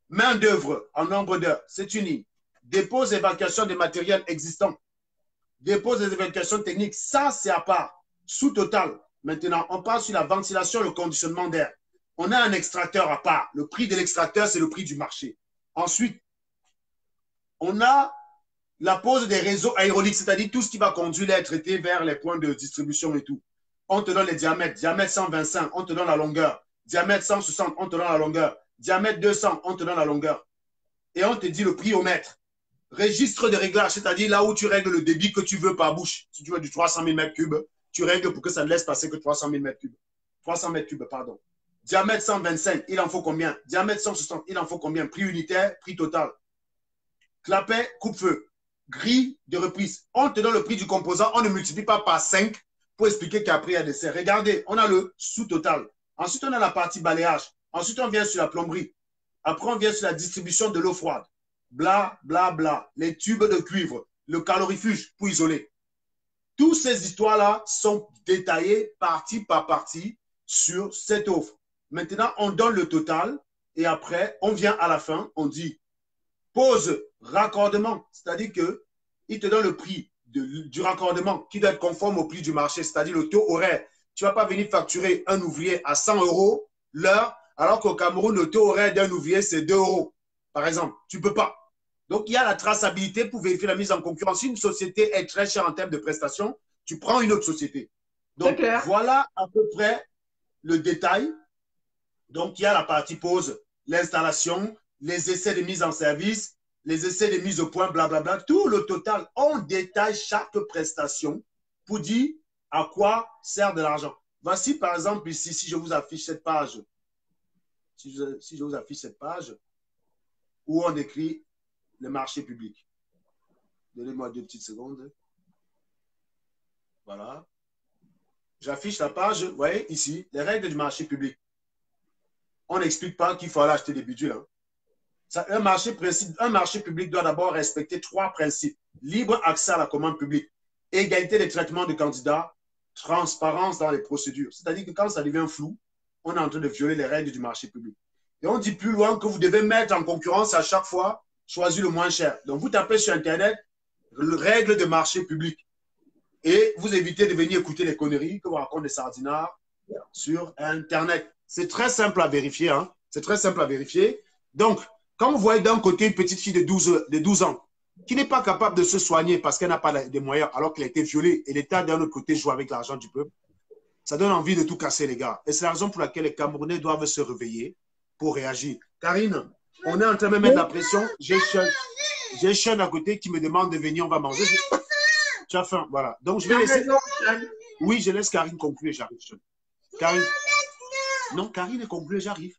Main d'œuvre en nombre d'heures, c'est une ligne. Dépose et évacuation des matériels existants. Dépose des évacuations techniques, ça, c'est à part. Sous-total. Maintenant, on passe sur la ventilation, le conditionnement d'air. On a un extracteur à part. Le prix de l'extracteur, c'est le prix du marché. Ensuite, on a la pose des réseaux aéroliques, c'est-à-dire tout ce qui va conduire l'air traité vers les points de distribution et tout. On te donne les diamètres. Diamètre 125, on te donne la longueur. Diamètre 160, on te donne la longueur. Diamètre 200, on te donne la longueur. Et on te dit le prix au mètre. Registre de réglage, c'est-à-dire là où tu règles le débit que tu veux par bouche. Si tu veux du 300 000 m3, tu règles pour que ça ne laisse passer que 300 000 m3. 300 m3, pardon. Diamètre 125, il en faut combien? Diamètre 160, il en faut combien? Prix unitaire, prix total. Clapet, coupe-feu. Grille de reprise. On te donne le prix du composant, on ne multiplie pas par 5 pour expliquer qu'après il y a des serres. Regardez, on a le sous-total. Ensuite, on a la partie balayage. Ensuite, on vient sur la plomberie. Après, on vient sur la distribution de l'eau froide. Bla, bla, bla. Les tubes de cuivre. Le calorifuge pour isoler. Toutes ces histoires-là sont détaillées partie par partie sur cette offre. Maintenant, on donne le total et après, on vient à la fin, on dit pause raccordement. C'est-à-dire qu'il te donne le prix du raccordement qui doit être conforme au prix du marché, c'est-à-dire le taux horaire. Tu ne vas pas venir facturer un ouvrier à 100 € l'heure, alors qu'au Cameroun, le taux horaire d'un ouvrier, c'est 2 €, par exemple. Tu ne peux pas. Donc, il y a la traçabilité pour vérifier la mise en concurrence. Si une société est très chère en termes de prestations, tu prends une autre société. Donc, voilà à peu près le détail. Donc, il y a la partie pause, l'installation, les essais de mise en service, les essais de mise au point, blablabla. Tout le total, on détaille chaque prestation pour dire à quoi sert de l'argent. Voici, par exemple, ici, si je vous affiche cette page, si je vous affiche cette page, où on écrit le marché public. Donnez-moi 2 petites secondes. Voilà. J'affiche la page, vous voyez, ici, les règles du marché public. On n'explique pas qu'il faut aller acheter des bidules. Hein. Un marché public doit d'abord respecter 3 principes. Libre accès à la commande publique, égalité des traitements de candidats, transparence dans les procédures. C'est-à-dire que quand ça devient flou, on est en train de violer les règles du marché public. Et on dit plus loin que vous devez mettre en concurrence à chaque fois, choisir le moins cher. Donc vous tapez sur Internet, règles de marché public. Et vous évitez de venir écouter les conneries que vous racontent les sardinards sur Internet. C'est très simple à vérifier. Hein? C'est très simple à vérifier. Donc, quand vous voyez d'un côté une petite fille de 12 ans qui n'est pas capable de se soigner parce qu'elle n'a pas de moyens alors qu'elle a été violée et l'État d'un autre côté joue avec l'argent du peuple, ça donne envie de tout casser, les gars. Et c'est la raison pour laquelle les Camerounais doivent se réveiller pour réagir. Karine, on est en train de mettre la pression. J'ai Sean à côté qui me demande de venir, on va manger. Tu as faim, voilà. Donc, je vais laisser... Oui, je laisse Karine conclure, j'arrive. Karine... Non, Karine est conclue, j'arrive.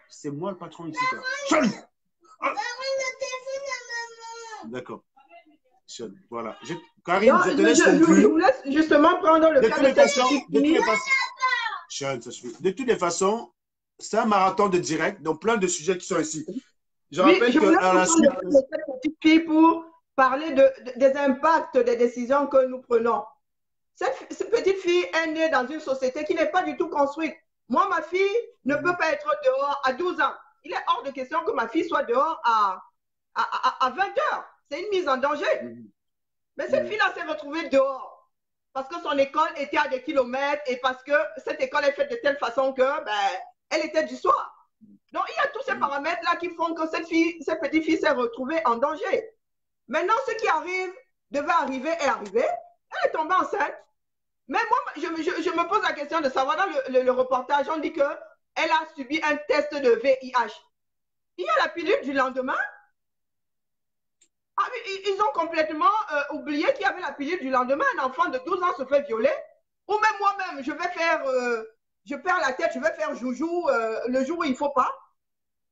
C'est moi le patron ici. D'accord. Voilà. Karine, je te laisse conclure. Je vous laisse justement prendre le cas de De toutes les façons, c'est un marathon de direct, donc plein de sujets qui sont ici. Je rappelle qu'à la suite... pour parler des impacts des décisions que nous prenons. Cette petite fille est née dans une société qui n'est pas du tout construite. Moi, ma fille ne peut pas être dehors à 12 ans. Il est hors de question que ma fille soit dehors à 20 heures. C'est une mise en danger. Mais cette fille-là s'est retrouvée dehors parce que son école était à des kilomètres et parce que cette école est faite de telle façon que elle était du soir. Donc, il y a tous ces paramètres-là qui font que cette petite fille s'est retrouvée en danger. Maintenant, ce qui arrive, devait arriver est arrivé. Elle est tombée enceinte. Mais moi, je me pose la question de savoir, dans le reportage, on dit qu'elle a subi un test de VIH. Il y a la pilule du lendemain. Ah, ils ont complètement oublié qu'il y avait la pilule du lendemain. Un enfant de 12 ans se fait violer. Ou même moi-même, je perds la tête, je vais faire joujou le jour où il ne faut pas.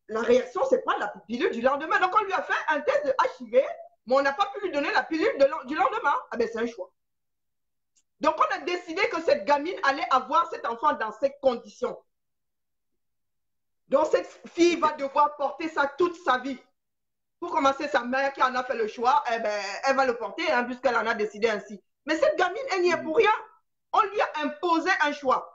La réaction, ce n'est pas la pilule du lendemain. Donc, on lui a fait un test de HIV. mais on n'a pas pu lui donner la pilule du lendemain. Ah ben c'est un choix. Donc on a décidé que cette gamine allait avoir cet enfant dans ces conditions. Donc cette fille va devoir porter ça toute sa vie. Pour commencer, sa mère qui en a fait le choix, eh ben, elle va le porter hein, puisqu'elle en a décidé ainsi. Mais cette gamine, elle n'y est pour rien. On lui a imposé un choix.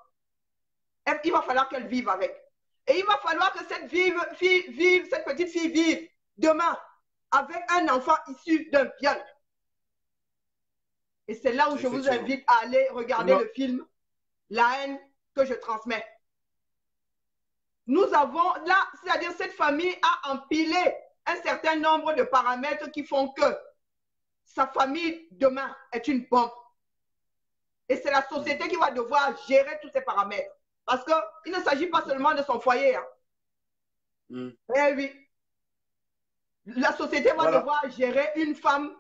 Et il va falloir qu'elle vive avec. Et il va falloir que cette petite fille vive demain avec un enfant issu d'un viol. Et c'est là où je vous invite à aller regarder le film La haine que je transmets. Nous avons là, c'est-à-dire cette famille a empilé un certain nombre de paramètres qui font que sa famille demain est une bombe. Et c'est la société qui va devoir gérer tous ces paramètres. Parce qu'il ne s'agit pas seulement de son foyer. Hein. Eh oui. La société va devoir gérer une femme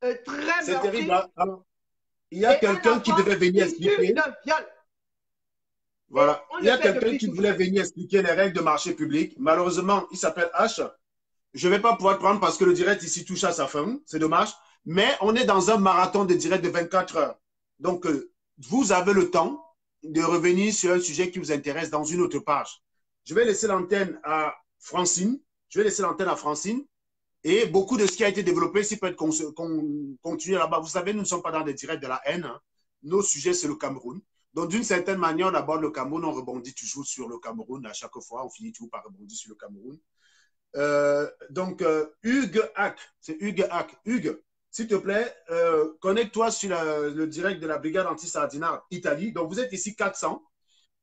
très meurtrie. C'est terrible. Alors, il y a quelqu'un qui devait venir expliquer. Voilà. Il y a quelqu'un qui voulait venir expliquer les règles de marché public. Malheureusement, il s'appelle H. Je ne vais pas pouvoir le prendre parce que le direct ici touche à sa fin. C'est dommage. Mais on est dans un marathon de direct de 24 heures. Donc, vous avez le temps de revenir sur un sujet qui vous intéresse dans une autre page. Je vais laisser l'antenne à Francine. Et beaucoup de ce qui a été développé ici peut être continué là-bas. Vous savez, nous ne sommes pas dans des directs de la haine. Hein. Nos sujets, c'est le Cameroun. Donc, d'une certaine manière, on aborde le Cameroun, on rebondit toujours sur le Cameroun. À chaque fois, on finit toujours par rebondir sur le Cameroun. Hugues Hack, c'est Hugues Hack. Hugues, s'il te plaît, connecte-toi sur le direct de la Brigade Anti-Sardinade Italie. Donc, vous êtes ici 400.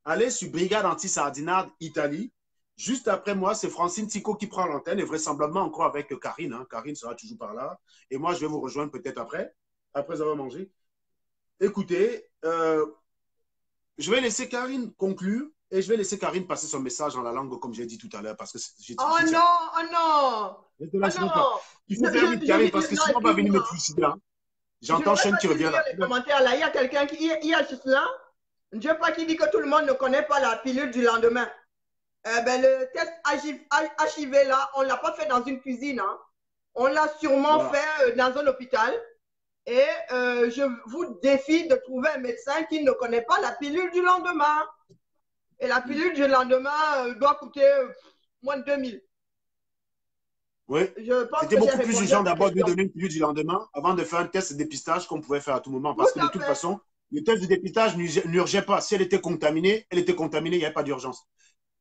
Allez sur Brigade Anti-Sardinade Italie. Juste après moi, c'est Francine Tico qui prend l'antenne et vraisemblablement encore avec Karine. Hein. Karine sera toujours par là. Et moi, je vais vous rejoindre peut-être après avoir mangé. Écoutez, je vais laisser Karine conclure et je vais laisser Karine passer son message en la langue comme j'ai dit tout à l'heure. Parce que oh non! Il faut faire vite, Karine, parce que sinon on va venir me trucider. Hein. J'entends Chen qui revient là. Les commentaires, là. Il y a quelqu'un qui a juste là. Je ne veux pas qu'il dit que tout le monde ne connaît pas la pilule du lendemain. Le test HIV là, on ne l'a pas fait dans une cuisine. Hein. On l'a sûrement fait dans un hôpital. Et je vous défie de trouver un médecin qui ne connaît pas la pilule du lendemain. Et la pilule du lendemain doit coûter moins de 2000. Oui, c'était beaucoup plus urgent d'abord de donner une pilule du lendemain avant de faire un test de dépistage qu'on pouvait faire à tout moment. Parce que de toute façon, le test de dépistage n'urgeait pas. Si elle était contaminée, il n'y avait pas d'urgence.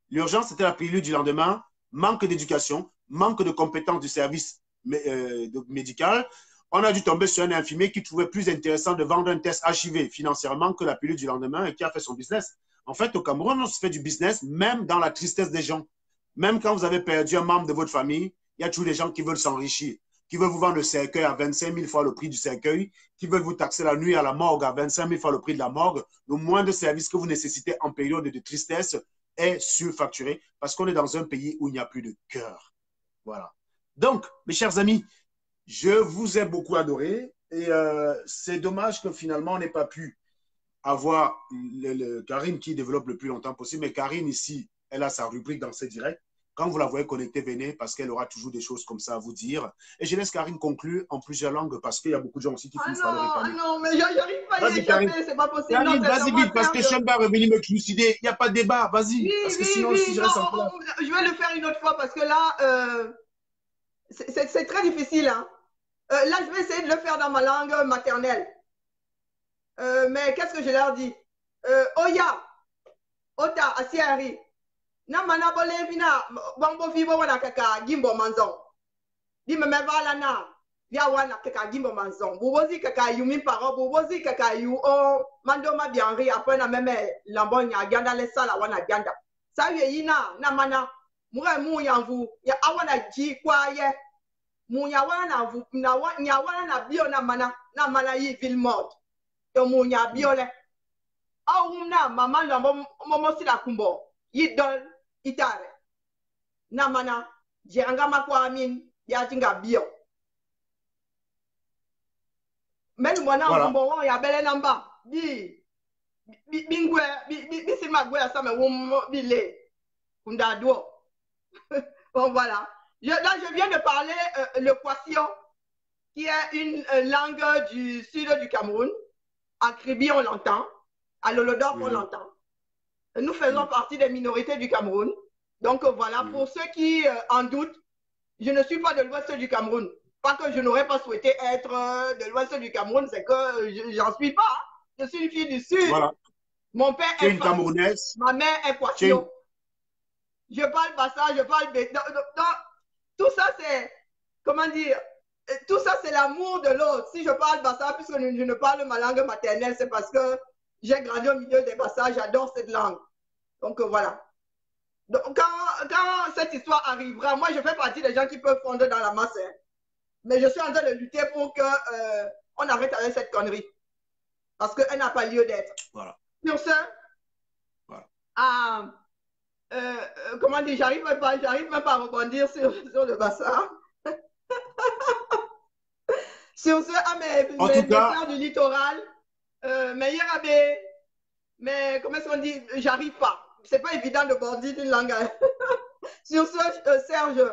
L'urgence, c'était la pilule du lendemain, manque d'éducation, manque de compétences du service médical. On a dû tomber sur un infirmier qui trouvait plus intéressant de vendre un test HIV financièrement que la pilule du lendemain et qui a fait son business. En fait, au Cameroun, on se fait du business même dans la tristesse des gens. Même quand vous avez perdu un membre de votre famille, il y a toujours des gens qui veulent s'enrichir, qui veulent vous vendre le cercueil à 25 000 fois le prix du cercueil, qui veulent vous taxer la nuit à la morgue à 25 000 fois le prix de la morgue. Le moindre service que vous nécessitez en période de tristesse est surfacturé parce qu'on est dans un pays où il n'y a plus de cœur. Voilà. Donc, mes chers amis, je vous ai beaucoup adoré et c'est dommage que finalement on n'ait pas pu avoir Karine qui développe le plus longtemps possible. Mais Karine ici, elle a sa rubrique dans ses directs. Quand vous la voyez connectée, venez parce qu'elle aura toujours des choses comme ça à vous dire. Et je laisse Karine conclure en plusieurs langues parce qu'il y a beaucoup de gens aussi qui finissent par le réclamer. Ah non, mais j'arrive pas à y échapper, c'est pas possible. Karine, vas-y vite parce que Chen va revenir me trucider. Il n'y a pas de débat, vas-y. Oui, parce que sinon, si je reste en place. Je vais le faire une autre fois parce que là, c'est très difficile. Hein. Là, je vais essayer de le faire dans ma langue maternelle. Mais qu'est-ce que je leur dis? Oya, Ota, Asiari. Na mana bole vina bambo vivo wana kaka gimbo manzon. Di me vala na. Via wana kaka gimbo manzon. Bubozi kaka yumi paro, bubozi kaka yu o mando ma bianri après na meme lambonya ganda le sala wana ganda. Sa yina na mana mure mu yanvu ya awana ji kwa ye. Mu ya wana vu na nya wana na bio na mana yi ville mort. Yo mu nya bio le. Au na mama lambo momo sila kumbo. Yidol itare namana janga makwa amin ya tinga bio melu mwana mbo ya bele namba bi bingwe bi sima gwe ça me wum bile kunda do bon voilà là je viens de parler l'équation qui est une langue du sud du Cameroun. À Kribi, on l'entend. À Lolodorf, on l'entend. Nous faisons partie des minorités du Cameroun. Donc voilà, pour ceux qui en doutent, je ne suis pas de l'ouest du Cameroun. Pas que je n'aurais pas souhaité être de l'ouest du Cameroun, c'est que j'en suis pas. Je suis une fille du sud. Voilà. Mon père est une Camerounaise. Ma mère est poisson. Je parle bassa, je parle... Tout ça, c'est... Comment dire? Tout ça, c'est l'amour de l'autre. Si je parle bassa, puisque je ne parle ma langue maternelle, c'est parce que j'ai grandi au milieu des bassas, j'adore cette langue. Donc voilà. Donc, quand cette histoire arrivera, moi, je fais partie des gens qui peuvent fondre dans la masse. Hein. Mais je suis en train de lutter pour qu'on arrête avec cette connerie. Parce qu'elle n'a pas lieu d'être. Voilà. Sur ce, voilà. Comment dire, j'arrive même pas à rebondir sur le bassin. Sur ce, mes frères du littoral, mais Yerabé, mais comment est-ce qu'on dit, j'arrive pas. C'est pas évident de border d'une langue. Sur ce, Serge,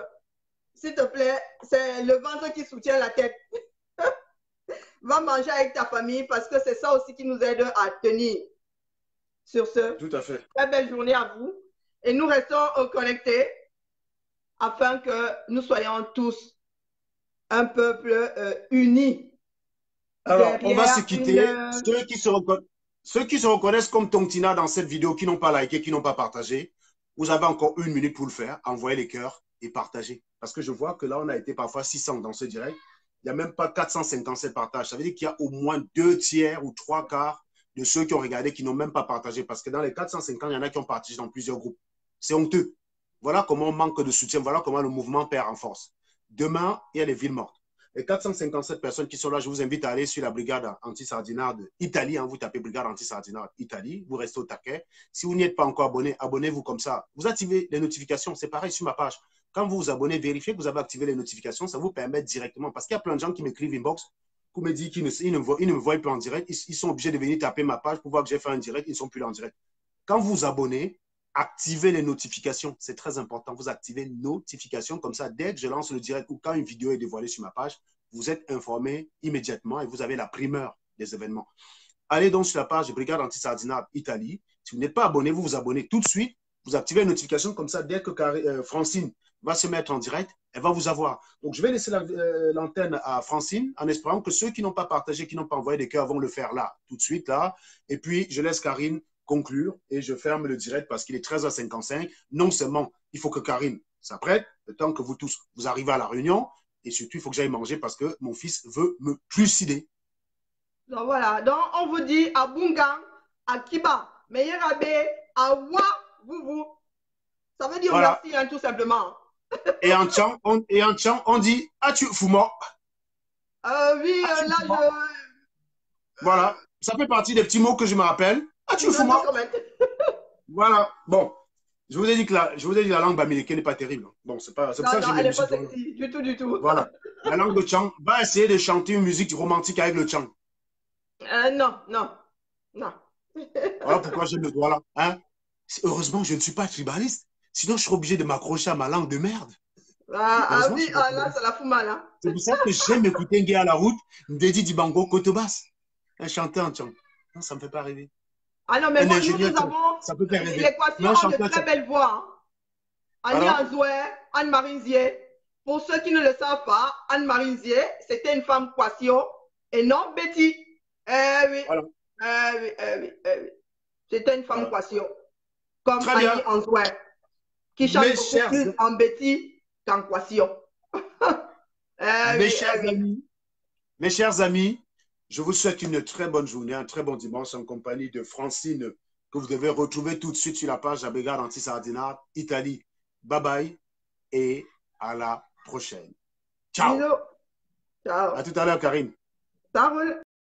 s'il te plaît, c'est le ventre qui soutient la tête. Va manger avec ta famille parce que c'est ça aussi qui nous aide à tenir. Sur ce, tout à fait. Très belle journée à vous. Et nous restons connectés afin que nous soyons tous un peuple uni. Alors, on va se quitter. Ceux qui se reconnaissent comme Tontina dans cette vidéo, qui n'ont pas liké, qui n'ont pas partagé, vous avez encore 1 minute pour le faire. Envoyez les cœurs et partagez. Parce que je vois que là, on a été parfois 600 dans ce direct. Il n'y a même pas 457 partages. Ça veut dire qu'il y a au moins 2 tiers ou 3 quarts de ceux qui ont regardé qui n'ont même pas partagé. Parce que dans les 450, il y en a qui ont partagé dans plusieurs groupes. C'est honteux. Voilà comment on manque de soutien. Voilà comment le mouvement perd en force. Demain, il y a les villes mortes. Les 457 personnes qui sont là, je vous invite à aller sur la brigade anti-sardinard d'Italie. Hein, vous tapez brigade anti-sardinard Italie. Vous restez au taquet. Si vous n'y êtes pas encore abonné, abonnez-vous comme ça. Vous activez les notifications. C'est pareil sur ma page. Quand vous vous abonnez, vérifiez que vous avez activé les notifications. Ça vous permet directement. Parce qu'il y a plein de gens qui m'écrivent inbox, qui me disent qu'ils ne me voient plus en direct. Ils sont obligés de venir taper ma page pour voir que j'ai fait un direct. Ils ne sont plus là en direct. Quand vous vous abonnez, activez les notifications. C'est très important. Vous activez notifications. Comme ça, dès que je lance le direct ou quand une vidéo est dévoilée sur ma page, vous êtes informé immédiatement et vous avez la primeur des événements. Allez donc sur la page de Brigade Anti-Sardinard Italie. Si vous n'êtes pas abonné, vous vous abonnez tout de suite. Vous activez les notifications. Comme ça, dès que Francine va se mettre en direct, elle va vous avoir. Donc, je vais laisser l'antenne à Francine en espérant que ceux qui n'ont pas partagé, qui n'ont pas envoyé des cœurs vont le faire là, tout de suite, là. Et puis, je laisse Karine conclure et je ferme le direct parce qu'il est 13h55. Non seulement, il faut que Karine s'apprête, le temps que vous tous, vous arrivez à la réunion. Et surtout, il faut que j'aille manger parce que mon fils veut me trucider. Donc voilà, donc on vous dit à Bunga, à Kiba, Meyerabe, à Wa, vous. Ça veut dire voilà. Merci, hein, tout simplement. Et en chant, on dit Atu Fumo. Oui, là, je. Voilà, ça fait partie des petits mots que je me rappelle. Atu Fumo. Voilà, bon. Je vous ai dit que la langue bamileke n'est pas terrible. Bon, c'est pour ça que j'ai elle n'est pas sexy, du tout. Voilà. La langue de chant, va essayer de chanter une musique romantique avec le chant. Non. Voilà pourquoi j'ai le doigt là. Hein? Heureusement, je ne suis pas tribaliste. Sinon, je serais obligé de m'accrocher à ma langue de merde. Oui, là, ça la fout mal. Hein? C'est pour ça que j'aime écouter un gars à la route, Ndedi Dibango Kotobas. Un chanteur en chant. Non, ça ne me fait pas rêver. Ah non, mais moi, nous avons l'équation de très belles voix. Annie Anzoué, Anne-Marie Zier. Pour ceux qui ne le savent pas, Anne-Marie Zier, c'était une femme poisson et non Betty. Oui. C'était une femme poisson. Comme Annie Anzoué, qui chante beaucoup plus en Betty qu'en poisson. Mes chers amis, je vous souhaite une très bonne journée, un très bon dimanche en compagnie de Francine, que vous devez retrouver tout de suite sur la page de la Brigade Anti-Sardinard Italie. Bye bye et à la prochaine. Ciao. Ciao. À tout à l'heure, Karine. Ça roule.